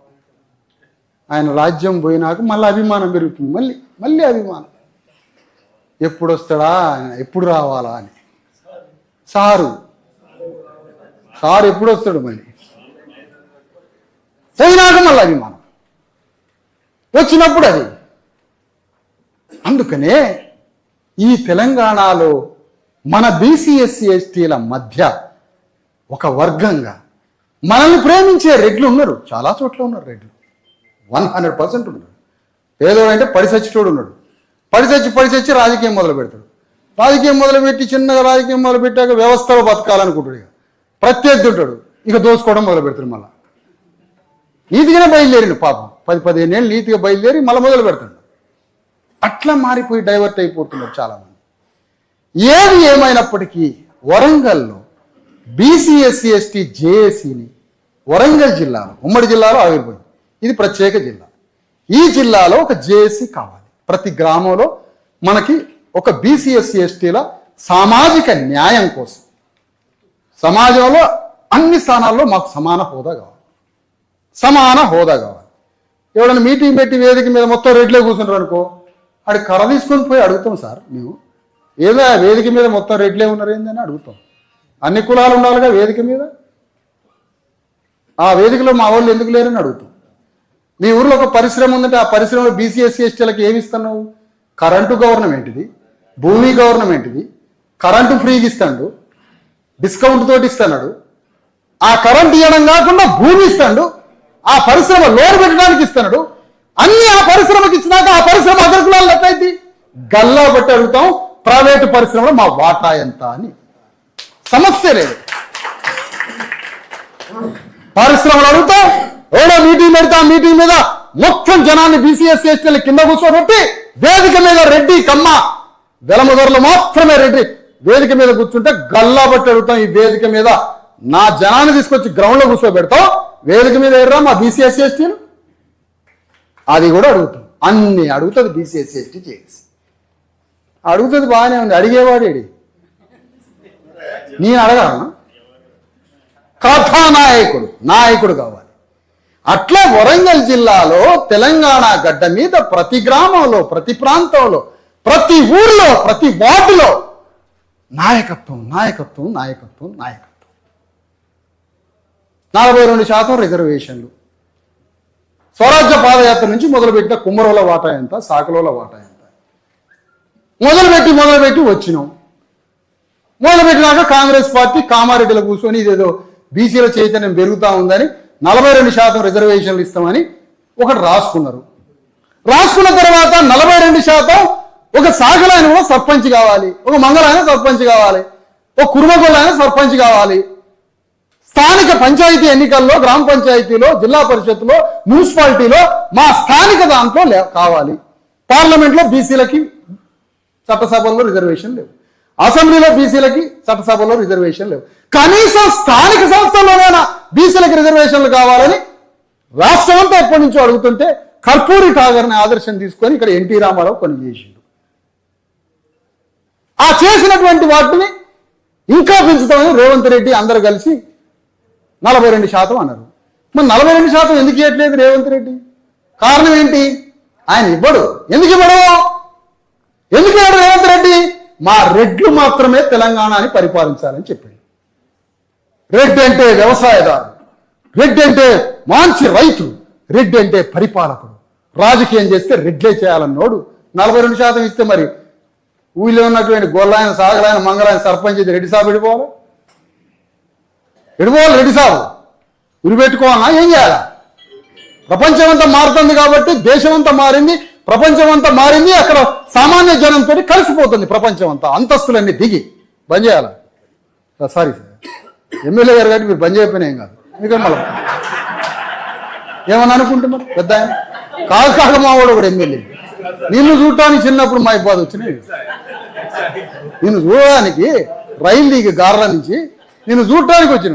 ఆయన రాజ్యం పోయినాక మళ్ళీ అభిమానం పెరుగుతుంది, మళ్ళీ అభిమానం. ఎప్పుడు వస్తాడా, ఎప్పుడు రావాలా అని. సారు ఎప్పుడు వస్తాడు మళ్ళీ? పోయినాక మళ్ళీ అభిమానం వచ్చినప్పుడు అది. అందుకనే ఈ తెలంగాణలో మన బీసీ ఎస్సీ ఎస్టీల మధ్య ఒక వర్గంగా మనల్ని ప్రేమించే రెడ్లు ఉన్నారు, చాలా చోట్ల ఉన్నారు రెడ్లు. 100% ఉన్నారు. పేదోడు అంటే పడిసచ్చిటోడు ఉన్నాడు. పడిసచ్చి రాజకీయం మొదలు పెడతాడు. రాజకీయం మొదలుపెట్టి చిన్నగా రాజకీయం మొదలు పెట్టాక వ్యవస్థలో బతకాలనుకుంటాడు. ఇక ప్రత్యర్థి ఉంటాడు, ఇక దోసుకోవడం మొదలు పెడతాడు. మళ్ళా నీతిగానే బయలుదేరిండు పాపం, 10-15 ఏళ్ళు నీతిగా బయలుదేరి మళ్ళీ మొదలు పెడతాడు. అట్లా మారిపోయి డైవర్ట్ అయిపోతున్నారు చాలామంది. ఏది ఏమైనప్పటికీ వరంగల్లో బీసీ ఎస్సీ ఎస్టీ జేఏసీని వరంగల్ జిల్లాలో, ఉమ్మడి జిల్లాలో ఆవిర్భవించింది. ఇది ప్రత్యేక జిల్లా. ఈ జిల్లాలో ఒక జేఏసీ కావాలి. ప్రతి గ్రామంలో మనకి ఒక బీసీ ఎస్సీ ఎస్టీల సామాజిక న్యాయం కోసం, సమాజంలో అన్ని స్థానాల్లో మాకు సమాన హోదా కావాలి. ఎవడన్నా మీటింగ్ పెట్టి వేదిక మీద మొత్తం రెడ్లే కూర్చుంటారు అనుకో, ఆడు కర్ర తీసుకొని పోయి అడుగుతాం సార్ మేము, ఏదో వేదిక మీద మొత్తం రెడ్లే ఉన్నారు ఏందని అడుగుతాం. అన్ని కులాలు ఉండాలిగా వేదిక మీద, ఆ వేదికలో మా వాళ్ళు ఎందుకు లేరని అడుగుతాం. మీ ఊర్లో ఒక పరిశ్రమ ఉందంటే ఆ పరిశ్రమలో బీసీ ఎస్సీ ఎస్టీలకు ఏమి ఇస్తున్నావు? కరెంటు గవర్నమెంట్ ఇది, భూమి గవర్నమెంట్ ఇది, కరెంటు ఫ్రీగా ఇస్తాడు, డిస్కౌంట్ తోటి ఇస్తున్నాడు. ఆ కరెంట్ ఇవ్వడం కాకుండా భూమి ఇస్తాడు, ఆ పరిశ్రమ లోన్ పెట్టడానికి ఇస్తున్నాడు. అన్ని ఆ పరిశ్రమకి ఇచ్చినాక ఆ పరిశ్రమ అగ్రకులాలు ఎట్లయితే గల్లా బట్టి అడుగుతాం ప్రైవేటు పరిశ్రమలో మా వాటా ఎంత అని. సమస్య లేదు. పరిశ్రమలు అడుగుతాం, ఎవడో మీటింగ్ పెడతా, మీటింగ్ మీద మొత్తం జనాన్ని బీసీఎస్ ఎస్టీలు కింద కూర్చోబెట్టి వేదిక మీద రెడ్డి కమ్మ వెలముదొరలు మాత్రమే రెడ్డి వేదిక మీద కూర్చుంటే గల్లా బట్టి అడుగుతాం. ఈ వేదిక మీద నా జనాన్ని తీసుకొచ్చి గ్రౌండ్ లో కూర్చోబెడతాం, వేదిక మీద ఎర్రా మా బీసీఎస్ ఎస్టీలు, అది కూడా అడుగుతాం. అన్ని అడుగుతుంది బీసీఎస్ ఎస్టీ చేసి అడుగుతుంది. బాగానే ఉంది, అడిగేవాడేడి నేను అడగాను. కథానాయకుడు నాయకుడు కావాలి. అట్లా వరంగల్ జిల్లాలో తెలంగాణ గడ్డ మీద ప్రతి గ్రామంలో, ప్రతి ప్రాంతంలో, ప్రతి ఊరిలో, ప్రతి వార్డులో నాయకత్వం నాయకత్వం నాయకత్వం నాయకత్వం. 42% రిజర్వేషన్లు. స్వరాజ్య పాదయాత్ర నుంచి మొదలుపెట్టిన కుమ్మరోల వాటా ఎంత, సాకలోల వాటా ఎంత, మొదలుపెట్టి వచ్చినాం. మొదలుపెట్టినాక కాంగ్రెస్ పార్టీ కామారెడ్డిలో కూర్చొని ఇదేదో బీసీల చైతన్యం పెరుగుతా ఉందని 42% రిజర్వేషన్లు ఇస్తామని ఒకటి రాసుకున్నారు. రాసుకున్న తర్వాత 42% ఒక సాగలాయన కూడా సర్పంచ్ కావాలి, ఒక మంగళాయన సర్పంచ్ కావాలి, ఒక కుర్మగొల్లాయన సర్పంచ్ కావాలి. స్థానిక పంచాయతీ ఎన్నికల్లో, గ్రామ పంచాయతీలో, జిల్లా పరిషత్తులో, మున్సిపాలిటీలో మా స్థానిక దాంట్లో కావాలి. పార్లమెంట్లో బీసీలకి చట్టసభల్లో రిజర్వేషన్ లేవు, అసెంబ్లీలో బీసీలకి చట్టసభలో రిజర్వేషన్ లేవు. కనీసం స్థానిక సంస్థల్లోనైనా బీసీలకు రిజర్వేషన్లు కావాలని రాష్ట్రం అంతా ఎప్పటి నుంచో అడుగుతుంటే కర్పూరి ఠాగర్ని ఆదర్శం తీసుకొని ఇక్కడ ఎన్టీ రామారావు కొన్ని చేసిండు. ఆ చేసినటువంటి వాటిని ఇంకా పెంచుతామని రేవంత్ రెడ్డి అందరూ కలిసి 42% అన్నారు. మరి 42% ఎందుకు ఇవ్వట్లేదు రేవంత్ రెడ్డి? కారణం ఏంటి? ఆయన ఇవ్వడు. ఎందుకు ఇవ్వడు రేవంత్ రెడ్డి? మా రెడ్లు మాత్రమే తెలంగాణని పరిపాలించాలని చెప్పింది. రెడ్డి అంటే వ్యవసాయదారు, రెడ్డి అంటే మంచి రైతు, రెడ్డి అంటే పరిపాలకుడు. రాజకీయం చేస్తే రెడ్లే చేయాలన్నోడు 42% ఇస్తే మరి ఊళ్ళో ఉన్నటువంటి గొల్లాయన, సాగలాయన, మంగళాయన సర్పంచ్ అయితే రెడ్డి సాబు ఎడిపోవాలి. రెడ్డి సాబు ఉరిపెట్టుకోవాలన్నా ఏం చేయాలా? ప్రపంచం అంతా మారుతుంది కాబట్టి, దేశం అంతా మారింది, ప్రపంచం అంతా మారింది. అక్కడ సామాన్య జనంతో కలిసిపోతుంది ప్రపంచం అంతా. అంతస్తులన్నీ దిగి బంద్ చేయాలా? సారీ సార్, ఎమ్మెల్యే గారు కాబట్టి మీరు బంద్ చేయకపోయినా ఏం కాదు. ఎందుకంటే మళ్ళీ ఏమని అనుకుంటున్నారు పెద్ద ఆయన? కాదు మా వాడు కూడా ఎమ్మెల్యే. నిన్ను చూడటానికి చిన్నప్పుడు మా ఇబ్బంది వచ్చినాయి. నిన్ను చూడడానికి రైలు దిగి గార్ల నుంచి నిన్ను చూడటానికి వచ్చిన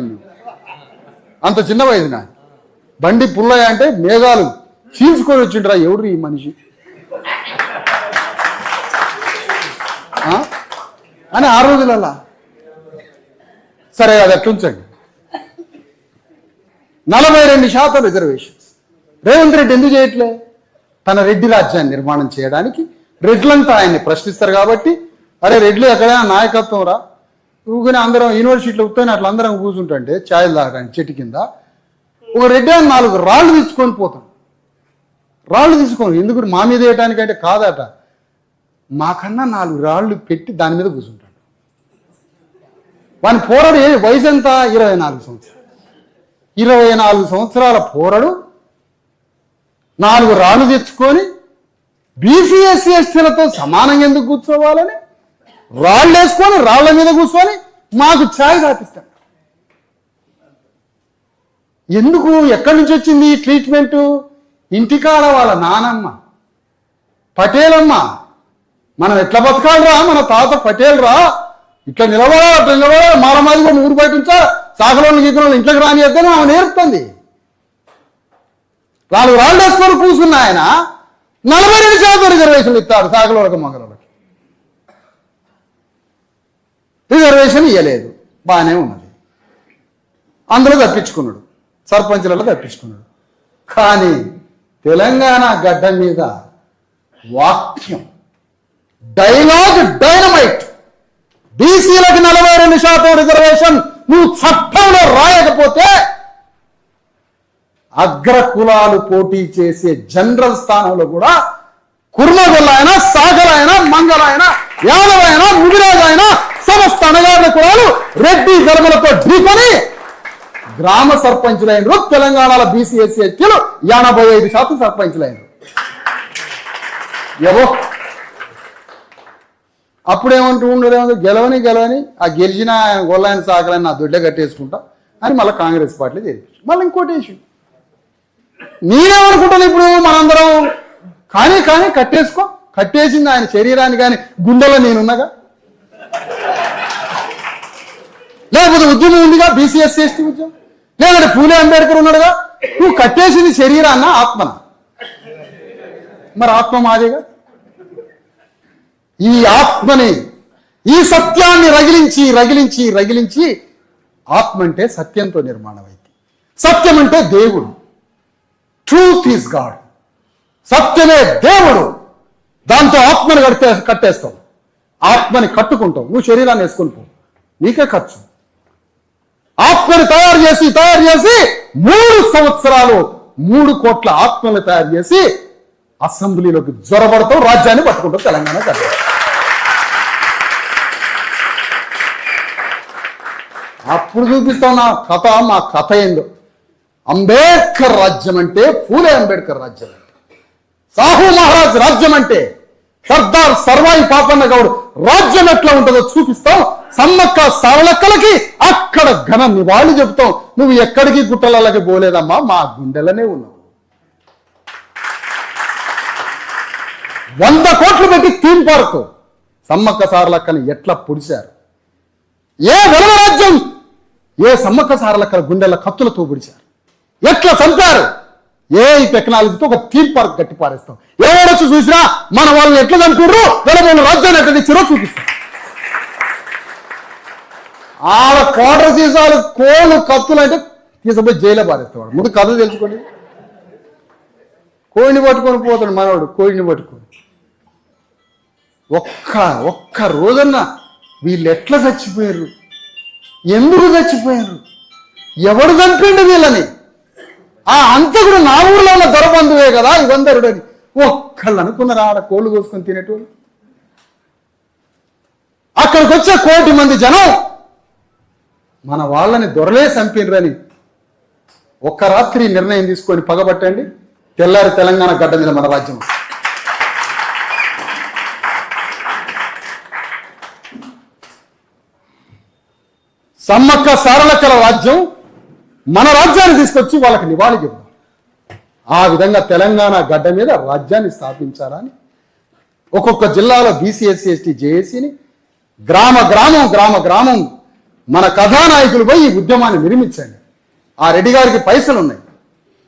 అంత చిన్న వయసు నా బండి పుల్లయ్య అంటే మేఘాలు చీల్చుకొని వచ్చిండ్రా ఎవడు ఈ మనిషి అని ఆ రోజులల్లా. సరే అది అట్లుంచండి. 42% రిజర్వేషన్స్ రేవంత్ రెడ్డి ఎందుకు చేయట్లే? తన రెడ్డి రాజ్యాన్ని నిర్మాణం చేయడానికి రెడ్లంతా ఆయన్ని ప్రశ్నిస్తారు కాబట్టి, అరే రెడ్లు ఎక్కడైనా నాయకత్వం రా, ఊగిన అందరం యూనివర్సిటీలో ఉత్తని అట్లా అందరం కూర్చుంటుంటే ఛాయలు తాగడానికి చెట్టు కింద ఒక రెడ్డి 4 రాళ్ళు తీసుకొని పోతాం. రాళ్ళు తీసుకొని ఎందుకు మా మీద వేయటానికంటే కాదట, మాకన్నా 4 రాళ్ళు పెట్టి దాని మీద కూర్చుంటాడు. వాని పోరాడు వయసు ఎంత? 24 సంవత్సరాలు. 24 సంవత్సరాల పోరాడు 4 రాళ్ళు తెచ్చుకొని బీసీఎస్సీ ఎస్టీలతో సమానంగా ఎందుకు కూర్చోవాలని రాళ్ళు వేసుకొని రాళ్ల మీద కూర్చొని మాకు ఛాయ్ తాపిస్తాడు. ఎందుకు? ఎక్కడి నుంచి వచ్చింది ఈ ట్రీట్మెంటు? ఇంటికాడ వాళ్ళ నానమ్మ పటేలమ్మ మనం ఎట్లా బతకాలరా, మన తాత పటేల్ రా, ఇట్లా నిలబడా అట్లా నిలబడా, మారమాది కూడా ఊరు బయట ఉంచా, సాగలోని గీకలోని ఇంట్లోకి రానియద్దని ఆమె నేర్పుతుంది. 4 రాళ్ళు వేసుకొని కూర్చున్న ఆయన 42% రిజర్వేషన్లు ఇస్తాడు సాగలోకి మంగళకి. రిజర్వేషన్ ఇవ్వలేదు, బాగానే ఉన్నది. అందులో తప్పించుకున్నాడు, సర్పంచ్లలో తప్పించుకున్నాడు. కానీ తెలంగాణ గడ్డ మీద వాక్యం, డైలాగ్ డైనమైట్. బీసీలకు 42% రిజర్వేషన్ నువ్వు చట్టంలో రాయకపోతే అగ్ర కులాలు పోటీ చేసే జనరల్ స్థానంలో కూడా కుర్మగొల్లైనా, సాగలైనా, మంగళైనా, యాదవైనా, ముగిరాజైనా సమస్త అణగారిన కులాలు రెడ్డి గలమలతో ఢీకొని గ్రామ సర్పంచులైనరు. తెలంగాణలో బీసీ ఎస్సీ ఎస్టీలు 85% సర్పంచులైనరు. ఏవో అప్పుడేమంటూ ఉండేదేమో గెలవని ఆ గెలిచిన గొల్లాయన సాగలని నా దొడ్డ కట్టేసుకుంటా అని మళ్ళీ కాంగ్రెస్ పార్టీలో చేర్పించు. మళ్ళీ ఇంకోటి ఇష్యూ నేనేమనుకుంటాను ఇప్పుడు మనందరం కానీ కట్టేసింది ఆయన శరీరాన్ని, కానీ గుండెలో నేనున్నగా. లేకపోతే ఉద్యమం ఉందిగా, బీసీ ఎస్సీ ఎస్టీ ఉద్యమం, లేదంటే పూలే అంబేద్కర్ ఉన్నాడుగా. నువ్వు కట్టేసింది శరీరాన్న, ఆత్మన? మరి ఆత్మ మాదేగా. ఈ ఆత్మని, ఈ సత్యాన్ని రగిలించి ఆత్మ అంటే సత్యంతో నిర్మాణం అయింది. సత్యం అంటే దేవుడు. Truth is God. సత్యమే దేవుడు. దాంతో ఆత్మని కట్టేస్తావు, ఆత్మని కట్టుకుంటావు. నువ్వు శరీరాన్ని వేసుకొని పో, నీకే ఖర్చు. ఆత్మని తయారు చేసి 3 సంవత్సరాలు 3 కోట్ల ఆత్మని తయారు చేసి అసెంబ్లీలోకి జ్వరపడతావు, రాజ్యాన్ని పట్టుకుంటావు. తెలంగాణ కట్ట అప్పుడు చూపిస్తావు నా కథ, మా కథ ఏందో. అంబేద్కర్ రాజ్యం అంటే, పూలే అంబేద్కర్ రాజ్యం అంటే, సాహు మహారాజ్ రాజ్యం అంటే, సర్దార్ సర్వాయి పాపన్న గౌడ్ రాజ్యం ఎట్లా ఉంటుందో చూపిస్తాం. సమ్మక్క సారలక్కలకి అక్కడ ఘన నివాళి చెబుతాం. నువ్వు ఎక్కడికి గుట్టలకి పోలేదమ్మా, మా గుండెలనే ఉన్నావు. 100 కోట్లు పెట్టి థీమ్ పార్క్ సమ్మక్క సారలక్కని ఎట్లా పొడిచారు. ఏ వెలవ రాజ్యం ఏ సమ్మక్క సారలక్కల గుండెల కత్తులతో పొడిచారు, ఎట్లా చంపారు. ఏ టెక్నాలజీతో ఒక థీమ్ పార్క్ కట్టి పారేస్తాం. ఎవరొచ్చి చూసినా మన వాళ్ళని ఎట్లా చంపారు, వెలమైన రాజ్యాన్ని ఎట్లా తెచ్చారో చూపిస్తాం. ఆడ క్వార్టర్ సీసాలు, కోళ్ళు, కత్తులు అంటే తీసుకుపోయి జైల్లో పారేస్తాడు. ముందు కథలు తెలుసుకోండి. కోడిని పట్టుకొని పోతాడు మనవాడు, కోడిని పట్టుకొని. ఒక్క రోజన్నా వీళ్ళు ఎట్లా చచ్చిపోయారు, ఎందుకు చచ్చిపోయారు, ఎవడు చంపిండు వీళ్ళని. ఆ అంతకుడు నా ఊర్లో ఉన్న దొరబంధువే కదా యుగంధరుడు అని ఒక్కళ్ళు అనుకున్నారు. ఆడ కోళ్ళు కోసుకొని తినేటోళ్ళు. అక్కడికి వచ్చే 1 కోటి మంది జనం మన వాళ్ళని దొరలే చంపినరని ఒక్క రాత్రి నిర్ణయం తీసుకొని పగబట్టండి, తెల్లారి తెలంగాణ గడ్డ మీద మన రాజ్యం. సమ్మక్క సారలక్కల రాజ్యం మన రాజ్యాన్ని తీసుకొచ్చి వాళ్ళకి నివాళి చెబుతాం. ఆ విధంగా తెలంగాణ గడ్డ మీద రాజ్యాన్ని స్థాపించాలని ఒక్కొక్క జిల్లాలో బీసీ ఎస్సీ ఎస్టీ జేఏసీని గ్రామం మన కథానాయకులు పోయి ఈ ఉద్యమాన్ని నిర్మించండి. ఆ రెడ్డి గారికి పైసలు ఉన్నాయి,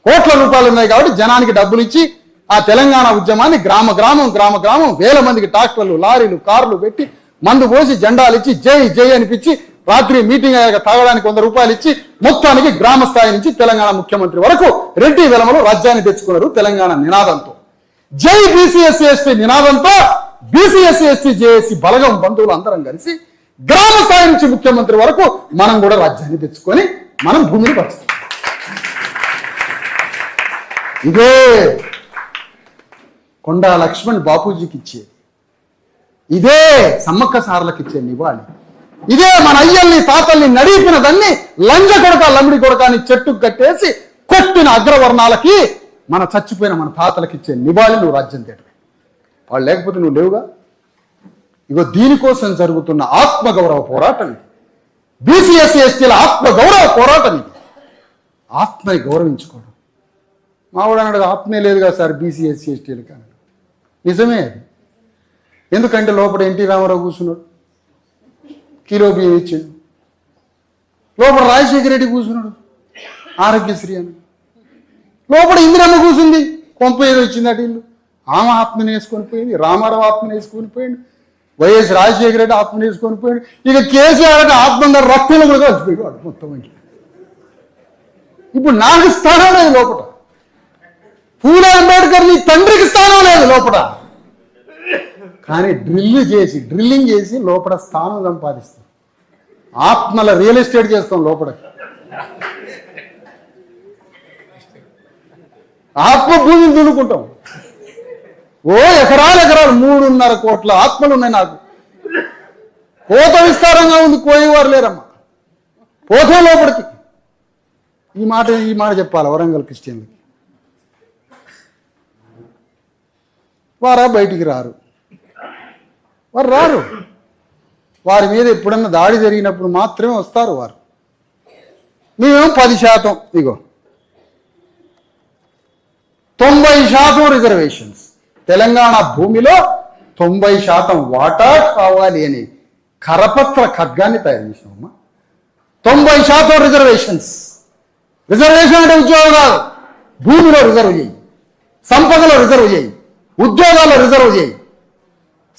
కోట్ల రూపాయలు ఉన్నాయి కాబట్టి జనానికి డబ్బులు ఇచ్చి ఆ తెలంగాణ ఉద్యమాన్ని గ్రామం వేల మందికి ట్రాక్టర్లు, లారీలు, కార్లు పెట్టి మందు పోసి జెండాలు ఇచ్చి జై అనిపించి రాత్రి మీటింగ్ అయ్యాక తాగడానికి 100 రూపాయలు ఇచ్చి మొత్తానికి గ్రామ స్థాయి నుంచి తెలంగాణ ముఖ్యమంత్రి వరకు రెడ్డి వెలమలో రాజ్యాన్ని తెచ్చుకున్నారు తెలంగాణ నినాదంతో. జై బీసీ ఎస్సీ ఎస్టీ నినాదంతో బీసీ ఎస్సీ ఎస్టీ జేఏసీ బలగం బంధువులు అందరం కలిసి గ్రామ స్థాయి నుంచి ముఖ్యమంత్రి వరకు మనం కూడా రాజ్యాన్ని తెచ్చుకొని మనం భూమిని పంచుతాం. ఇదే కొండా లక్ష్మణ్ బాపూజీకి ఇచ్చేది, ఇదే సమ్మక్క సారలకు ఇచ్చే నివాళి, ఇదే మన అయ్యల్ని తాతల్ని నడిపిన దాన్ని లంజ కొడక లమిడి కొడకాని చెట్టుకు కట్టేసి కొట్టిన అగ్రవర్ణాలకి మన చచ్చిపోయిన మన తాతలకి ఇచ్చే నివాళి. నువ్వు రాజ్యం తేటమే, వాళ్ళు లేకపోతే నువ్వు లేవుగా. ఇగో దీనికోసం జరుగుతున్న ఆత్మగౌరవ పోరాటం ఇది. బీసీ ఎస్సీ ఎస్టీల ఆత్మగౌరవ పోరాటం ఇది. ఆత్మని గౌరవించుకోవడం. మావాడు అన్నాడు ఆత్మే లేదు కదా సార్ బీసీ ఎస్సీ ఎస్టీలకి అన్నాడు. నిజమే అది. ఎందుకంటే లోపల ఎన్టీ రామారావు కూర్చున్నాడు, కిలో బియ్యం ఇచ్చాడు. లోపల రాజశేఖర రెడ్డి కూర్చున్నాడు, ఆరోగ్యశ్రీ అని. లోపల ఇందిరమ్మ కూర్చుంది, కొంప ఏదో ఇచ్చింది అటు ఇల్లు. ఆమె ఆత్మని వేసుకొని పోయింది, రామారావు ఆత్మని వేసుకొని పోయింది, వైఎస్ రాజశేఖర రెడ్డి ఆత్మని వేసుకొని పోయాడు. ఇక కేసీఆర్ అంటే ఆత్మ రక్తంలో కూడా వచ్చిపోయాడు వాడు మొత్తం. ఇప్పుడు నాకు స్థానం లేదు లోపల. పూలే అంబేద్కర్ నీ తండ్రికి స్థానం లేదు లోపల, కానీ డ్రిల్లింగ్ చేసి లోపల స్థానం సంపాదిస్తాం. ఆత్మల రియల్ ఎస్టేట్ చేస్తాం లోపల. ఆత్మ భూమిని దున్నుకుంటాం. ఓ ఎకరాలు 3.5 కోట్ల ఆత్మలు ఉన్నాయి నాకు. కోత విస్తారంగా ఉంది, కోయేవారు లేరమ్మా. పోతే లోపలికి ఈ మాట చెప్పాలి వరంగల్ క్రిస్టియన్లకి. వారా బయటికి రారు, వారు రారు. వారి మీద ఎప్పుడన్నా దాడి జరిగినప్పుడు మాత్రమే వస్తారు వారు. మేమేమో 10%, ఇగో 90% రిజర్వేషన్స్. తెలంగాణ భూమిలో 90% వాటా కావాలి అని కరపత్ర ఖడ్గాన్ని తయారు చేసినామమ్మా. 90% రిజర్వేషన్స్. రిజర్వేషన్ అంటే ఉద్యోగం కాదు, భూమిలో రిజర్వ్ చేయి, సంపదలో రిజర్వ్ చేయి, ఉద్యోగాల్లో రిజర్వ్ చేయి,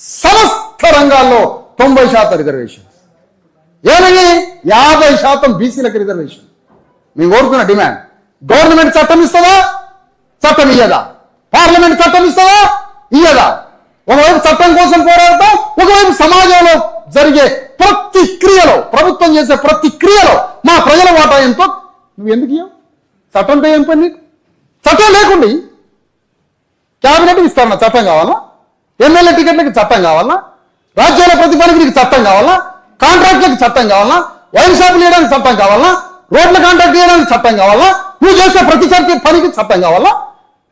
సమస్త రంగాల్లో 90% రిజర్వేషన్స్. ఏమని 50% బీసీలకు రిజర్వేషన్. మేము కోరుకున్న డిమాండ్. గవర్నమెంట్ చట్టం ఇస్తుందా? చట్టం ఇయ్యదా? పార్లమెంట్ చట్టం ఇస్తుందా? ఇయ్యదా? ఒకవైపు చట్టం కోసం పోరాడతాం, ఒకవైపు సమాజంలో జరిగే ప్రతి క్రియలో, ప్రభుత్వం చేసే ప్రతి క్రియలో మా ప్రజల వాటా ఎంతో నువ్వు ఎందుకు ఇవ్వవు? చట్టంతో ఏం పని నీకు? చట్టం లేకుండా క్యాబినెట్ విస్తరణ చట్టం కావాలా? ఎమ్మెల్యే టికెట్లకి చట్టం కావాలా? రాజ్యాల ప్రతిపాదనకి నీకు చట్టం కావాలా? కాంట్రాక్ట్లకి చట్టం కావాలా? వైన్ షాపులు వేయడానికి చట్టం కావాలా? రోడ్ల కాంట్రాక్ట్ చేయడానికి చట్టం కావాలా? నువ్వు చేసే ప్రతి పనికి చట్టం కావాలా?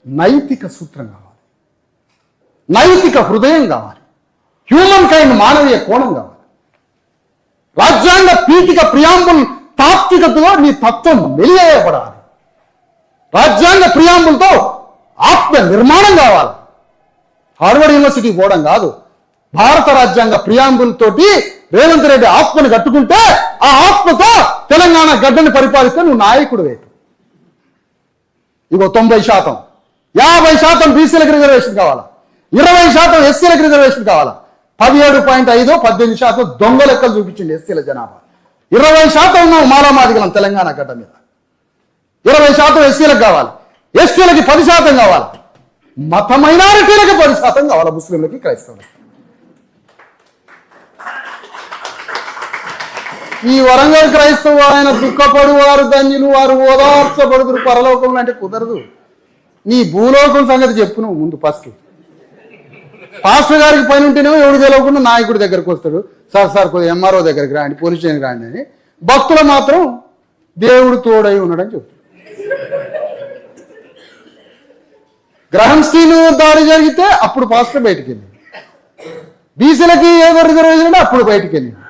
నైతిక సూత్రం కావాలి, నైతిక హృదయం కావాలి, హ్యూమన్ కైండ్ మానవీయ కోణం కావాలి. రాజ్యాంగ పీఠిక ప్రియాంబుల్ తాత్వికతలో నీ తత్వం వెలివేయబడాలి. రాజ్యాంగ ప్రియాంబుల్తో ఆత్మ నిర్మాణం కావాలి. హార్వర్డ్ యూనివర్సిటీకి పోవడం కాదు, భారత రాజ్యాంగ ప్రియాంబుల్ తోటి రేవంత్ రెడ్డి ఆత్మని కట్టుకుంటే ఆ ఆత్మతో తెలంగాణ గడ్డని పరిపాలిస్తే నువ్వు నాయకుడు వేటు. ఇగో 90%, 50% బీసీలకు రిజర్వేషన్ కావాలా, 20% ఎస్సీలకు రిజర్వేషన్ కావాలా. 17.5, 18% దొంగ లెక్కలు చూపించింది ఎస్సీల జనాభా. 20% ఉన్నావు మాలామాదిగలం తెలంగాణ గడ్డ మీద. 20% ఎస్సీలకు కావాలి, ఎస్టీలకి 10% కావాలి, మత మైనారిటీలకి 10% కావాలి, ముస్లింలకి క్రైస్తవులకి. ఈ వరంగల్ క్రైస్తవు ఆయన దుఃఖపడు వారు ధన్యులు, వారు ఓదార్చబడుదురు పరలోకంలో అంటే కుదరదు. నీ భూలోకం సంగతి చెప్పు నువ్వు ముందు ఫస్ట్. పాస్టర్ గారికి పని ఉంటేనేమో ఎవడు తెలియకుండా నాయకుడి దగ్గరికి వస్తాడు, సార్ కొద్దిగా ఎంఆర్ఓ దగ్గరికి రాండి, పోలీస్ స్టేషన్కి రాండి అని. భక్తులు మాత్రం దేవుడు తోడై ఉన్నాడని చెప్తాడు. గ్రహంస్టీన్ దాడి జరిగితే అప్పుడు పాస్టర్ బయటికి వెళ్ళింది, బీసీలకి ఏదో రిజర్వేషన్ అంటే అప్పుడు బయటికి వెళ్ళింది.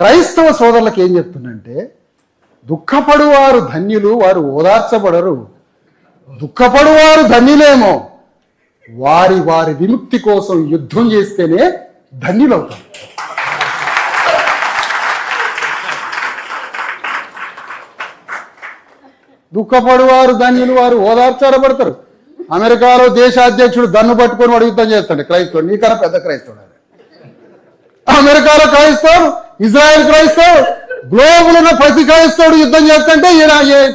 క్రైస్తవ సోదరులకు ఏం చెప్తుందంటే, దుఃఖపడువారు ధన్యులు, వారు ఓదార్చబడరు. దుఃఖపడువారు ధన్యులేమో, వారి వారి విముక్తి కోసం యుద్ధం చేస్తేనే ధన్యులవుతారు. దుఃఖపడువారు ధన్యులు, వారు ఓదార్చబడతారు. అమెరికాలో దేశ అధ్యక్షుడు దన్ను పట్టుకొని వాడు యుద్ధం చేస్తాడు, క్రైస్తవుడు నీకన్నా పెద్ద క్రైస్తవుడు. అమెరికాలో క్రైస్తవుడు, ఇజ్రాయెల్ క్రైస్తవుడు, గ్లోబల్ ఉన్న ప్రతి క్రైస్తవుడు యుద్ధం చేస్తుంటే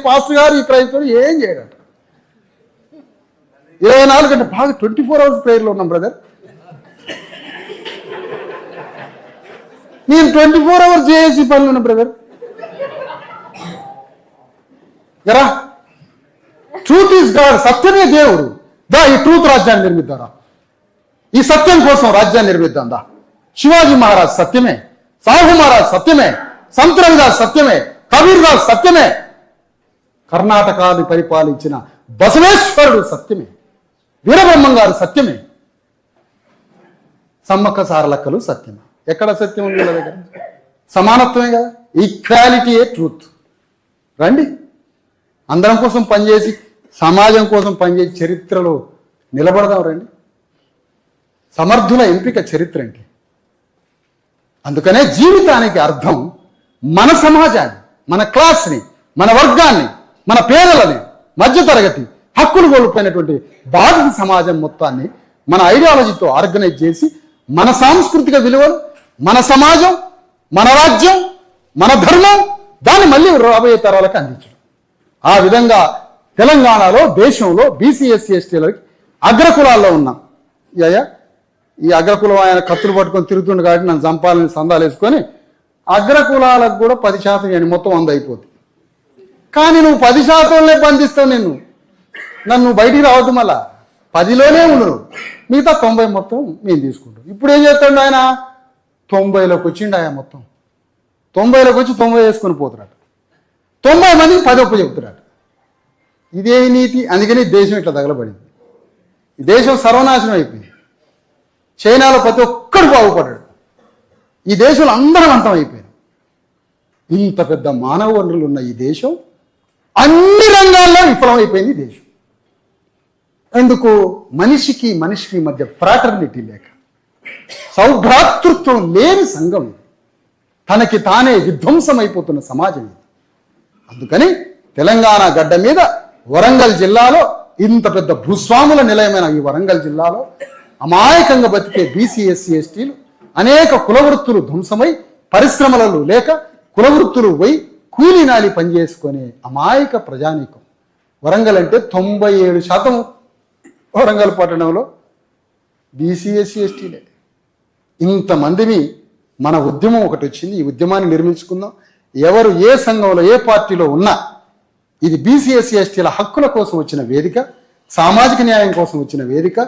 పాస్టర్ గారు ఈ క్రైస్తవుడు ఏం చేయడం. 24 గంటలు బాగా 24 hours ప్రేయర్లో ఉన్నాం బ్రదర్. నేను 24 hours చేసి పనులు ఉన్నా బ్రదర్. జరా ట్రూత్ ఈస్ గాడ్, సత్యమే దేవుడు. ఈ ట్రూత్ రాజ్యాన్ని నిర్మిద్దారా, ఈ సత్యం కోసం రాజ్యాన్ని నిర్మిద్దాం దా. శివాజీ మహారాజ్ సత్యమే, సాహు మహారాజ్ సత్యమే, సంత్ రవిదాస్ సత్యమే, కబీర్ దాస్ సత్యమే, కర్ణాటకాన్ని పరిపాలించిన బసవేశ్వరుడు సత్యమే, వీరబ్రహ్మం గారు సత్యమే, సమ్మక్క సారలక్కలు సత్యమే. ఎక్కడ సత్యం ఉంది వీళ్ళ దగ్గర? సమానత్వమే కదా, ఈక్వాలిటీయే ట్రూత్. రండి అందరం కోసం పనిచేసి, సమాజం కోసం పనిచేసి చరిత్రలో నిలబడదాం రండి. సమర్థుల ఎంపిక చరిత్ర అంటే. అందుకనే జీవితానికి అర్థం మన సమాజాన్ని, మన క్లాస్ని, మన వర్గాన్ని, మన పేదలని, మధ్యతరగతి, హక్కులు కోల్పోయినటువంటి బాధిత సమాజం మొత్తాన్ని మన ఐడియాలజీతో ఆర్గనైజ్ చేసి మన సాంస్కృతిక విలువలు, మన సమాజం, మన రాజ్యం, మన ధర్మం, దాన్ని మళ్ళీ రాబోయే తరాలకు అందించడం. ఆ విధంగా తెలంగాణలో దేశంలో బీసీ ఎస్సీ ఎస్టీలకి అగ్రకులాల్లో ఉన్నాం. అయ్యా ఈ అగ్రకులం ఆయన కత్తులు పట్టుకొని తిరుగుతుండే కాబట్టి నన్ను చంపాలని సందాలు వేసుకొని అగ్రకులాలకు కూడా 10% ఇవ్వండి, మొత్తం 100 అయిపోతుంది. కానీ నువ్వు 10%లే బంధిస్తావు. నన్ను బయటికి రావద్దు, మళ్ళా 10లోనే ఉండరు, మిగతా 90 మొత్తం మేము తీసుకుంటాం. ఇప్పుడు ఏం చేస్తాడు ఆయన? 90లోకి వచ్చిండు. ఆయన మొత్తం 90లోకి వచ్చి 90 వేసుకొని పోతున్నాడు. 90 మందికి 10 ఒప్పు చెప్తున్నాడు. ఇదే నీతి. అందుకని దేశం ఇట్లా తగలబడింది. ఈ దేశం సర్వనాశనం అయిపోయింది. చైనాలో ప్రతి ఒక్కడు బాగుపడ్డాడు. ఈ దేశంలో అందరం అంతం అయిపోయారు. ఇంత పెద్ద మానవ వనరులు ఉన్న ఈ దేశం అన్ని రంగాల్లో విఫలమైపోయింది. దేశం ఎందుకు? మనిషికి మధ్య ఫ్రాటర్నిటీ లేక, సౌభ్రాతృత్వం లేని సంఘం, తనకి తానే విధ్వంసమైపోతున్న సమాజం ఇది. అందుకని తెలంగాణ గడ్డ మీద వరంగల్ జిల్లాలో, ఇంత పెద్ద భూస్వాముల నిలయమైన ఈ వరంగల్ జిల్లాలో అమాయకంగా బతికే బీసీ ఎస్సీ ఎస్టీలు, అనేక కులవృత్తులు ధ్వంసమై పరిశ్రమలలో లేక కులవృత్తులు పోయి కూలీ నాలి పనిచేసుకునే అమాయక ప్రజానీకం. వరంగల్ అంటే 97% వరంగల్ పట్టణంలో బీసీ ఎస్సీ ఎస్టీలే. ఇంతమందిని మన ఉద్యమం ఒకటి వచ్చింది. ఈ ఉద్యమాన్ని నిర్మించుకుందాం. ఎవరు ఏ సంఘంలో ఏ పార్టీలో ఉన్నా ఇది బీసీ ఎస్సీ ఎస్టీల హక్కుల కోసం వచ్చిన వేదిక, సామాజిక న్యాయం కోసం వచ్చిన వేదిక,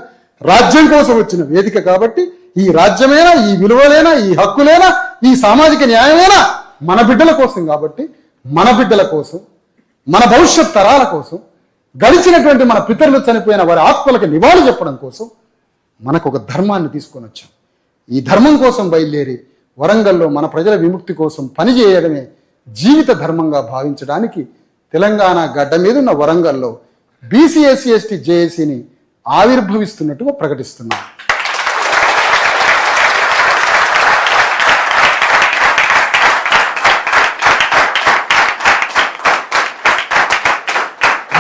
రాజ్యం కోసం వచ్చిన వేదిక. కాబట్టి ఈ రాజ్యమైనా, ఈ విలువలైనా, ఈ హక్కులైనా, ఈ సామాజిక న్యాయమైనా మన బిడ్డల కోసం. కాబట్టి మన బిడ్డల కోసం, మన భవిష్యత్ తరాల కోసం, గడిచినటువంటి మన పితరులు చనిపోయిన వారి ఆత్మలకు నివాళి చెప్పడం కోసం మనకు ఒక ధర్మాన్ని తీసుకొని వచ్చాం. ఈ ధర్మం కోసం బయలుదేరి వరంగల్లో మన ప్రజల విముక్తి కోసం పనిచేయడమే జీవిత ధర్మంగా భావించడానికి తెలంగాణ గడ్డ మీద ఉన్న వరంగల్లో బీసీ ఎస్సీ ఎస్టీ జేఏసీని ఆవిర్భవిస్తున్నట్టుగా ప్రకటిస్తున్నాం.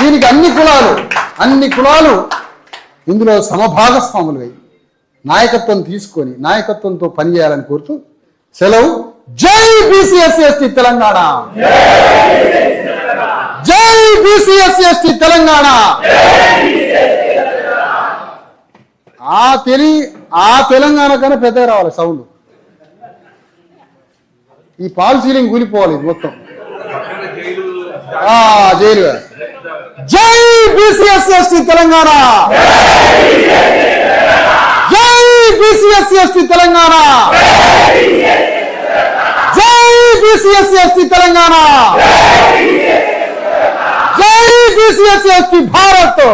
దీనికి అన్ని కులాలు ఇందులో సమభాగస్వాములు అయి నాయకత్వం తీసుకొని నాయకత్వంతో పనిచేయాలని కోరుతూ సెలవు. జై బీసీ ఎస్సీ ఎస్టీ తెలంగాణ! జై బీసీ ఎస్సీ ఎస్టీ తెలంగాణ! ఆ తెలంగాణ కన్నా పెద్దగా రావాలి సౌండ్. ఈ పాల్ సీలింగ్ కూలిపోవాలి ఇది మొత్తం. జైలు. జై బీసీ ఎస్సీ ఎస్టీ తెలంగాణ! జై బీసీ ఎస్సీ ఎస్టీ తెలంగాణ! జై బీసీ ఎస్సీ ఎస్టీ తెలంగాణ! జై బీసీ ఎస్సీ ఎస్టీ భారత్!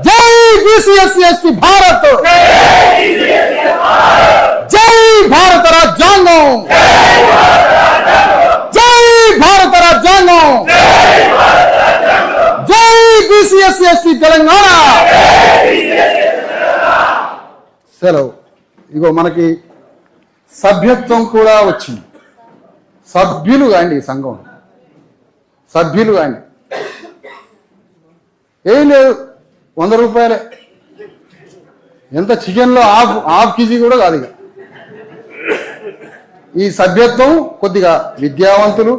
జై బీసీ ఎస్సీ ఎస్టీ భారత్! జై భారత రాజ్యాంగం! జై భారత రాజ్యాంగం! జై బీసీ ఎస్సీ ఎస్టీ తెలంగాణ! సెలవు. ఇగో మనకి సభ్యత్వం కూడా వచ్చింది. సభ్యులు కాండి, ఈ సంఘం సభ్యులు కాండి. ఏం లేదు, 100 రూపాయలే. ఎంత చికెన్లో హాఫ్ కేజీ కూడా కాదు. ఇక ఈ సభ్యత్వం కొద్దిగా విద్యావంతులు,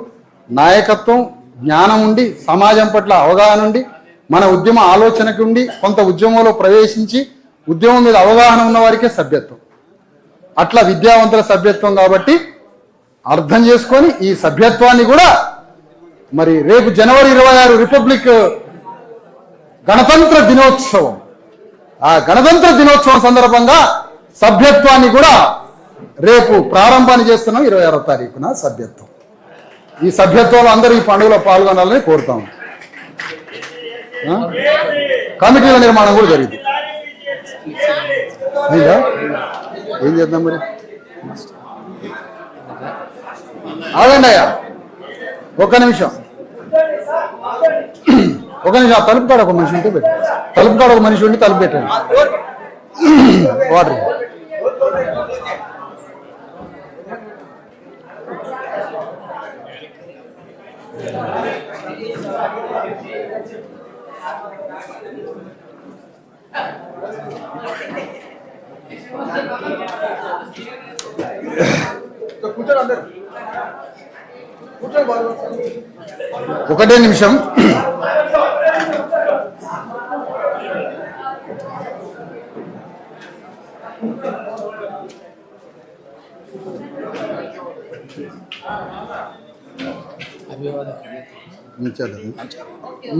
నాయకత్వం, జ్ఞానం ఉండి, సమాజం పట్ల అవగాహన ఉండి, మన ఉద్యమ ఆలోచనకు ఉండి, కొంత ఉద్యమంలో ప్రవేశించి ఉద్యమం మీద అవగాహన ఉన్న వారికే సభ్యత్వం. అట్లా విద్యావంతుల సభ్యత్వం. కాబట్టి అర్థం చేసుకొని ఈ సభ్యత్వాన్ని కూడా మరి రేపు జనవరి 26 రిపబ్లిక్ గణతంత్ర దినోత్సవం, ఆ గణతంత్ర దినోత్సవం సందర్భంగా సభ్యత్వాన్ని కూడా రేపు ప్రారంభాన్ని చేస్తున్నాం. 26వ తారీఖున సభ్యత్వం. ఈ సభ్యత్వంలో అందరూ ఈ పండుగలో పాల్గొనాలని కోరుతాం. కమిటీల నిర్మాణం కూడా జరిగింది. అయిందా? ఏం చేద్దాం మరి? ఆగండి అయ్యా, ఒక్క నిమిషం. తలుపు కాడ ఒక మనిషి ఉంటే పెట్టండి. తలుపు కాడ ఒక మనిషి ఉండి తలుపు పెట్టండి. వాటర్ కూర్చోండి అందరు. ఒకటే నిమిషం.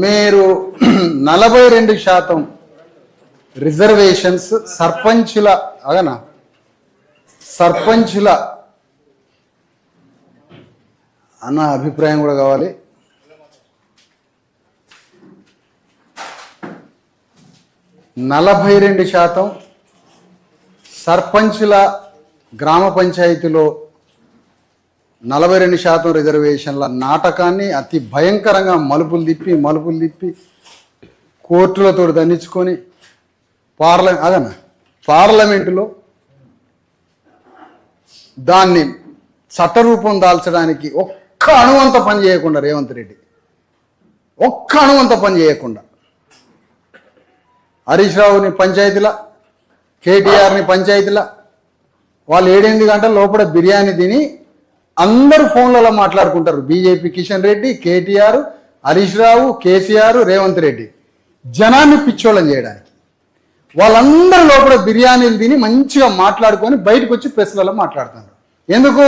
మీరు 42% రిజర్వేషన్స్ సర్పంచుల అగనా సర్పంచుల అన్న అభిప్రాయం కూడా కావాలి. నలభై 42% సర్పంచుల గ్రామ పంచాయతీలో 42% రిజర్వేషన్ల నాటకాన్ని అతి భయంకరంగా మలుపులు తిప్పి కోర్టులతో దండించుకొని పార్లమెంటులో దాన్ని చట్టరూపం దాల్చడానికి ఒక్క అణువంత పని చేయకుండా రేవంత్ రెడ్డి ఒక్క అణువంత పని చేయకుండా హరీష్ రావుని పంచాయతీల కేటీఆర్ని పంచాయతీల వాళ్ళు 7-8 గంటల లోపల బిర్యానీ తిని అందరూ ఫోన్లలో మాట్లాడుకుంటారు. బీజేపీ కిషన్ రెడ్డి, కేటీఆర్, హరీష్ రావు, కేసీఆర్, రేవంత్ రెడ్డి జనాన్ని పిచ్చోళ్ళని చేయడానికి వాళ్ళందరూ లోపల బిర్యానీలు తిని మంచిగా మాట్లాడుకొని బయటకు వచ్చి ప్రెస్లలో మాట్లాడుతున్నారు. ఎందుకు?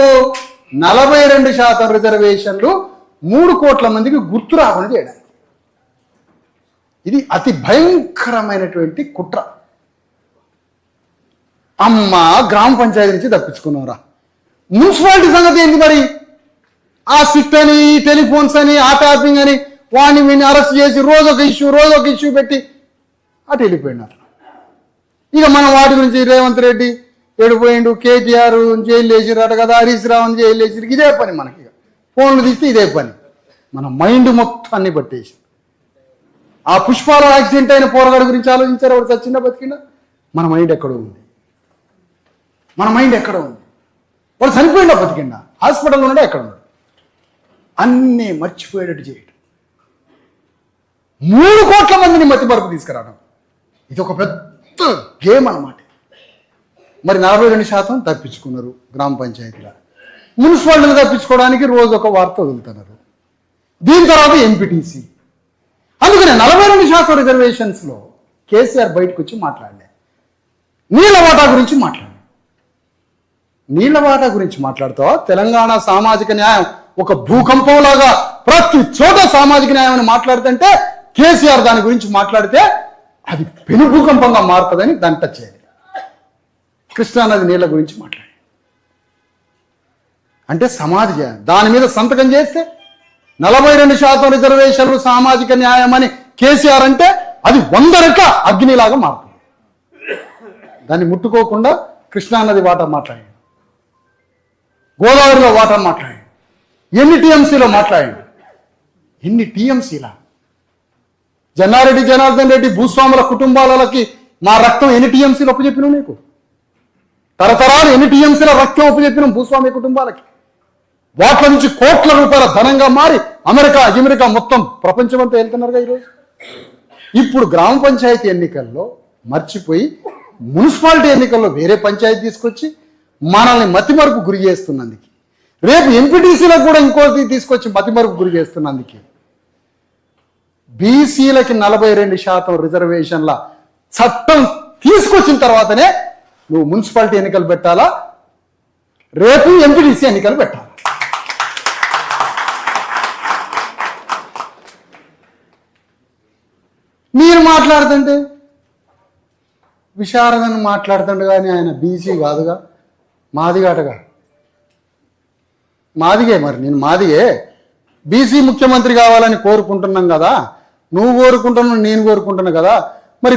42% రిజర్వేషన్లు 3 కోట్ల మందికి గుర్తు రాకుండా చేయడానికి. ఇది అతి భయంకరమైనటువంటి కుట్ర. అమ్మ గ్రామ పంచాయతీ నుంచి తప్పించుకున్నారా? మున్సిపాలిటీ సంగతి ఏంటి మరి? ఆ సిట్ అని, టెలిఫోన్స్ అని, ఆ ట్యాపింగ్ అని వాడిని వీడిని అరెస్ట్ చేసి రోజొక ఇష్యూ పెట్టి అటు వెళ్ళిపోయినారు. ఇక మనం వాటి గురించి రేవంత్ రెడ్డి ఏడిపోయిండు, కేటీఆర్ జైలు వేసిరట కదా, హరీష్ రావుని జైలు వేసిరు, ఇదే పని మనకి. ఫోన్లు తీస్తే ఇదే పని. మన మైండ్ మొత్తాన్ని పట్టేసి ఆ పుష్పాల యాక్సిడెంట్ అయిన పోరగాడి గురించి ఆలోచించారు. వాడు చచ్చిందా బతికిందా? మన మైండ్ ఎక్కడో ఉంది. వాడు చనిపోయిందా బతికిందా? హాస్పిటల్లో ఉన్నాడా ఎక్కడ ఉన్నాడు? అన్నీ మర్చిపోయేటట్టు చేయడం, 3 కోట్ల మందిని మతిమరుపు తీసుకురావడం, ఇది ఒక పెద్ద గేమ్ అన్నమాట. మరి 42% తప్పించుకున్నారు గ్రామ పంచాయతీలో. మున్సిపాలిటీలు తప్పించుకోవడానికి రోజు ఒక వార్త వదులుతున్నారు. దీని తర్వాత ఎంపీటీసీ. అందుకనే 42% రిజర్వేషన్స్లో కేసీఆర్ బయటకు వచ్చి మాట్లాడలే. నీళ్ళ వాటా గురించి మాట్లాడుతావా? తెలంగాణ సామాజిక న్యాయం ఒక భూకంపంలాగా ప్రతి చోట సామాజిక న్యాయం అని మాట్లాడుతుంటే కేసీఆర్ దాని గురించి మాట్లాడితే అది పెను భూకంపంగా మారుతుందని దాన్ని టచ్ చేయాలి. కృష్ణానది నీళ్ళ గురించి మాట్లాడి అంటే సమాధి చేయాలి. దాని మీద సంతకం చేస్తే 42% రిజర్వేషన్లు సామాజిక న్యాయం అని కేసీఆర్ అంటే అది 100 రెట్ల అగ్నిలాగా మారుతుంది. దాన్ని ముట్టుకోకుండా కృష్ణానది వాటర్ మాట్లాడి, గోదావరిలో వాటర్ మాట్లాడి, ఎన్ని టీఎంసీలో మాట్లాడి, ఎన్ని టీఎంసీలా జన్నారెడ్డి జనార్దన్ రెడ్డి భూస్వాముల కుటుంబాలకి మా రక్తం ఎన్ని టీఎంసీలు ఒప్పుచెప్పినావు? నీకు తరతరాలు ఎన్ని టీఎంసీల రక్తం ఒప్పుచెప్పినాం భూస్వామి కుటుంబాలకి? వాట్ల నుంచి కోట్ల రూపాయల ధనంగా మారి అమెరికా మొత్తం ప్రపంచమంతా వెళ్తున్నారుగా ఈరోజు. ఇప్పుడు గ్రామ పంచాయతీ ఎన్నికల్లో మర్చిపోయి మున్సిపాలిటీ ఎన్నికల్లో వేరే పంచాయతీ తీసుకొచ్చి మనల్ని మతిమరుపు గురి చేస్తున్నందుకు, రేపు ఎంపీటీసీలకు కూడా ఇంకోటి తీసుకొచ్చి మతిమరుపు గురి చేస్తున్నందుకు, బీసీలకి 42% రిజర్వేషన్ల చట్టం తీసుకొచ్చిన తర్వాతనే నువ్వు మున్సిపాలిటీ ఎన్నికలు పెట్టాలా, రేపు ఎంపీటీసీ ఎన్నికలు పెట్టాలా. మీరు మాట్లాడుతుంటే విశారదను మాట్లాడుతుండే కానీ ఆయన బీసీ కాదుగా, మాదిగాటగా. మాదిగే, మరి నేను మాదిగే. బీసీ ముఖ్యమంత్రి కావాలని కోరుకుంటున్నాం కదా, నువ్వు కోరుకుంటున్నావు, నేను కోరుకుంటున్నా కదా. మరి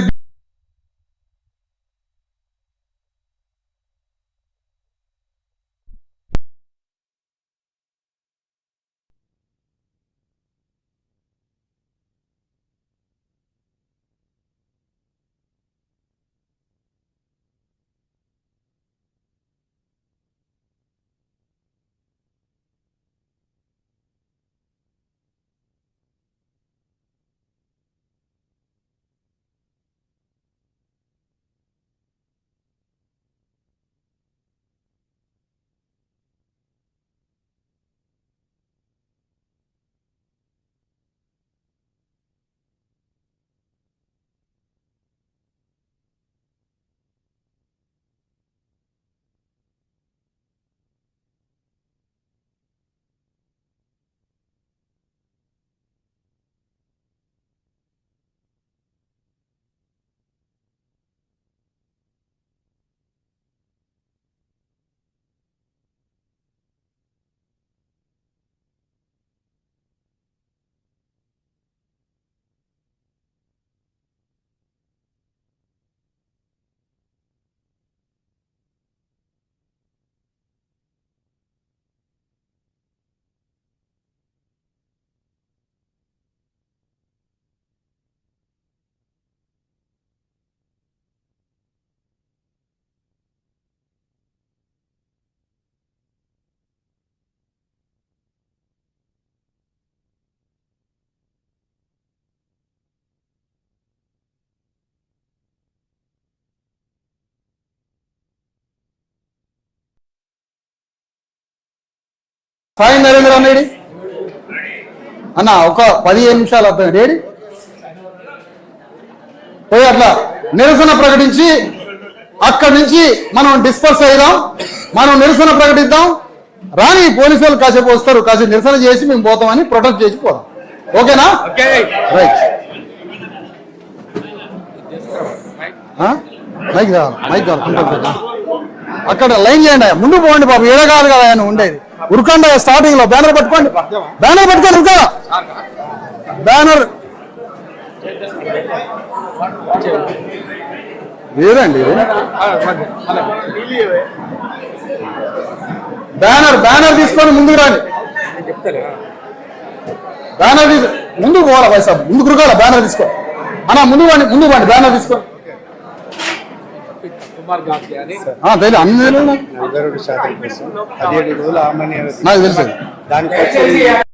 సాయి నరేంద్ర అన్నడి అన్న ఒక 15 నిమిషాలు అర్థం రేడి పోయి అట్లా నిరసన ప్రకటించి అక్కడి నుంచి మనం డిస్పర్స్ అయ్యాం, మనం నిరసన ప్రకటిద్దాం. రాని పోలీసు వాళ్ళు కాసేపు వస్తారు, కాసేపు నిరసన చేసి మేము పోతామని ప్రొటెస్ట్ చేసి పోదాం. ఓకేనా? రైట్. మైక్ కావాలి. అక్కడ లైన్ చేయండి, ముందు పోండి బాబు, ఏడ కాదు కదా ఆయన ఉండేది. ఉరకండి స్టార్టింగ్ లో బ్యానర్ పట్టుకోండి, బ్యానర్ పట్టుకోండి, ఉరకా బ్యానర్ లేదండి. బ్యానర్ తీసుకొని ముందుకు రాండి. బ్యానర్ ముందుకు పోవాలా వైసా, ముందుకు రుకాల. బ్యానర్ తీసుకో అన్న, ముందు పండి బ్యానర్ తీసుకో. తెలియదు అన్ని నాకు తెలుసు. దానికోసం